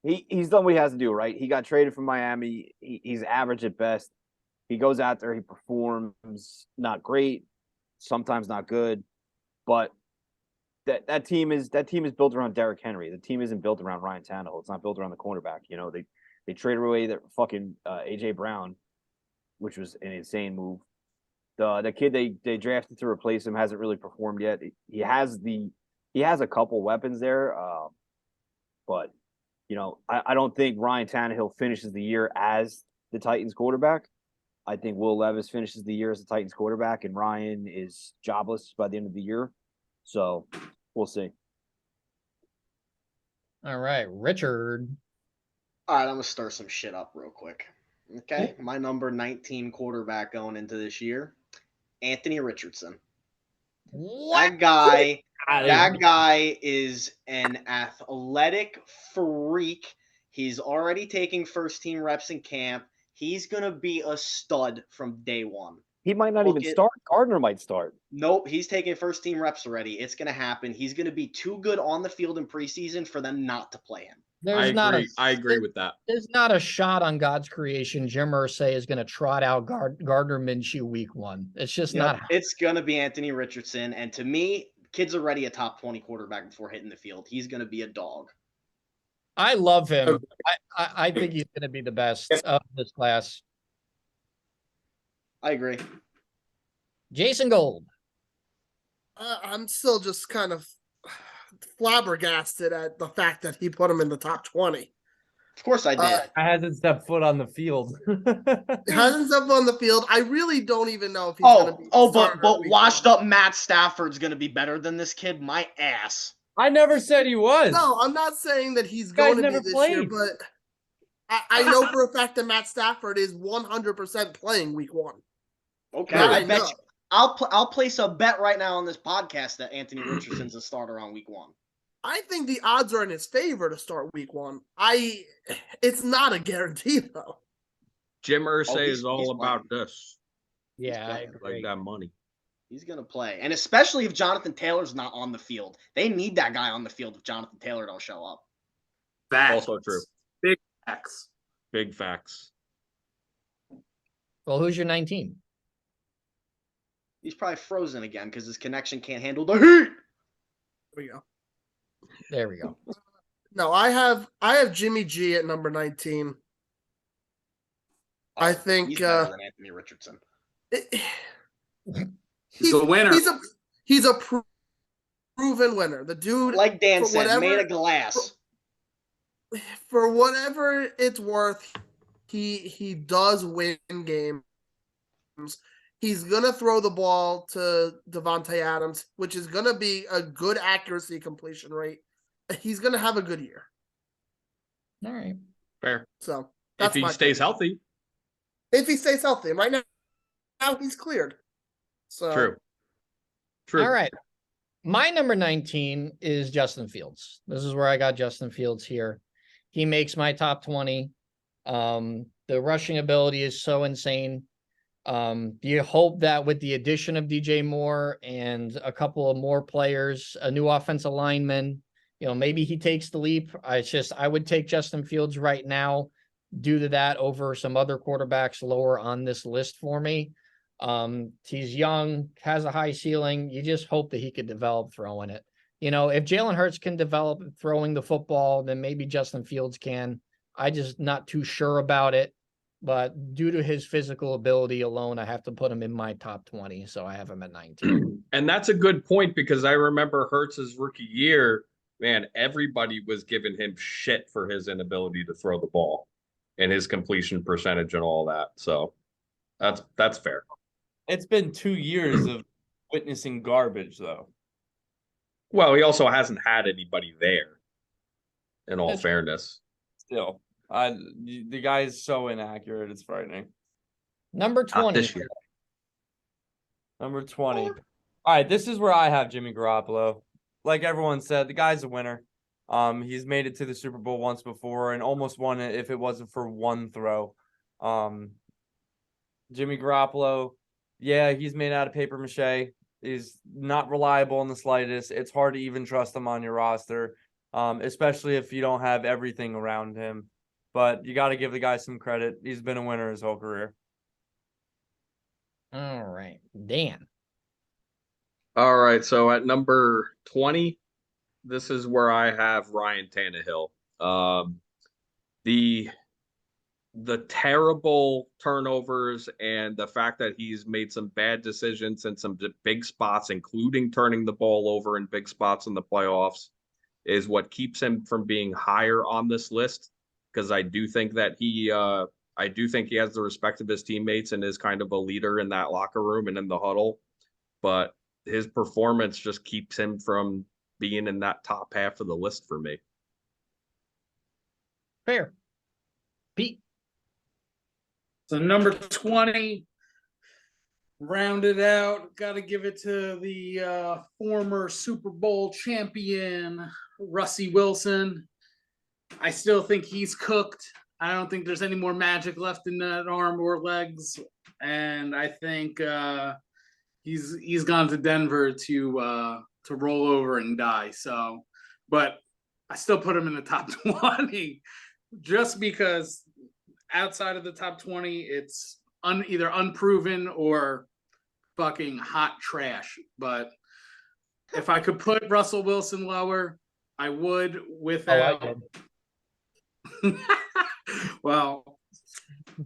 he's done what he has to do, right? He got traded from Miami. He's average at best. He goes out there, he performs not great, sometimes not good, but that team is built around Derrick Henry. The team isn't built around Ryan Tannehill. It's not built around the cornerback. You know, they traded away that fucking AJ Brown, which was an insane move. The kid they drafted to replace him hasn't really performed yet. He has a couple weapons there, but you know, I don't think Ryan Tannehill finishes the year as the Titans quarterback. I think Will Levis finishes the year as the Titans quarterback, and Ryan is jobless by the end of the year. So we'll see. All right, Richard. All right, I'm gonna stir some shit up real quick. Okay, my number 19 quarterback going into this year, Anthony Richardson. What? That guy is an athletic freak. He's already taking first team reps in camp. He's gonna be a stud from day one. He might not even start. Gardner might start. Nope, he's taking first team reps already. It's gonna happen. He's gonna be too good on the field in preseason for them not to play him. I agree with that. There's not a shot on God's creation Jim Irsay is going to trot out Gardner Minshew week one. It's just not. It's going to be Anthony Richardson. And to me, kid's already a top 20 quarterback before hitting the field. He's going to be a dog. I love him. I think he's going to be the best of this class. I agree. Jason Gold. I'm still just kind of flabbergasted at the fact that he put him in the top 20. Of course I did. I hasn't stepped foot on the field. Hasn't stepped on the field. I really don't even know if he's going to be. But washed up Matt Stafford's going to be better than this kid. My ass. I never said he was. No, I'm not saying that he's going to be this year, but I know for a fact that Matt Stafford is 100% playing week one. Okay, I bet you. I'll place a bet right now on this podcast that Anthony Richardson's a starter on week one. I think the odds are in his favor to start week one. It's not a guarantee though. Jim Irsay is all about this. Yeah, I agree. Like that money. He's gonna play, and especially if Jonathan Taylor's not on the field, they need that guy on the field if Jonathan Taylor don't show up. facts. Also true. Big facts. Big facts. Well, who's your 19? He's probably frozen again because his connection can't handle the heat. There we go. No, I have Jimmy G at number 19. I think he's better than Anthony Richardson. He's a winner. He's a proven winner. The dude, like Dan said, made of glass. For whatever it's worth, he does win games. He's going to throw the ball to Devontae Adams, which is going to be a good accuracy completion rate. He's going to have a good year. All right. Fair. So if he stays healthy. If he stays healthy. And right now he's cleared. So True. All right. My number 19 is Justin Fields. This is where I got Justin Fields here. He makes my top 20. The rushing ability is so insane. You hope that with the addition of DJ Moore and a couple of more players, a new offensive lineman, maybe he takes the leap. I would take Justin Fields right now due to that over some other quarterbacks lower on this list for me. He's young, has a high ceiling. You just hope that he could develop throwing it. If Jalen Hurts can develop throwing the football, then maybe Justin Fields can. I just not too sure about it. But due to his physical ability alone, I have to put him in my top 20. So I have him at 19. And that's a good point because I remember Hurts's rookie year, man, everybody was giving him shit for his inability to throw the ball and his completion percentage and all that. So that's fair. It's been 2 years of witnessing garbage, though. Well, he also hasn't had anybody there, in all fairness. Still. The guy is so inaccurate. It's frightening. Number 20. This year. Number 20. All right, this is where I have Jimmy Garoppolo. Like everyone said, the guy's a winner. He's made it to the Super Bowl once before and almost won it if it wasn't for one throw. Jimmy Garoppolo, yeah, he's made out of paper mache. He's not reliable in the slightest. It's hard to even trust him on your roster, especially if you don't have everything around him. But you got to give the guy some credit. He's been a winner his whole career. All right, Dan. All right, so at number 20, this is where I have Ryan Tannehill. The terrible turnovers and the fact that he's made some bad decisions in some big spots, including turning the ball over in big spots in the playoffs, is what keeps him from being higher on this list. Because I do think that he has the respect of his teammates and is kind of a leader in that locker room and in the huddle. But his performance just keeps him from being in that top half of the list for me. Fair. Pete. So number 20, rounded out. Got to give it to the former Super Bowl champion, Russie Wilson. I still think he's cooked. I don't think there's any more magic left in that arm or legs. And I think he's gone to Denver to roll over and die. So, but I still put him in the top 20 just because outside of the top 20, it's either unproven or fucking hot trash. But if I could put Russell Wilson lower, I would without. Well,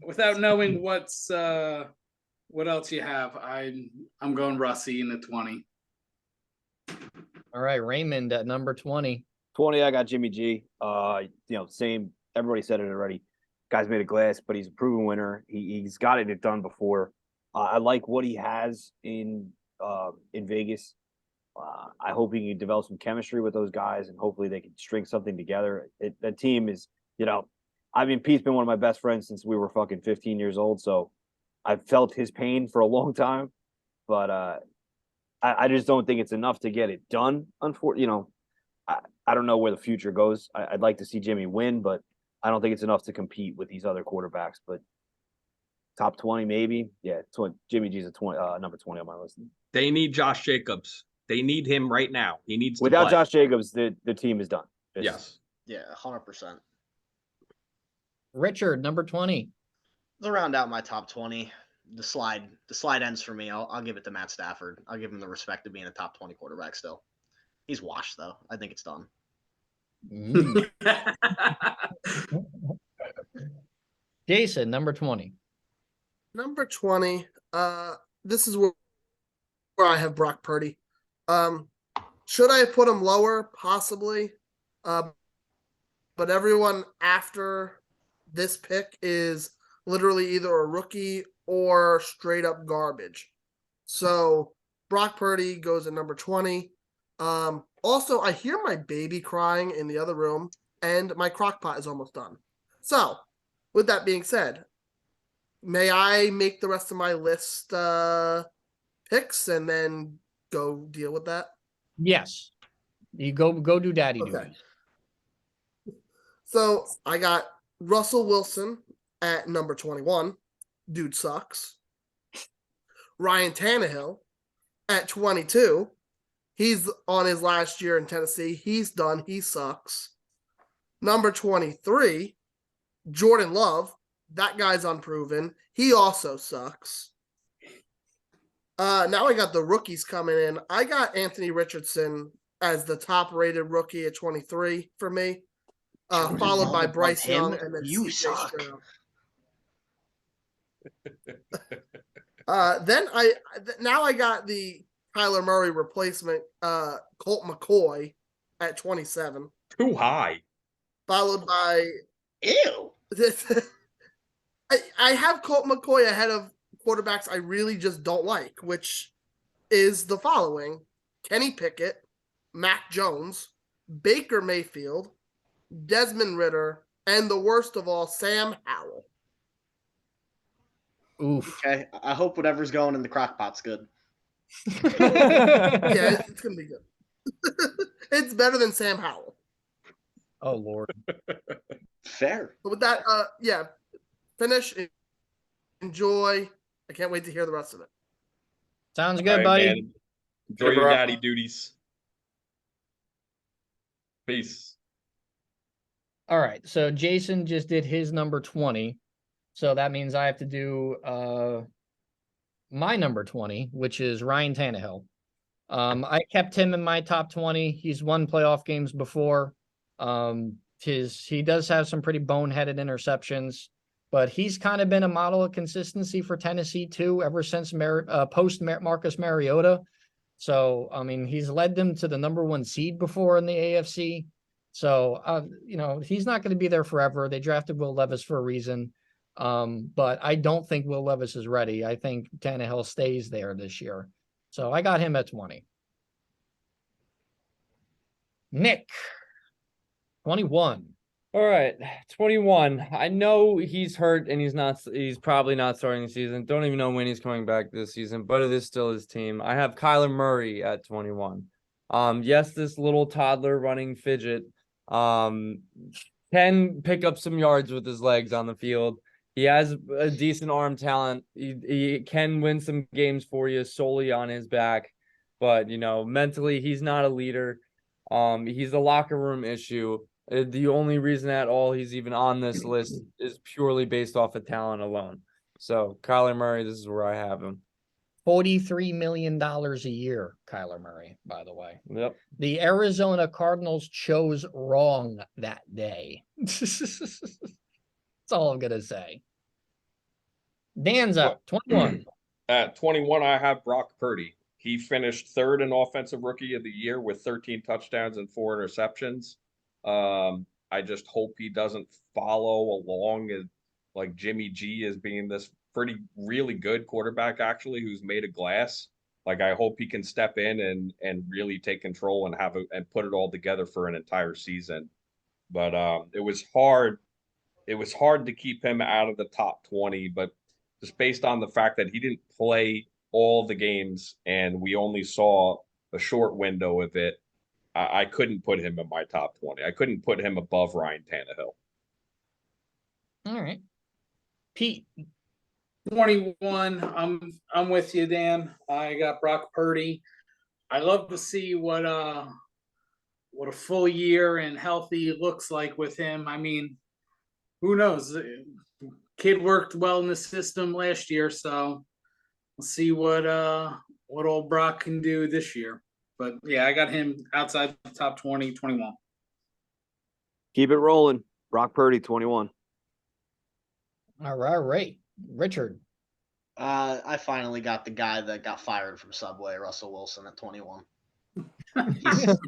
without knowing what else you have, I'm going Russie in the 20. All right, Raymond at number 20. 20, I got Jimmy G. Same. Everybody said it already. Guy's made of glass, but he's a proven winner. He's got it done before. I like what he has in Vegas. I hope he can develop some chemistry with those guys, and hopefully they can string something together. That team is, Pete's been one of my best friends since we were fucking 15 years old, so I've felt his pain for a long time. But I just don't think it's enough to get it done. Unfortunately, I don't know where the future goes. I'd like to see Jimmy win, but I don't think it's enough to compete with these other quarterbacks. But top 20, maybe. Yeah, Jimmy G's number 20 on my list. They need Josh Jacobs. They need him right now. He needs to Without play. Josh Jacobs, the team is done. Yes. Yeah, 100%. Richard, number 20. To round out my top 20, the slide ends for me. I'll give it to Matt Stafford. I'll give him the respect of being a top 20 quarterback still. He's washed, though. I think it's done. Jason, number 20. Number 20. This is where I have Brock Purdy. Should I have put him lower? Possibly. But everyone after this pick is literally either a rookie or straight up garbage. So Brock Purdy goes at number 20. Also, I hear my baby crying in the other room, and my crock pot is almost done. So, with that being said, may I make the rest of my list picks and then go deal with that? Yes. You go do daddy duties. So, I got Russell Wilson at number 21. Dude sucks. Ryan Tannehill at 22. He's on his last year in Tennessee. He's done. He sucks. Number 23, Jordan Love. That guy's unproven. He also sucks. Now I got the rookies coming in. I got Anthony Richardson as the top-rated rookie at 23 for me, followed by Bryce Young and then You CJ suck. Stroud. Then I got the Kyler Murray replacement, Colt McCoy at 27. Too high. Followed by Ew. I have Colt McCoy ahead of quarterbacks I really just don't like, which is the following: Kenny Pickett, Mac Jones, Baker Mayfield, Desmond Ridder, and the worst of all, Sam Howell. Oof. Okay, I hope whatever's going in the crock pot's good. Yeah, it's gonna be good. It's better than Sam Howell. Oh Lord. Fair. But with that, yeah, finish. Enjoy. I can't wait to hear the rest of it. Sounds All good, right, buddy. man. Enjoy Hey, your bro. daddy duties. Peace. All right. So Jason just did his number 20. So that means I have to do my number 20, which is Ryan Tannehill. I kept him in my top 20. He's won playoff games before. He does have some pretty boneheaded interceptions, but he's kind of been a model of consistency for Tennessee too, ever since post Marcus Mariota. So, I mean, he's led them to the number 1 seed before in the AFC. So, he's not going to be there forever. They drafted Will Levis for a reason. But I don't think Will Levis is ready. I think Tannehill stays there this year. So I got him at 20. Nick, 21. All right, 21. I know he's hurt and he's probably not starting the season. Don't even know when he's coming back this season, but it is still his team. I have Kyler Murray at 21. Yes, this little toddler running fidget can pick up some yards with his legs on the field. He has a decent arm talent. He can win some games for you solely on his back, but mentally he's not a leader. He's a locker room issue. The only reason at all he's even on this list is purely based off of talent alone. So Kyler Murray, this is where I have him. $43 million a year, Kyler Murray, by the way. Yep. The Arizona Cardinals chose wrong that day. That's all I'm going to say. Dan's up, 21. At 21, I have Brock Purdy. He finished 3rd in Offensive Rookie of the Year with 13 touchdowns and 4 interceptions. I just hope he doesn't follow along as like Jimmy G as being this really good quarterback, actually, who's made of glass. Like, I hope he can step in and really take control and put it all together for an entire season. But it was hard. It was hard to keep him out of the top 20, but just based on the fact that he didn't play all the games and we only saw a short window of it, I couldn't put him in my top 20. I couldn't put him above Ryan Tannehill. All right. Pete. 21. I'm with you, Dan. I got Brock Purdy. I love to see what a full year and healthy looks like with him. I mean, who knows? Kid worked well in the system last year, so we'll see what old Brock can do this year. But yeah, I got him outside the top 20, 21. Keep it rolling. Brock Purdy, 21. All right. Richard. I finally got the guy that got fired from Subway, Russell Wilson, at 21.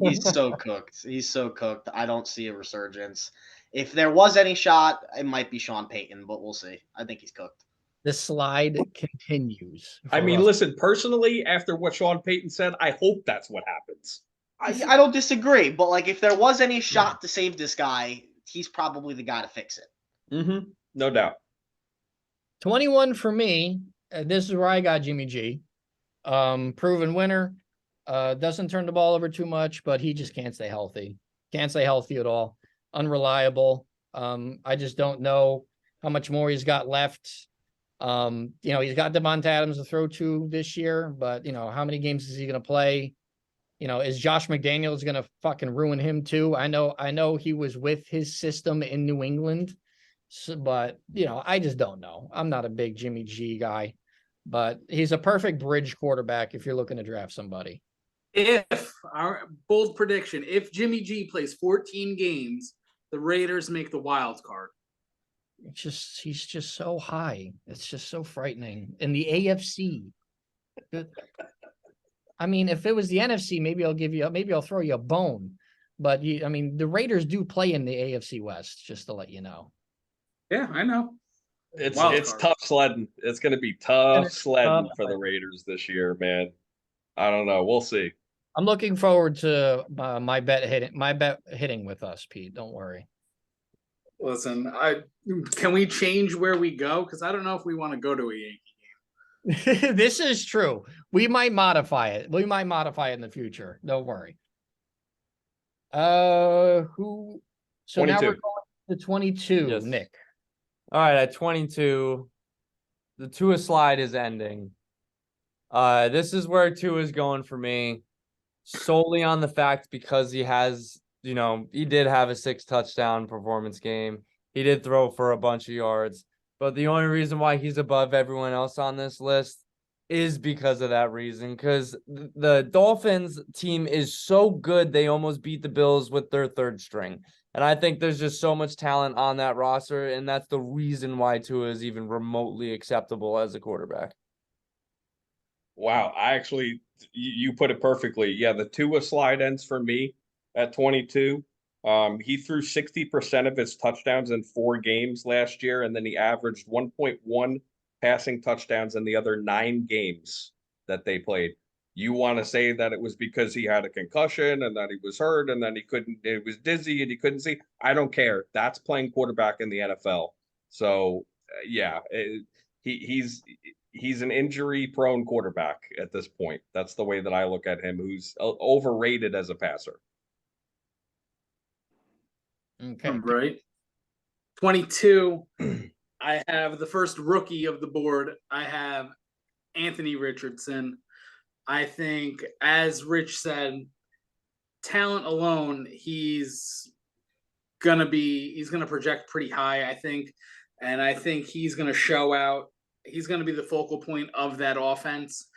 He's so cooked. He's so cooked. I don't see a resurgence. If there was any shot, it might be Sean Payton, but we'll see. I think he's cooked. The slide continues. I mean, listen, personally, after what Sean Payton said, I hope that's what happens. I don't disagree, but like if there was any shot to save this guy, he's probably the guy to fix it. Mm-hmm. No doubt. 21 for me. This is where I got Jimmy G. Proven winner. Doesn't turn the ball over too much, but he just can't stay healthy. Can't stay healthy at all. Unreliable. I just don't know how much more he's got left. He's got Devonta Adams to throw to this year, but how many games is he going to play? Is Josh McDaniels going to fucking ruin him too? I know he was with his system in New England, but I just don't know. I'm not a big Jimmy G guy, but he's a perfect bridge quarterback if you're looking to draft somebody. If our bold prediction, if Jimmy G plays 14 games, the Raiders make the wild card. He's just so high. It's just so frightening. In the AFC. I mean, if it was the NFC, maybe I'll throw you a bone. But the Raiders do play in the AFC West, just to let you know. Yeah, I know. It's tough sledding. It's going to be tough sledding for the Raiders this year, man. I don't know. We'll see. I'm looking forward to my bet hitting with us, Pete. Don't worry. Listen, can we change where we go? Because I don't know if we want to go to a Yankee game. This is true. We might modify it. We might modify it in the future. Don't worry. Who So now 22. we're going to 22, Yes. Nick. All right, at 22, the Tua slide is ending. This is where Tua is going for me, solely on the fact because he has, he did have a 6-touchdown performance game. He did throw for a bunch of yards, but the only reason why he's above everyone else on this list is because of that reason. Because the Dolphins team is so good, they almost beat the Bills with their third string. And I think there's just so much talent on that roster, and that's the reason why Tua is even remotely acceptable as a quarterback. Wow, I actually, you put it perfectly. Yeah, the Tua slide ends for me at 22. He threw 60% of his touchdowns in 4 games last year, and then he averaged 1.1 passing touchdowns in the other 9 games that they played. You want to say that it was because he had a concussion and that he was hurt and then it was dizzy and he couldn't see. I don't care. That's playing quarterback in the NFL. So, yeah, he's an injury-prone quarterback at this point. That's the way that I look at him, who's overrated as a passer. Okay. All right. 22. I have the first rookie of the board. I have Anthony Richardson. I think, as Rich said, talent alone, he's gonna project pretty high, I think. And I think he's gonna show out. He's gonna be the focal point of that offense.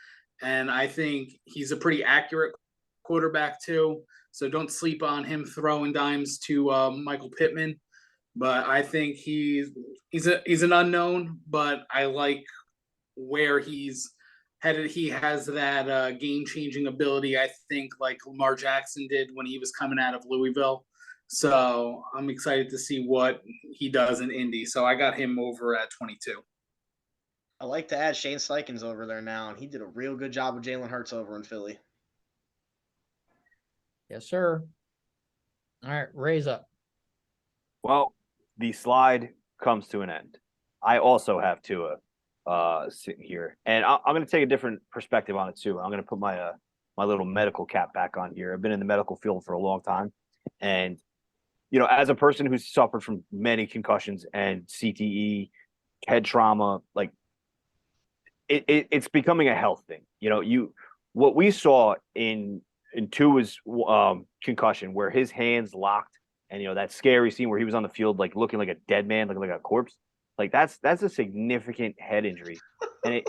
And I think he's a pretty accurate quarterback too. So don't sleep on him throwing dimes to Michael Pittman. But I think he's an unknown, but I like where he's headed. He has that game-changing ability, I think, like Lamar Jackson did when he was coming out of Louisville. So I'm excited to see what he does in Indy. So I got him over at 22. I like to add Shane Steichen's over there now, and he did a real good job with Jalen Hurts over in Philly. Yes, sir. All right, raise up. Well, the slide comes to an end. I also have Tua sitting here, and I'm going to take a different perspective on it too. I'm going to put my my little medical cap back on here. I've been in the medical field for a long time, and as a person who's suffered from many concussions and CTE, head trauma, like it's becoming a health thing. What we saw in Tua's concussion, where his hands locked, and that scary scene where he was on the field like looking like a dead man, looking like a corpse. Like that's a significant head injury, and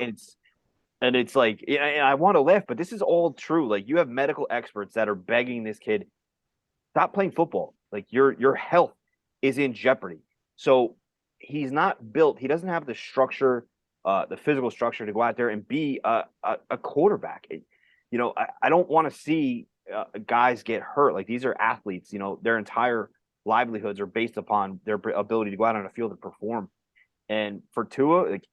it's like, and I want to laugh, but this is all true. Like, you have medical experts that are begging this kid, stop playing football. Like, your health is in jeopardy. So he's not built. He doesn't have the structure, the physical structure to go out there and be a quarterback. I don't want to see guys get hurt. Like, these are athletes. Their entire livelihoods are based upon their ability to go out on a field and perform. And for Tua, like,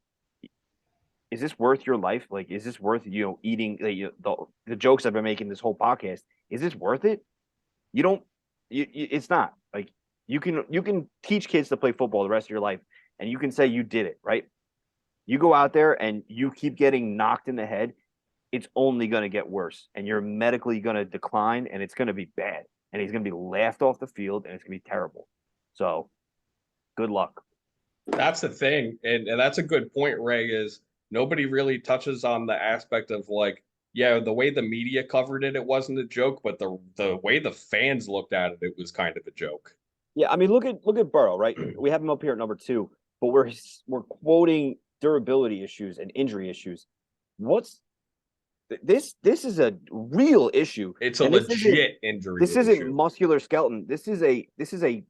is this worth your life? Like, is this worth eating the jokes I've been making this whole podcast? Is this worth it? It's not. Like, you can teach kids to play football the rest of your life, and you can say you did it, right? You go out there and you keep getting knocked in the head, it's only going to get worse, and you're medically going to decline, and it's going to be bad, and he's going to be laughed off the field, and it's going to be terrible. So, good luck. That's the thing, and that's a good point, Ray, is nobody really touches on the aspect of, like, yeah, the way the media covered it, it wasn't a joke, but the way the fans looked at it, it was kind of a joke. Yeah, I mean, look at Burrow, right? We have him up here at number 2, but we're quoting durability issues and injury issues. This is a real issue. It's a legit injury. This isn't muscular skeleton. This is a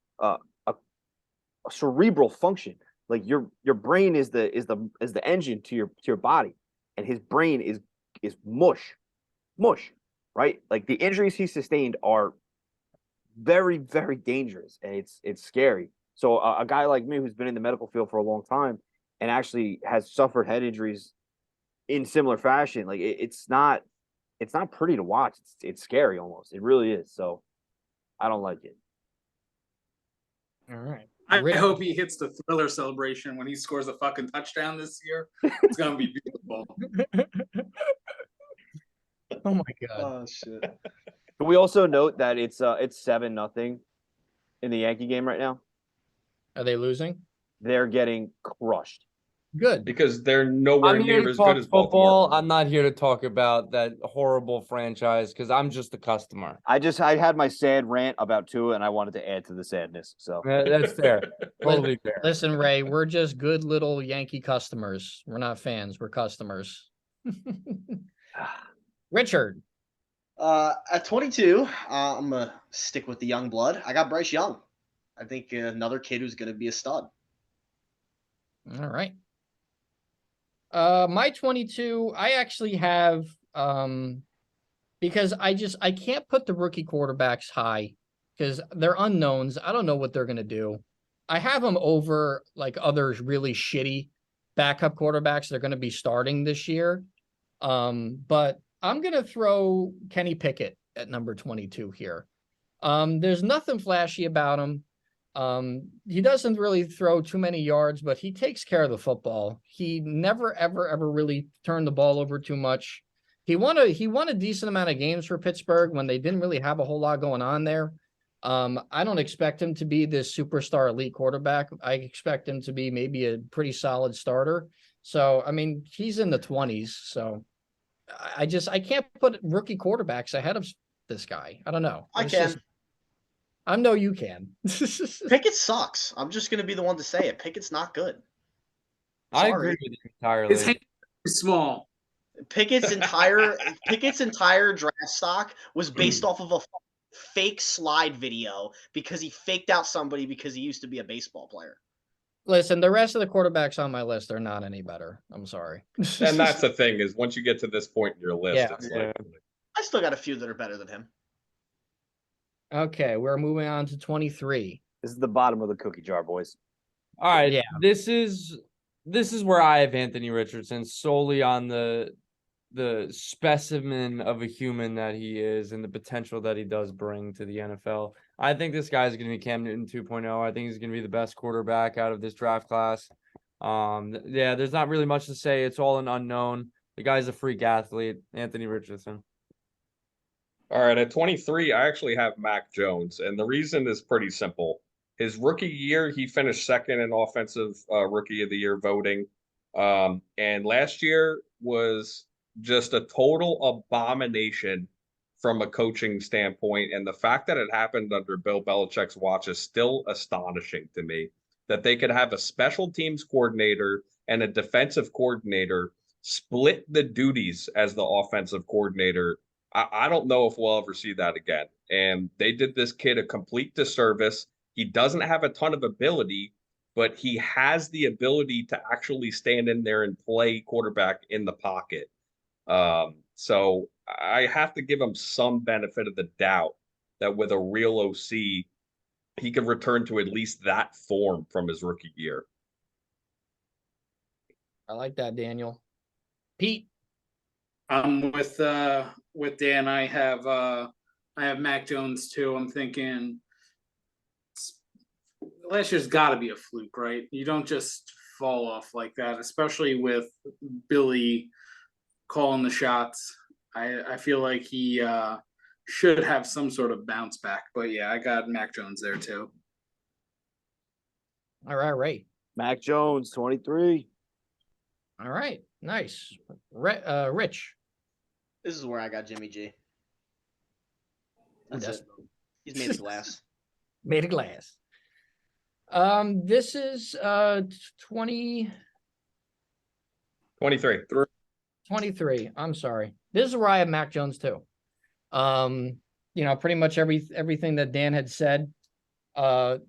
cerebral function. Like, your brain is the engine to your body, and his brain is mush, right? Like, the injuries he sustained are very, very dangerous, and it's scary. So a guy like me, who's been in the medical field for a long time and actually has suffered head injuries in similar fashion, like, it's not pretty to watch. It's scary almost. It really is. So I don't like it. All right. I hope he hits the Thriller celebration when he scores a fucking touchdown this year. It's gonna be beautiful. Oh my god. Oh shit! But we also note that it's 7-0. in the Yankee game right now. Are they losing? They're getting crushed. Good. Because they're nowhere I'm here near to as talk good as Baltimore. football. I'm not here to talk about that horrible franchise because I'm just a customer. I had my sad rant about Tua, and I wanted to add to the sadness. So That's fair. Totally fair. Listen, Ray, we're just good little Yankee customers. We're not fans. We're customers. Richard. At 22, I'm gonna stick with the young blood. I got Bryce Young. I think another kid who's gonna be a stud. All right. My 22, I actually have because I can't put the rookie quarterbacks high because they're unknowns. I don't know what they're gonna do. I have them over like other really shitty backup quarterbacks they're gonna be starting this year. But I'm gonna throw Kenny Pickett at number 22 here. There's nothing flashy about him. He doesn't really throw too many yards, but he takes care of the football. He never, ever really turned the ball over too much. He won a decent amount of games for Pittsburgh when they didn't really have a whole lot going on there. I don't expect him to be this superstar elite quarterback. I expect him to be maybe a pretty solid starter. So, I mean, he's in the 20s. So I can't put rookie quarterbacks ahead of this guy. I don't know. I can. I know you can. Pickett sucks. I'm just gonna be the one to say it. Pickett's not good. I Sorry. agree with you entirely. His hand is small. Pickett's entire draft stock was based off of a fake slide video because he faked out somebody because he used to be a baseball player. Listen, the rest of the quarterbacks on my list are not any better. I'm sorry. And that's the thing is once you get to this point in your list, Yeah. it's like I still got a few that are better than him. Okay, we're moving on to 23. this is the bottom of the cookie jar, boys. All right. Yeah. This is where I have Anthony Richardson solely on the specimen of a human that he is and the potential that he does bring to the NFL. I think this guy is going to be Cam Newton 2.0. I think he's going to be the best quarterback out of this draft class. Yeah, there's not really much to say. It's all an unknown. The guy's a freak athlete, Anthony Richardson. all right, at 23, I actually have Mac Jones, and the reason is pretty simple. His rookie year, he finished second in offensive rookie of the year voting. And last year was just a total abomination from a coaching standpoint. And the fact that it happened under Bill Belichick's watch is still astonishing to me. That they could have a special teams coordinator and a defensive coordinator split the duties as the offensive coordinator. I don't know if we'll ever see that again. And they did this kid a complete disservice. He doesn't have a ton of ability, but he has the ability to actually stand in there and play quarterback in the pocket. So I have to give him some benefit of the doubt that with a real OC, he could return to at least that form from his rookie year. I like that, Daniel. Pete. I'm with Dan. I have Mac Jones too. I'm thinking last year's got to be a fluke, right? You don't just fall off like that, especially with Billy calling the shots. I feel like he should have some sort of bounce back. But yeah, I got Mac Jones there too. All right, Ray. Mac Jones, 23. All right, nice. Rich. This is where I got Jimmy G. That's Yes. it. He's made of glass. Made of glass. This is 20. 23. 23. I'm sorry. This is where I have Mac Jones too. Pretty much everything that Dan had said.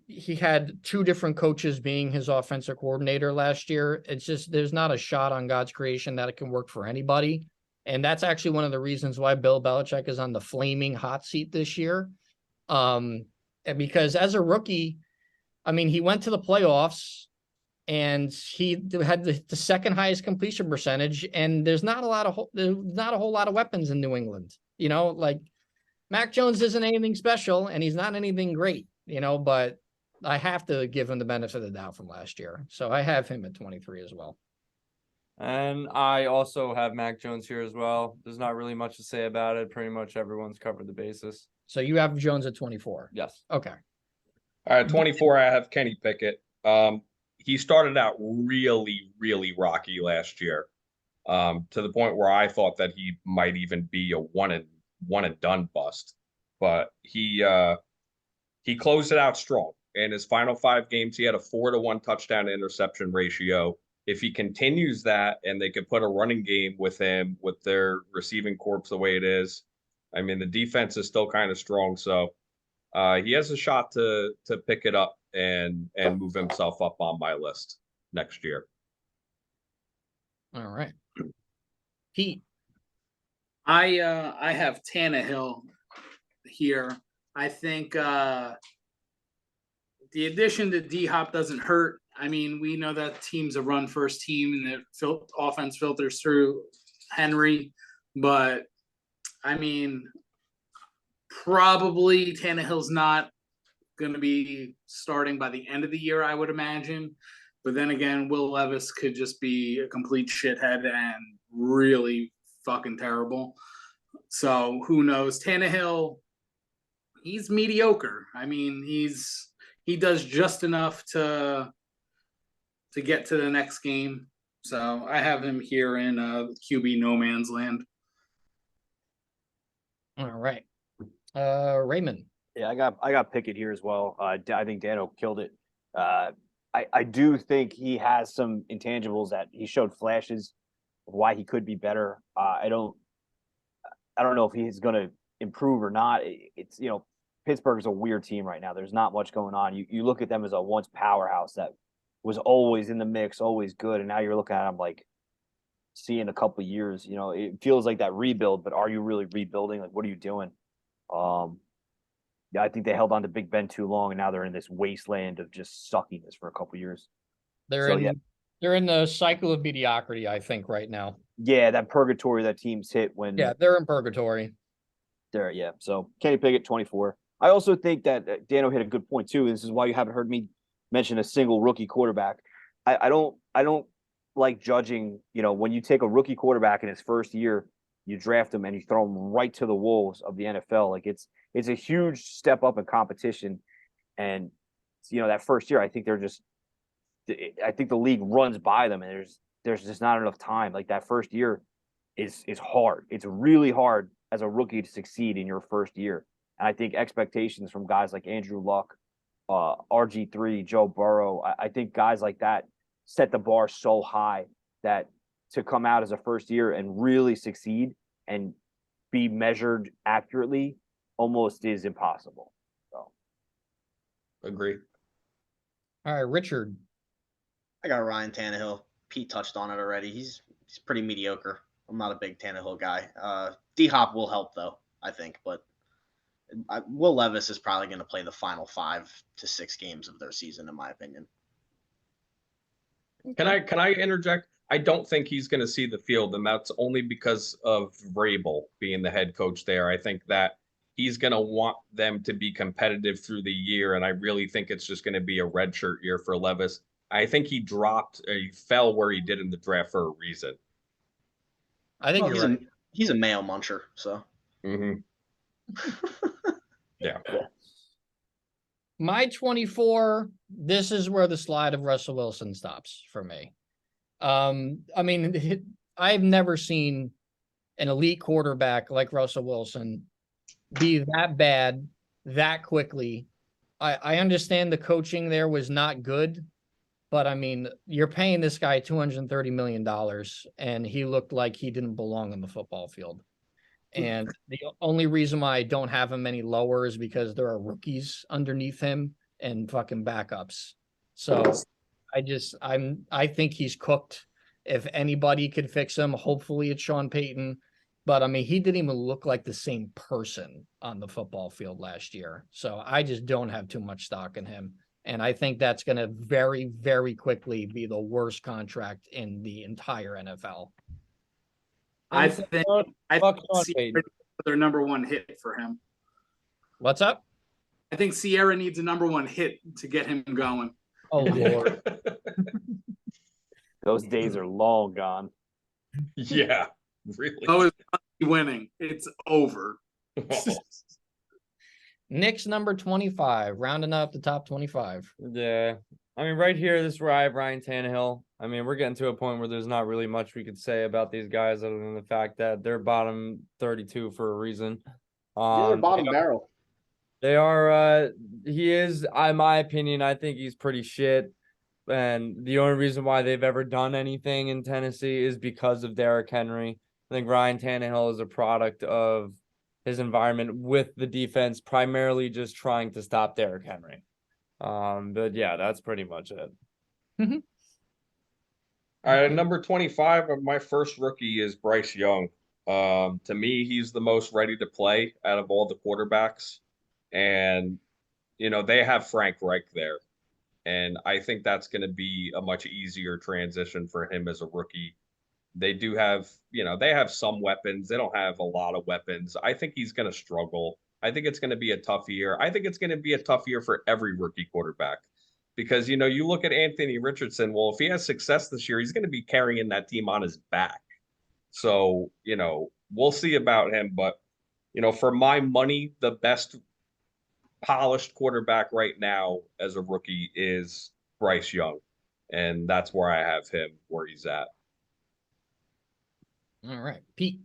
He had two different coaches being his offensive coordinator last year. It's just there's not a shot on God's creation that it can work for anybody. And that's actually one of the reasons why Bill Belichick is on the flaming hot seat this year. And because as a rookie, I mean, he went to the playoffs and he had the second highest completion percentage. And there's not a whole lot of weapons in New England. Like Mac Jones isn't anything special and he's not anything great, but I have to give him the benefit of the doubt from last year. So I have him at 23 as well. And I also have Mac Jones here as well. There's not really much to say about it. Pretty much everyone's covered the basis. So you have Jones at 24. Yes. Okay. All right, 24, I have Kenny Pickett. He started out really, really rocky last year, to the point where I thought that he might even be a one and done bust. But he closed it out strong. In his final 5 games, he had a 4-to-1 touchdown to interception ratio. If he continues that and they could put a running game with him with their receiving corps the way it is, I mean, the defense is still kind of strong. So he has a shot to pick it up and move himself up on my list next year. All right. Pete. I have Tannehill here. I think the addition to D-Hop doesn't hurt. I mean, we know that team's a run-first team, and the offense filters through Henry. But, I mean, probably Tannehill's not going to be starting by the end of the year, I would imagine. But then again, Will Levis could just be a complete shithead and really fucking terrible. So who knows? Tannehill, he's mediocre. I mean, he does just enough to get to the next game. So I have him here in QB no man's land. All right. Raymond. Yeah, I got Pickett here as well. I think Dano killed it. I do think he has some intangibles that he showed flashes of why he could be better. I don't know if he's going to improve or not. It's Pittsburgh is a weird team right now. There's not much going on. You look at them as a once powerhouse that was always in the mix, always good, and now you're looking at them like seeing a couple of years. It feels like that rebuild, but are you really rebuilding? Like, what are you doing? Yeah, I think they held on to Big Ben too long, and now they're in this wasteland of just suckiness for a couple of years. They're in the cycle of mediocrity, I think, right now. Yeah, that purgatory that teams hit when they're in purgatory. So Kenny Pickett, 24. I also think that Dano hit a good point too. This is why you haven't heard me mention a single rookie quarterback. I don't like judging, when you take a rookie quarterback in his first year, you draft him and you throw him right to the wolves of the NFL. Like it's a huge step up in competition. And that first year, I think the league runs by them, and there's just not enough time. Like that first year is hard. It's really hard as a rookie to succeed in your first year. And I think expectations from guys like Andrew Luck, RG3, Joe Burrow, I think guys like that set the bar so high that to come out as a first year and really succeed and be measured accurately almost is impossible. So, agree. All right, Richard. I got Ryan Tannehill. Pete touched on it already. He's pretty mediocre. I'm not a big Tannehill guy. D-Hop will help though, I think, but Will Levis is probably going to play the final 5 to 6 games of their season, in my opinion. Can I interject? I don't think he's going to see the field, and that's only because of Vrabel being the head coach there. I think that he's going to want them to be competitive through the year, and I really think it's just going to be a redshirt year for Levis. I think he fell where he did in the draft for a reason. I think you're right. He's a mayo muncher, so. Mm-hmm. Yeah. My 24, this is where the slide of Russell Wilson stops for me. I mean, I've never seen an elite quarterback like Russell Wilson be that bad that quickly. I understand the coaching there was not good, but I mean, you're paying this guy $230 million, and he looked like he didn't belong on the football field. And the only reason why I don't have him any lower is because there are rookies underneath him and fucking backups. So I think he's cooked. If anybody could fix him, hopefully it's Sean Payton. But I mean, he didn't even look like the same person on the football field last year. So I just don't have too much stock in him. And I think that's going to very, very quickly be the worst contract in the entire NFL. I think their number one hit for him. What's up? I think Sierra needs a number one hit to get him going. Oh, Lord. Those days are long gone. Yeah, really. Oh, it's winning. It's over. Nick's number 25, rounding up the top 25. Yeah. I mean, right here, this is where I have Ryan Tannehill. I mean, we're getting to a point where there's not really much we could say about these guys other than the fact that they're bottom 32 for a reason. Yeah, they're bottom barrel. They are, he is, in my opinion, I think he's pretty shit. And the only reason why they've ever done anything in Tennessee is because of Derrick Henry. I think Ryan Tannehill is a product of his environment with the defense, primarily just trying to stop Derrick Henry. But yeah, that's pretty much it. All right, number 25 of my first rookie is Bryce Young. To me, he's the most ready to play out of all the quarterbacks. And, they have Frank Reich there. And I think that's going to be a much easier transition for him as a rookie. They do have, they have some weapons. They don't have a lot of weapons. I think he's going to struggle. I think it's going to be a tough year. I think it's going to be a tough year for every rookie quarterback because, you look at Anthony Richardson. Well, if he has success this year, he's going to be carrying that team on his back. So, we'll see about him. But, for my money, the best polished quarterback right now as a rookie is Bryce Young. And that's where I have him, where he's at. All right, Pete.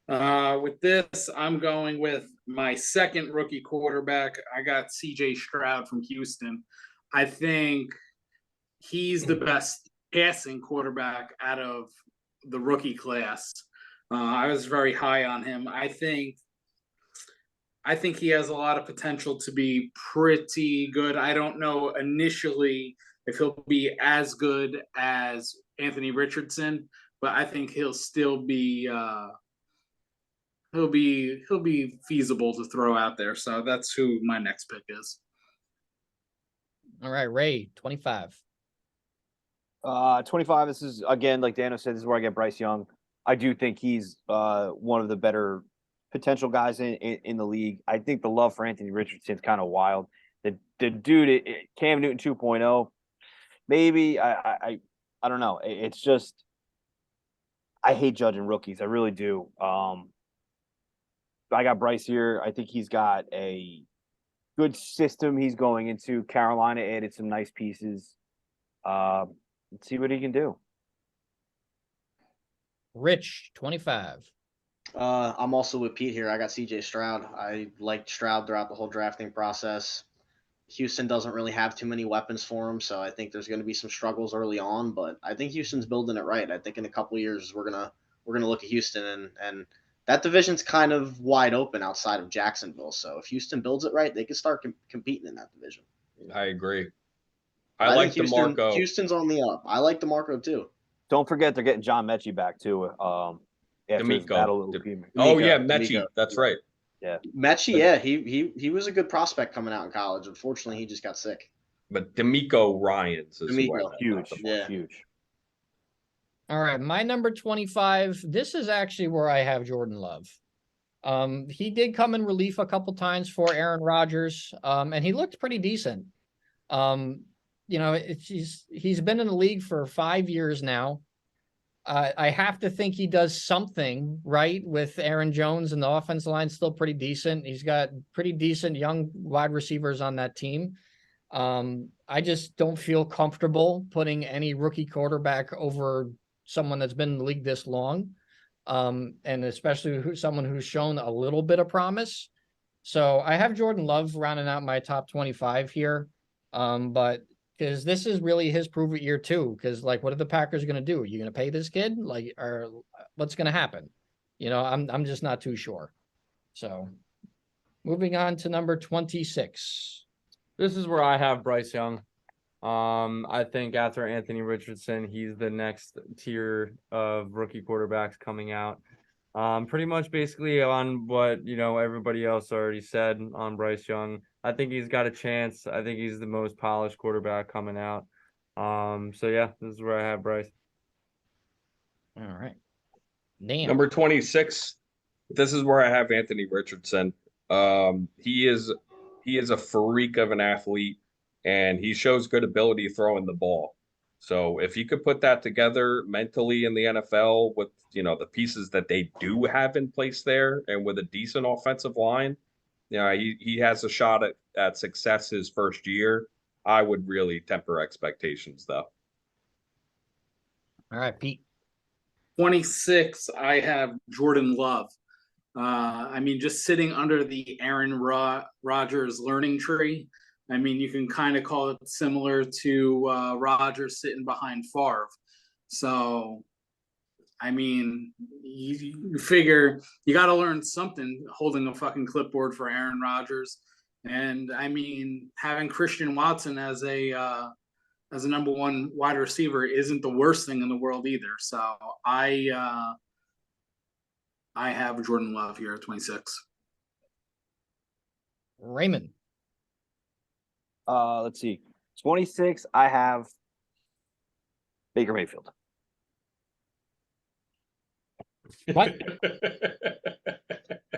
With this, I'm going with my second rookie quarterback. I got CJ Stroud from Houston. I think he's the best passing quarterback out of the rookie class. I was very high on him. I think he has a lot of potential to be pretty good. I don't know initially if he'll be as good as Anthony Richardson, but I think he'll still be he'll be feasible to throw out there. So that's who my next pick is. All right, Ray, 25. 25. This is again, like Dano said, this is where I get Bryce Young. I do think he's one of the better potential guys in the league. I think the love for Anthony Richardson is kind of wild. The dude, Cam Newton 2.0, maybe. I don't know. It's just I hate judging rookies. I really do. I got Bryce here. I think he's got a good system he's going into. Carolina added some nice pieces. Let's see what he can do. Rich, 25. I'm also with Pete here. I got CJ Stroud. I liked Stroud throughout the whole drafting process. Houston doesn't really have too many weapons for him, so I think there's going to be some struggles early on. But I think Houston's building it right. I think in a couple of years we're gonna look at Houston and that division's kind of wide open outside of Jacksonville. So if Houston builds it right, they can start competing in that division. I agree. I like DeMarco. Houston's on the up. I like DeMarco too. Don't forget they're getting John Mechie back too. D'Amico. Oh yeah, Mechie. That's right. Yeah, Mechie. Yeah, he was a good prospect coming out in college. Unfortunately, he just got sick. But D'Amico Ryans is huge. Yeah, huge. All right, my number 25. This is actually where I have Jordan Love. He did come in relief a couple times for Aaron Rodgers, and he looked pretty decent. He's been in the league for 5 years now. I have to think he does something right with Aaron Jones, and the offensive line still pretty decent. He's got pretty decent young wide receivers on that team. I just don't feel comfortable putting any rookie quarterback over someone that's been in the league this long, and especially someone who's shown a little bit of promise. So I have Jordan Love rounding out my top 25 here, but because this is really his prove it year too. Because like, what are the Packers going to do? Are you going to pay this kid? Like, or what's going to happen? I'm just not too sure. So moving on to number 26. This is where I have Bryce Young. I think after Anthony Richardson, he's the next tier of rookie quarterbacks coming out. Pretty much basically on what, everybody else already said on Bryce Young. I think he's got a chance. I think he's the most polished quarterback coming out. So yeah, this is where I have Bryce. All right. Damn. Number 26. This is where I have Anthony Richardson. He is a freak of an athlete, and he shows good ability throwing the ball. So if you could put that together mentally in the NFL with, the pieces that they do have in place there and with a decent offensive line, he has a shot at success his first year. I would really temper expectations, though. All right, Pete. 26, I have Jordan Love. Just sitting under the Aaron Rodgers learning tree. You can kind of call it similar to Rodgers sitting behind Favre. So, you figure you got to learn something holding a fucking clipboard for Aaron Rodgers. And having Christian Watson as a number one wide receiver isn't the worst thing in the world either. So I have Jordan Love here at 26. Raymond. Let's see. 26, I have Baker Mayfield. What?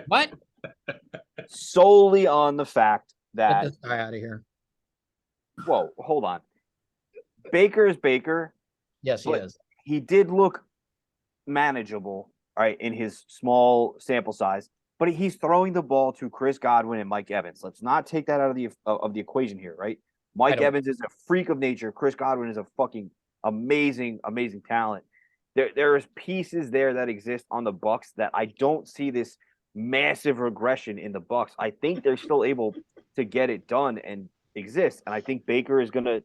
What? Solely on the fact Get that this guy out of here. whoa, hold on. Baker is Baker. Yes, he But- is. He did look manageable, right, in his small sample size, but he's throwing the ball to Chris Godwin and Mike Evans. Let's not take that out of the equation here, right? Mike don't- Evans is a freak of nature. Chris Godwin is a fucking amazing talent. There's pieces there that exist on the Bucks that I don't see this massive regression in the Bucks. I think they're still able to get it done and exist, and I think Baker is going to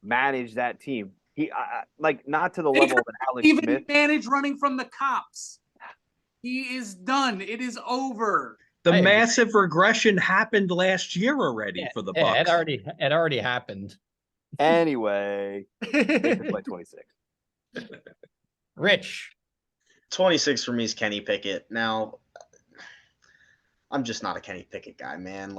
manage that team. He not to the level of an Alex Even Smith. manage running from the cops. He is done. It is over. The I agree. massive regression happened last year already for the Yeah, Bucks. it already happened. Anyway, Baker's by 26. Rich. 26 for me is Kenny Pickett. Now, I'm just not a Kenny Pickett guy, man.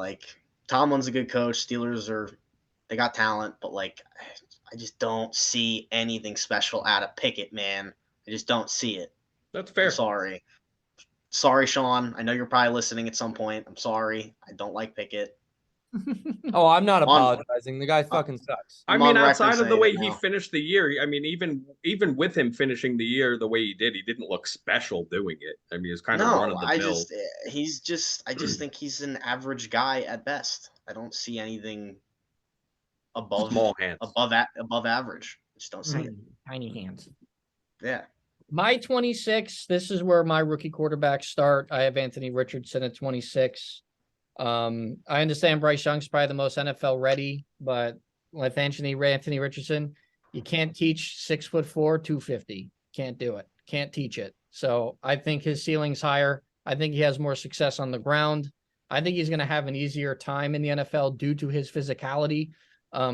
Tomlin's a good coach. They got talent, but I just don't see anything special out of Pickett, man. I just don't see it. That's I'm fair. sorry. Sorry, Sean. I know you're probably listening at some point. I'm sorry. I don't like Pickett. Oh, I'm not On- apologizing. The guy fucking sucks. I I'm mean, on record outside of the saying way it he now. finished the year, even with him finishing the year the way he didn't look special doing it. He was kind of No, running the mill. I just think he's an average guy at best. I don't see anything above Small hands. above average. I just don't see it. Tiny hands. Yeah. My 26, this is where my rookie quarterbacks start. I have Anthony Richardson at 26. I understand Bryce Young's probably the most NFL ready, but with Anthony Richardson, you can't teach 6'4", 250. Can't do it. Can't teach it. So I think his ceiling's higher. I think he has more success on the ground. I think he's going to have an easier time in the NFL due to his physicality.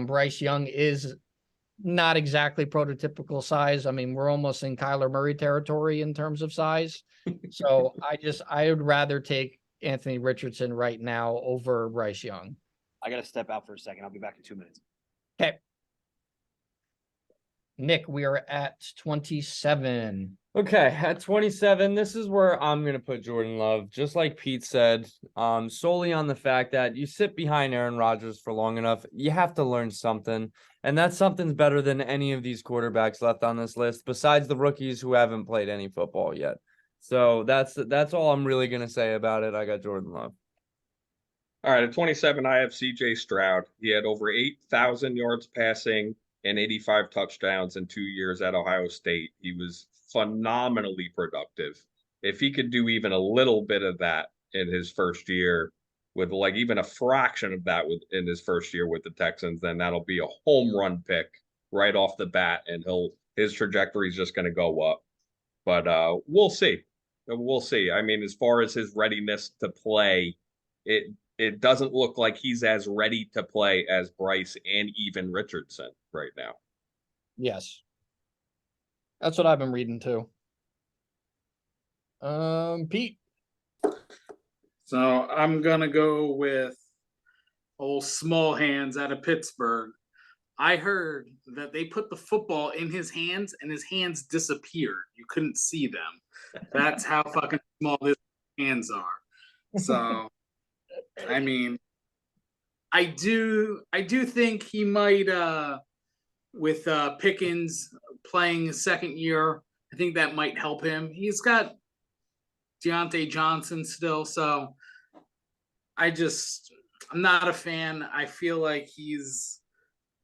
Bryce Young is not exactly prototypical size. We're almost in Kyler Murray territory in terms of size. So I would rather take Anthony Richardson right now over Bryce Young. I got to step out for a second. I'll be back in 2 minutes. Okay. Nick, we are at 27. Okay, at 27, this is where I'm going to put Jordan Love, just like Pete said, solely on the fact that you sit behind Aaron Rodgers for long enough, you have to learn something, and that something's better than any of these quarterbacks left on this list, besides the rookies who haven't played any football yet. So that's all I'm really going to say about it. I got Jordan Love. All right, at 27, I have CJ Stroud. He had over 8,000 yards passing and 85 touchdowns in 2 years at Ohio State. He was phenomenally productive. If he could do even a little bit of that in his first year, with even a fraction of that in his first year with the Texans, then that'll be a home run pick right off the bat, and his trajectory is just going to go up. But we'll see. We'll see. As far as his readiness to play, it doesn't look like he's as ready to play as Bryce and even Richardson right now. Yes. That's what I've been reading too. Pete. So I'm gonna go with old small hands out of Pittsburgh. I heard that they put the football in his hands and his hands disappeared. You couldn't see them. That's how fucking small his hands are. So I do think he might with Pickens playing his second year, I think that might help him. He's got Deontay Johnson still, so I'm not a fan. I feel like he's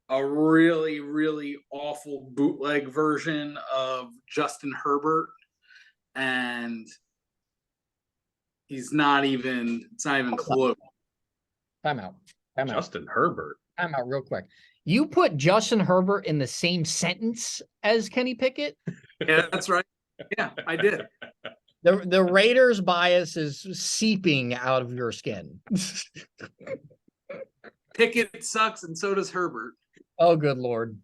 a really, really awful bootleg version of Justin Herbert. And it's not even close. Time out. Justin Herbert. Time out real quick. You put Justin Herbert in the same sentence as Kenny Pickett? Yeah, that's right. Yeah, I did. The Raiders bias is seeping out of your skin. Pickett sucks, and so does Herbert. Oh, good Lord.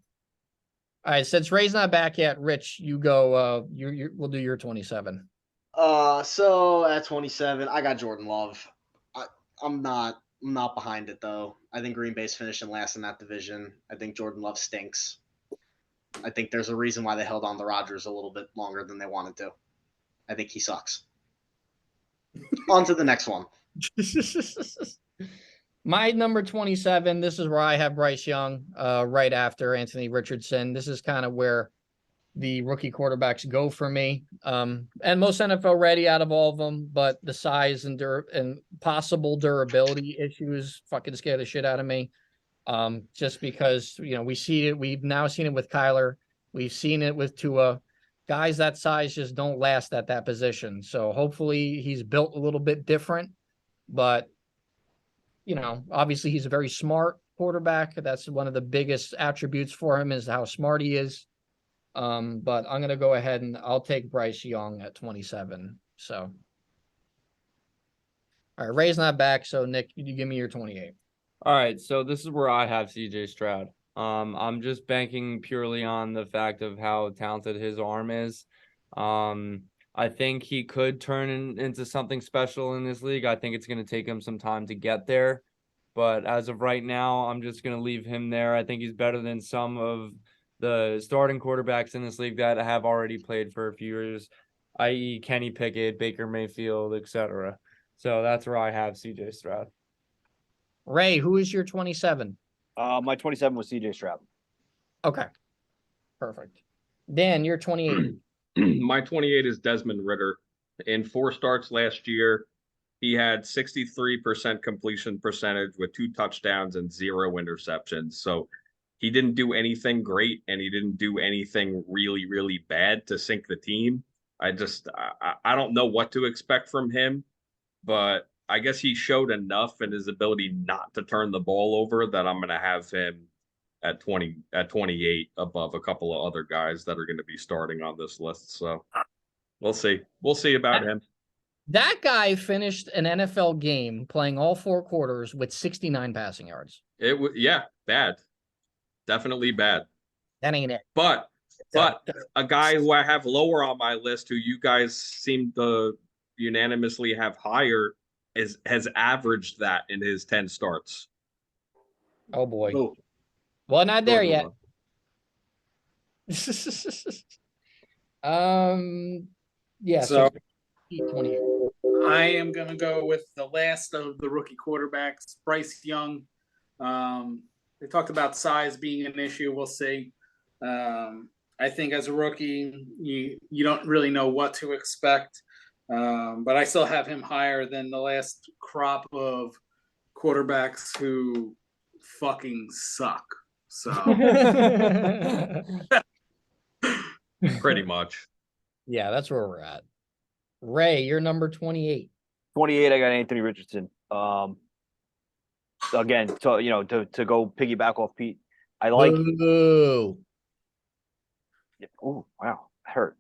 All right, since Ray's not back yet, Rich, you go. We'll do your 27. So at 27, I got Jordan Love. I'm not behind it though. I think Green Bay's finishing last in that division. I think Jordan Love stinks. I think there's a reason why they held on to Rodgers a little bit longer than they wanted to. I think he sucks. On to the next one. My number 27, this is where I have Bryce Young, right after Anthony Richardson. This is kind of where the rookie quarterbacks go for me. And most NFL ready out of all of them, but the size and possible durability issues fucking scare the shit out of me. Just because, we've now seen it with Kyler. We've seen it with Tua. Guys that size just don't last at that position. So hopefully he's built a little bit different, but obviously he's a very smart quarterback. That's one of the biggest attributes for him is how smart he is. But I'm going to go ahead and I'll take Bryce Young at 27. So, all right, Ray's not back. So Nick, you give me your 28. All right, so this is where I have CJ Stroud. I'm just banking purely on the fact of how talented his arm is. I think he could turn into something special in this league. I think it's going to take him some time to get there. But as of right now, I'm just going to leave him there. I think he's better than some of the starting quarterbacks in this league that have already played for a few years, i.e. Kenny Pickett, Baker Mayfield, etc. So that's where I have CJ Stroud. Ray, who is your 27? My 27 was CJ Stroud. Okay. Perfect. Dan, you're 28. My 28 is Desmond Ridder. In 4 starts last year, he had 63% completion percentage with 2 touchdowns and 0 interceptions. So he didn't do anything great, and he didn't do anything really, really bad to sink the team. I don't know what to expect from him, but I guess he showed enough in his ability not to turn the ball over that I'm going to have him at 28 above a couple of other guys that are going to be starting on this list. So we'll see. We'll see about him. That guy finished an NFL game playing all 4 quarters with 69 passing yards. Bad. Definitely bad. That ain't it. But a guy who I have lower on my list, who you guys seem to unanimously have higher, has averaged that in his 10 starts. Oh boy. Oh. Well, not there yet. Yeah. So 28. I am going to go with the last of the rookie quarterbacks, Bryce Young. They talked about size being an issue. We'll see. I think as a rookie, you don't really know what to expect. But I still have him higher than the last crop of quarterbacks who fucking suck. So pretty much. Yeah, that's where we're at. Ray, you're number 28. 28, I got Anthony Richardson. Again, to go piggyback off Pete, I like. Ooh. Oh wow, that hurt.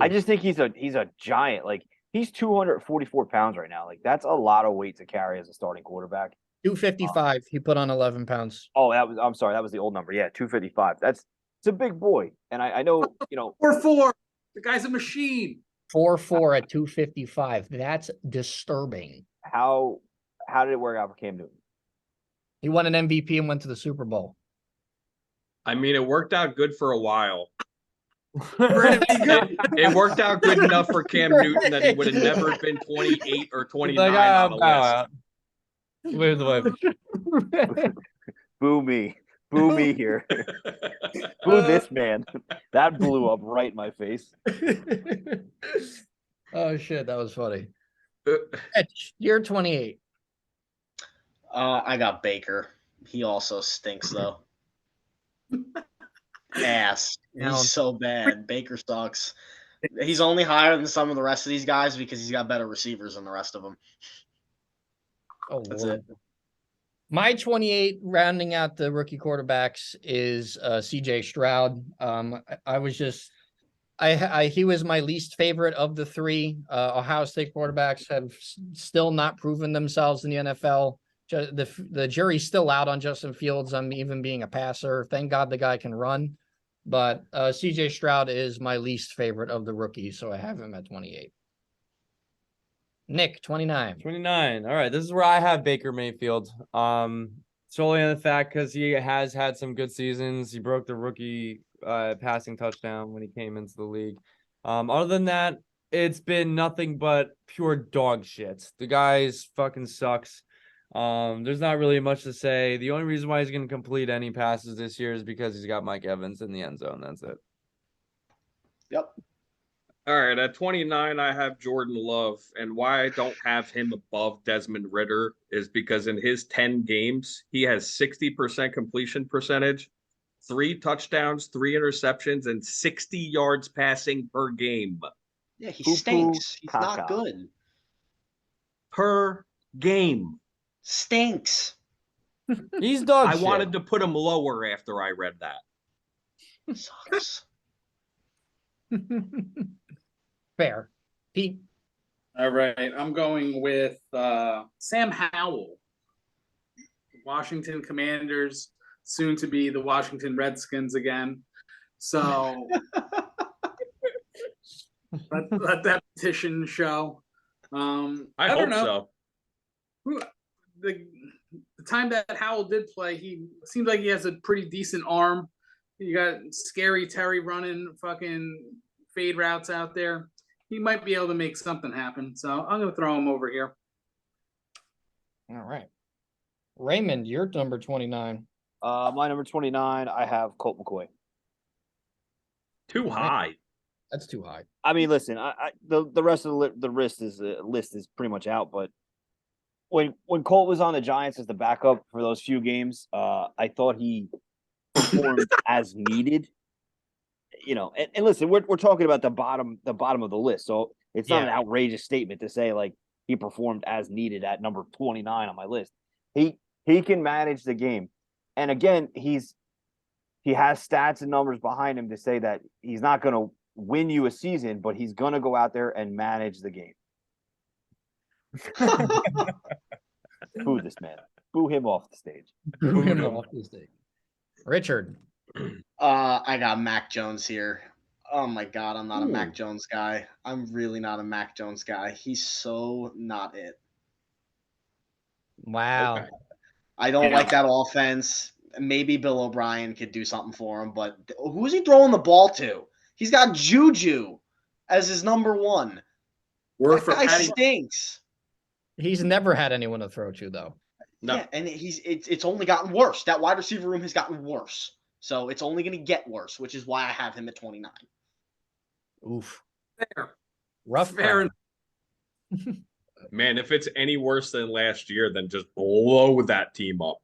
I just think he's a giant. Like he's 244 pounds right now. Like that's a lot of weight to carry as a starting quarterback. 255. He put on 11 pounds. Oh, I'm sorry, that was the old number. Yeah, 255. It's a big boy, and I know 4'4". The guy's a machine. 4'4" at 255. That's disturbing. How did it work out for Cam Newton? He won an MVP and went to the Super Bowl. I mean, it worked out good for a while. It worked out good enough for Cam Newton that he would have never been 28 or 29 on a list. Where's the Boo me. Boo me here. Boo this man. That blew up right in my face. Oh, shit. That was funny. You're 28. I got Baker. He also stinks though. Ass. Down. He's so bad. Baker sucks. He's only higher than some of the rest of these guys because he's got better receivers than the rest of them. Oh, That's Lord. it. My 28 rounding out the rookie quarterbacks is CJ Stroud. I was just he was my least favorite of the three. Ohio State quarterbacks have still not proven themselves in the NFL. The jury's still out on Justin Fields on even being a passer. Thank God the guy can run. But CJ Stroud is my least favorite of the rookies, so I have him at 28. Nick, 29. 29. All right, this is where I have Baker Mayfield. Solely on the fact because he has had some good seasons. He broke the rookie passing touchdown when he came into the league. Other than that, it's been nothing but pure dog shit. The guy's fucking sucks. There's not really much to say. The only reason why he's going to complete any passes this year is because he's got Mike Evans in the end zone. That's it. Yep. All right, at 29, I have Jordan Love. And why I don't have him above Desmond Ridder is because in his 10 games, he has 60% completion percentage, 3 touchdowns, 3 interceptions, and 60 yards passing per game. Yeah, he Poo-poo stinks. He's caca. not good. Per game. Stinks. He's dog I shit. wanted to put him lower after I read that. Sucks. Fair. Pete. All right, I'm going with Sam Howell, Washington Commanders, soon to be the Washington Redskins again. So let that petition show. I don't hope know. so. The time that Howell did play, he seems like he has a pretty decent arm. You got Scary Terry running fucking fade routes out there. He might be able to make something happen. So I'm going to throw him over here. All right. Raymond, you're number 29. My number 29, I have Colt McCoy. Too high. That's too high. I mean, listen, the rest of the list is pretty much out. But when Colt was on the Giants as the backup for those few games, I thought he performed as needed. You know, and listen, we're talking about the bottom of the list, so it's not an outrageous statement to say like he performed as needed at number 29 on my list. He can manage the game, and again, he has stats and numbers behind him to say that he's not going to win you a season, but he's going to go out there and manage the game. Boo this man. Boo him off the stage. Boo him off the stage. Richard. I got Mac Jones here. Oh my God, I'm not a Mac Jones guy. I'm really not a Mac Jones guy. He's so not it. Wow. Okay. I don't like that offense. Maybe Bill O'Brien could do something for him, but who's he throwing the ball to? He's got Juju as his number one. Work That for guy Patty. stinks. He's never had anyone to throw to, though. No. Yeah, and it's only gotten worse. That wide receiver room has gotten worse. So it's only going to get worse, which is why I have him at 29. Oof. Fair. Rough. Fair. Man, if it's any worse than last year, then just blow that team up.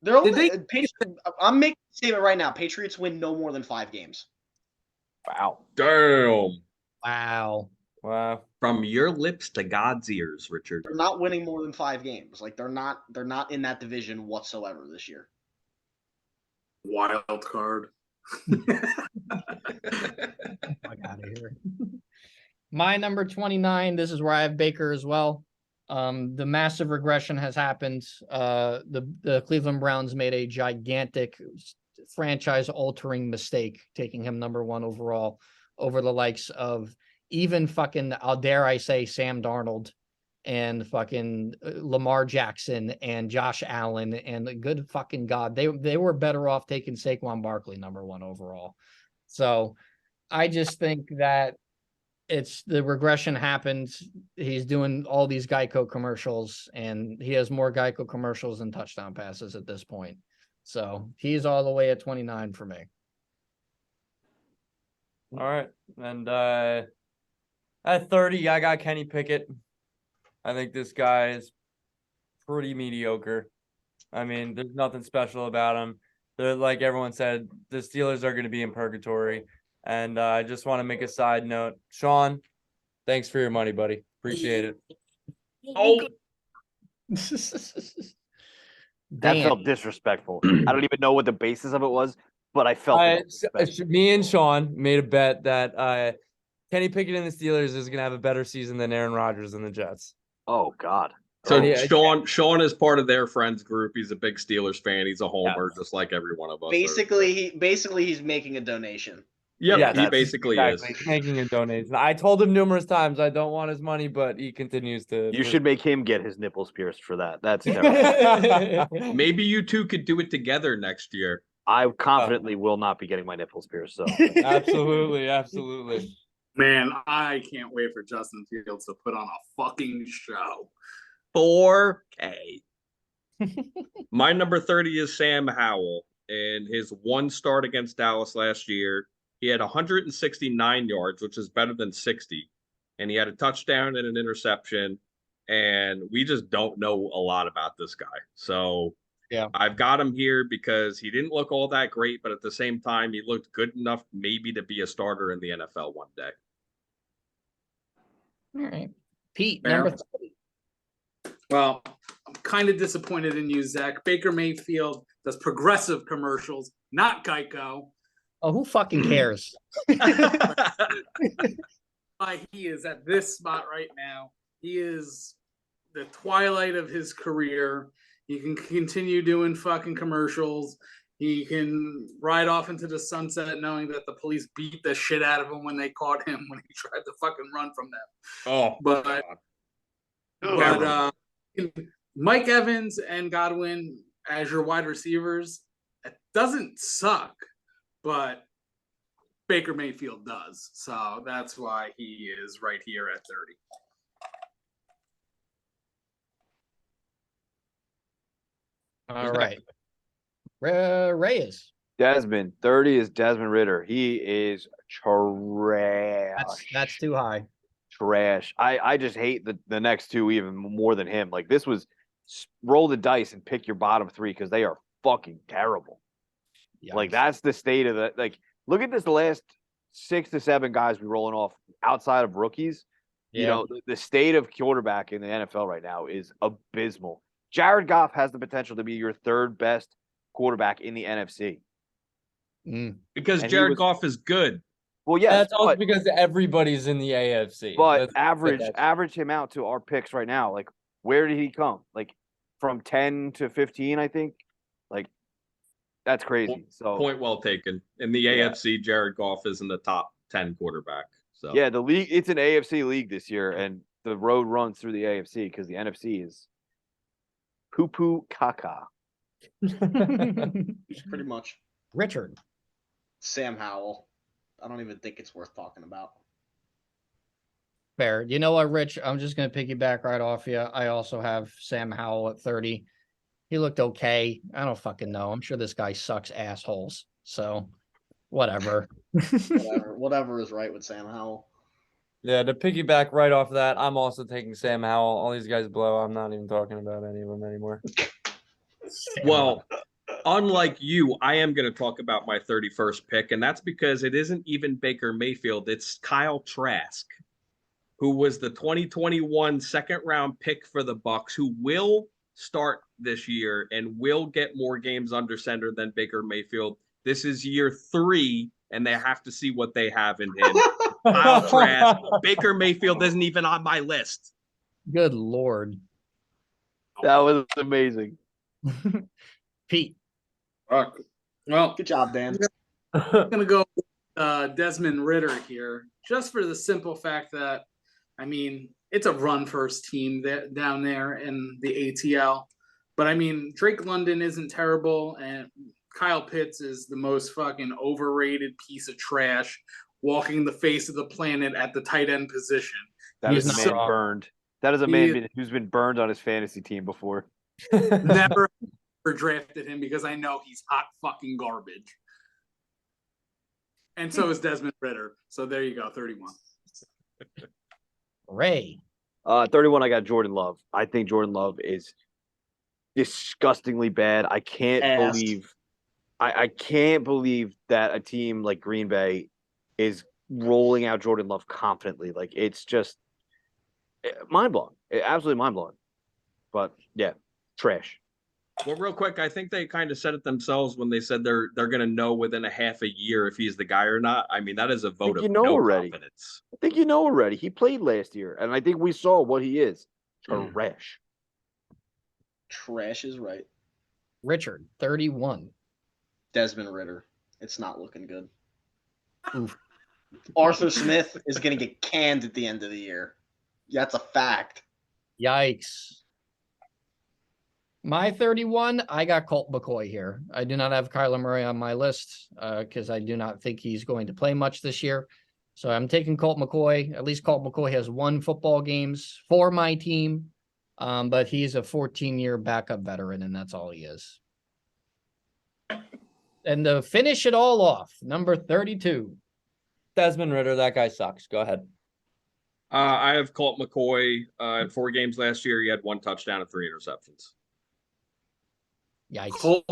They're only, Did I'm making a statement right now. Patriots win no more than 5 games. Wow. Damn. Wow. Wow. From your lips to God's ears, Richard. They're not winning more than 5 games. Like they're not in that division whatsoever this year. Wild card. Fuck out of here. My number 29, this is where I have Baker as well. The massive regression has happened. The Cleveland Browns made a gigantic franchise-altering mistake, taking him number 1 overall over the likes of even fucking, dare I say, Sam Darnold and fucking Lamar Jackson and Josh Allen and good fucking God. They were better off taking Saquon Barkley number 1 overall. So I just think that it's the regression happened. He's doing all these Geico commercials and he has more Geico commercials than touchdown passes at this point. So he's all the way at 29 for me. All right. And at 30, I got Kenny Pickett. I think this guy is pretty mediocre. I mean, there's nothing special about them. They're like everyone said, the Steelers are going to be in purgatory. And I just want to make a side note. Sean, thanks for your money, buddy. Appreciate it. Oh, That Dan, felt disrespectful. I don't even know what the basis of it was, but I felt it. Me and Sean made a bet that Kenny Pickett and the Steelers is going to have a better season than Aaron Rodgers and the Jets. Oh God. so Yeah. Sean is part of their friends group. He's a big Steelers fan. He's a homer, just like every one of us. Basically, he's making a donation. Yep, Yeah, he basically exactly. is. He's making a donation. I told him numerous times I don't want his money, but he continues to. You should make him get his nipples pierced for that. That's terrible. Maybe you two could do it together next year. I confidently will not be getting my nipples pierced. So Absolutely, absolutely. Man, I can't wait for Justin Fields to put on a fucking show. 4K. My number 30 is Sam Howell. In his one start against Dallas last year, he had 169 yards, which is better than 60. And he had a touchdown and an interception. And we just don't know a lot about this guy. So Yeah. I've got him here because he didn't look all that great, but at the same time, he looked good enough maybe to be a starter in the NFL one day. all right. Pete, Fair. number 30. Well, I'm kind of disappointed in you, Zach. Baker Mayfield does progressive commercials, not Geico. Oh, who fucking cares? Why he is at this spot right now. He is the twilight of his career. He can continue doing fucking commercials. He can ride off into the sunset knowing that the police beat the shit out of him when they caught him when he tried to fucking run from them. Oh, But Mike Evans and Godwin as your wide receivers, it doesn't suck, but Baker Mayfield does. So that's why he is right here at 30. All right. Reyes. Desmond, 30 is Desmond Ritter. He is trash. That's too high. Trash. I just hate the next two even more than him. Like this was roll the dice and pick your bottom three because they are fucking terrible. Like that's the state of the like. Look at this last 6 to 7 guys we're rolling off outside of rookies. Yeah. You know the state of quarterback in the NFL right now is abysmal. Jared Goff has the potential to be your third best quarterback in the NFC. because And Jared Goff is good. Well, yes, That's also because everybody's in the AFC. but Let's average him out to our picks right now. Like, where did he come? Like, from 10 to 15, I think. Like, that's crazy. So Point well taken. In the AFC, Jared Goff is in the top 10 quarterback. So yeah, the league. It's an AFC league this year, and the road runs through the AFC because the NFC is poo poo caca. Pretty much. Richard. Sam Howell. I don't even think it's worth talking about. Fair. You know what, Rich? I'm just going to piggyback right off you. I also have Sam Howell at 30. He looked okay. I don't fucking know. I'm sure this guy sucks assholes. So, whatever. Whatever is right with Sam Howell. Yeah, to piggyback right off that, I'm also taking Sam Howell. All these guys blow. I'm not even talking about any of them anymore. well, unlike you, I am going to talk about my 31st pick, and that's because it isn't even Baker Mayfield. It's Kyle Trask, who was the 2021 second-round pick for the Bucs, who will start this year and will get more games under center than Baker Mayfield. This is year 3, and they have to see what they have in him. Kyle Trask, Baker Mayfield isn't even on my list. Good Lord. That was amazing. Pete. Well, good job, Dan. I'm going to go with Desmond Ritter here, just for the simple fact that, I mean, it's a run-first team down there in the ATL. But, I mean, Drake London isn't terrible, and Kyle Pitts is the most fucking overrated piece of trash walking the face of the planet at the tight end position. That is a man burned. That is a man who's been burned on his fantasy team before. Never drafted him because I know he's hot fucking garbage. And so is Desmond Ritter. So there you go, 31. Ray. 31, I got Jordan Love. I think Jordan Love is disgustingly bad. I can't Ass. believe I can't believe that a team like Green Bay is rolling out Jordan Love confidently. Like it's just mind blowing. Absolutely mind blowing. But yeah, trash. Well, real quick, I think they kind of said it themselves when they said they're going to know within a half a year if he's the guy or not. I mean, that is a vote of no confidence. I think you know already. He played last year, and I think we saw what he is. Trash. Trash is right. Richard, 31. Desmond Ritter. It's not looking good. Oof. Arthur Smith is going to get canned at the end of the year. That's a fact. Yikes. My 31, I got Colt McCoy here. I do not have Kyler Murray on my list because I do not think he's going to play much this year. So I'm taking Colt McCoy. At least Colt McCoy has won football games for my team, but he's a 14-year backup veteran, and that's all he is. And to finish it all off, number 32. Desmond Ritter, that guy sucks. Go ahead. I have Colt McCoy. In 4 games last year, he had 1 touchdown and 3 interceptions. Yikes. Colt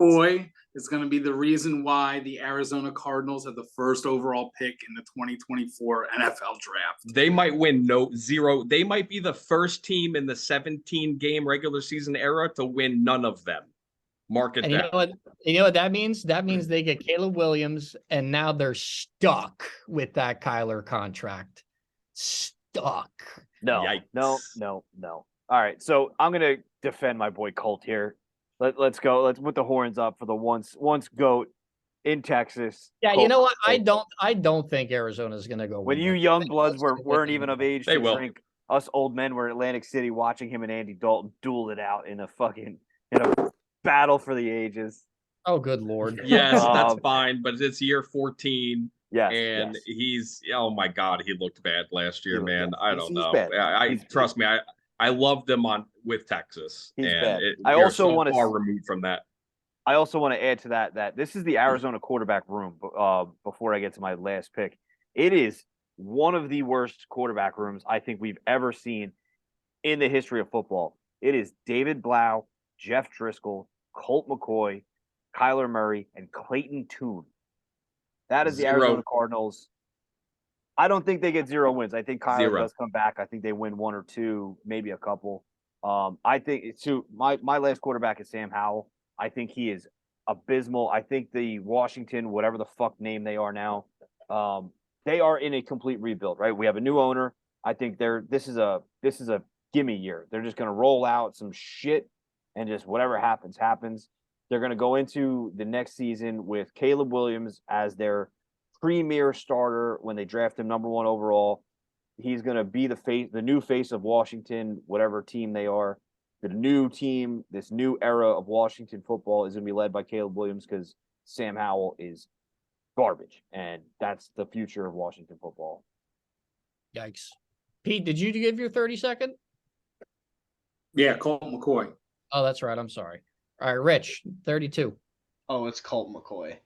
McCoy is going to be the reason why the Arizona Cardinals have the first overall pick in the 2024 NFL draft. They might win 0. They might be the first team in the 17-game regular season era to win none of them. Mark it And down. you know what that means? That means they get Caleb Williams, and now they're stuck with that Kyler contract. Stuck. No, Yikes. no. All right, so I'm gonna defend my boy Colt here. Let's go. Let's put the horns up for the once GOAT in Texas. Yeah, Colt you know what? McCoy. I don't think Arizona's gonna go. When win you much. young bloods weren't even of age They to will. drink, us old men were in Atlantic City watching him and Andy Dalton duel it out in a battle for the ages. Oh, good Lord. Yes, that's fine, but it's year 14. Yes, And yes. he's, oh my God, he looked bad last year, man. Bad. I don't He's know. bad. Trust me, I loved him with Texas. He's and bad. We are so far removed from that. I also want to add to that this is the Arizona quarterback room. Before I get to my last pick, it is one of the worst quarterback rooms I think we've ever seen in the history of football. It is David Blau, Jeff Driscoll, Colt McCoy, Kyler Murray, and Clayton Tune. That is the Arizona Cardinals. I don't think they get 0 wins. I think Kyler does come back. I think they win 1 or 2, maybe a couple. I think my last quarterback is Sam Howell. I think he is abysmal. I think the Washington, whatever the fuck name they are now, they are in a complete rebuild, right? We have a new owner. I think this is a gimme year. They're just going to roll out some shit and just whatever happens. They're going to go into the next season with Caleb Williams as their premier starter when they draft him number 1 overall. He's going to be the new face of Washington, whatever team they are. The new team, this new era of Washington football is going to be led by Caleb Williams because Sam Howell is garbage, and that's the future of Washington football. Yikes. Pete, did you give your 32nd? Yeah, Colt McCoy. Oh, that's right. I'm sorry. All right, Rich, 32. Oh, it's Colt McCoy.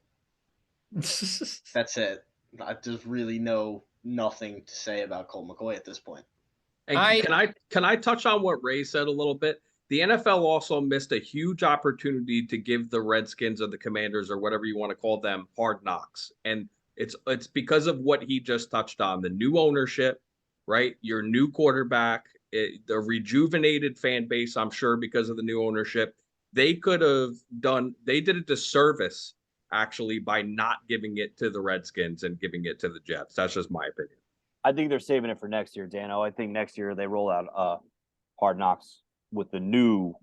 That's it. I just really know nothing to say about Colt McCoy at this point. And can I touch on what Ray said a little bit? The NFL also missed a huge opportunity to give the Redskins or the Commanders or whatever you want to call them hard knocks. And it's because of what he just touched on, the new ownership, right? Your new quarterback, the rejuvenated fan base, I'm sure because of the new ownership. They did a disservice actually by not giving it to the Redskins and giving it to the Jets. That's just my opinion. I think they're saving it for next year, Dano. I think next year they roll out Hard Knocks with the new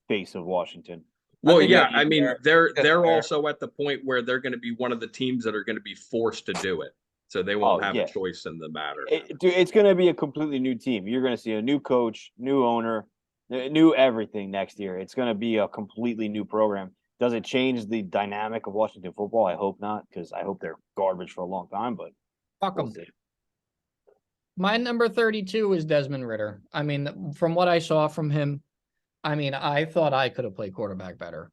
face of Washington. Well, yeah, I mean, they're also at the point where they're going to be one of the teams that are going to be forced to do it. So they won't have a choice in the matter. It's going to be a completely new team. You're going to see a new coach, new owner, new everything next year. It's going to be a completely new program. Does it change the dynamic of Washington football? I hope not, because I hope they're garbage for a long time, but fuck them. My number 32 is Desmond Ritter. I mean, from what I saw from him, I mean, I thought I could have played quarterback better.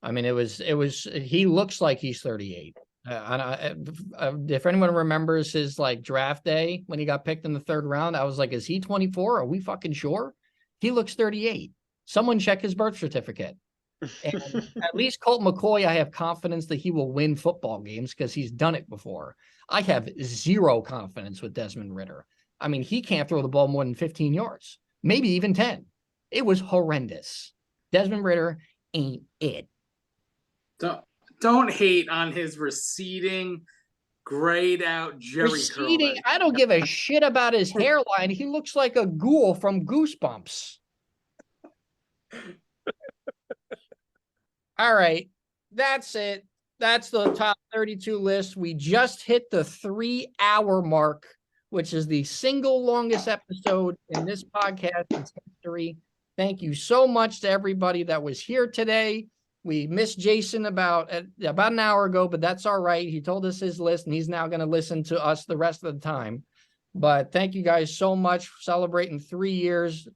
I mean, he looks like he's 38. If anyone remembers his draft day when he got picked in the 3rd round, I was like, is he 24? Are we fucking sure? He looks 38. Someone check his birth certificate. And at least Colt McCoy, I have confidence that he will win football games because he's done it before. I have zero confidence with Desmond Ridder. I mean, he can't throw the ball more than 15 yards, maybe even 10. It was horrendous. Desmond Ridder ain't it. Don't hate on his receding, grayed out Jerry Receding, curl. I don't give a shit about his hairline. He looks like a ghoul from Goosebumps. All right, that's it. That's the top 32 list. We just hit the 3-hour mark, which is the single longest episode in this podcast's history. Thank you so much to everybody that was here today. We missed Jason about an hour ago, but that's all right. He told us his list, and he's now going to listen to us the rest of the time. But thank you guys so much for celebrating 3 years.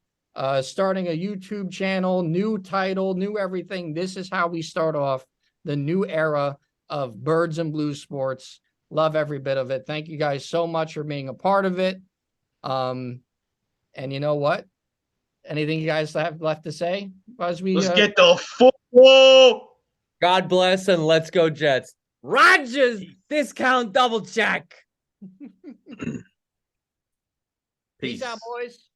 Starting a YouTube channel, new title, new everything. This is how we start off the new era of Birds and Blues sports. Love every bit of it. Thank you guys so much for being a part of it. And you know what? Anything you guys have left to say as we Let's get the football. God bless and let's go Jets. Rogers discount double check. Peace out, boys.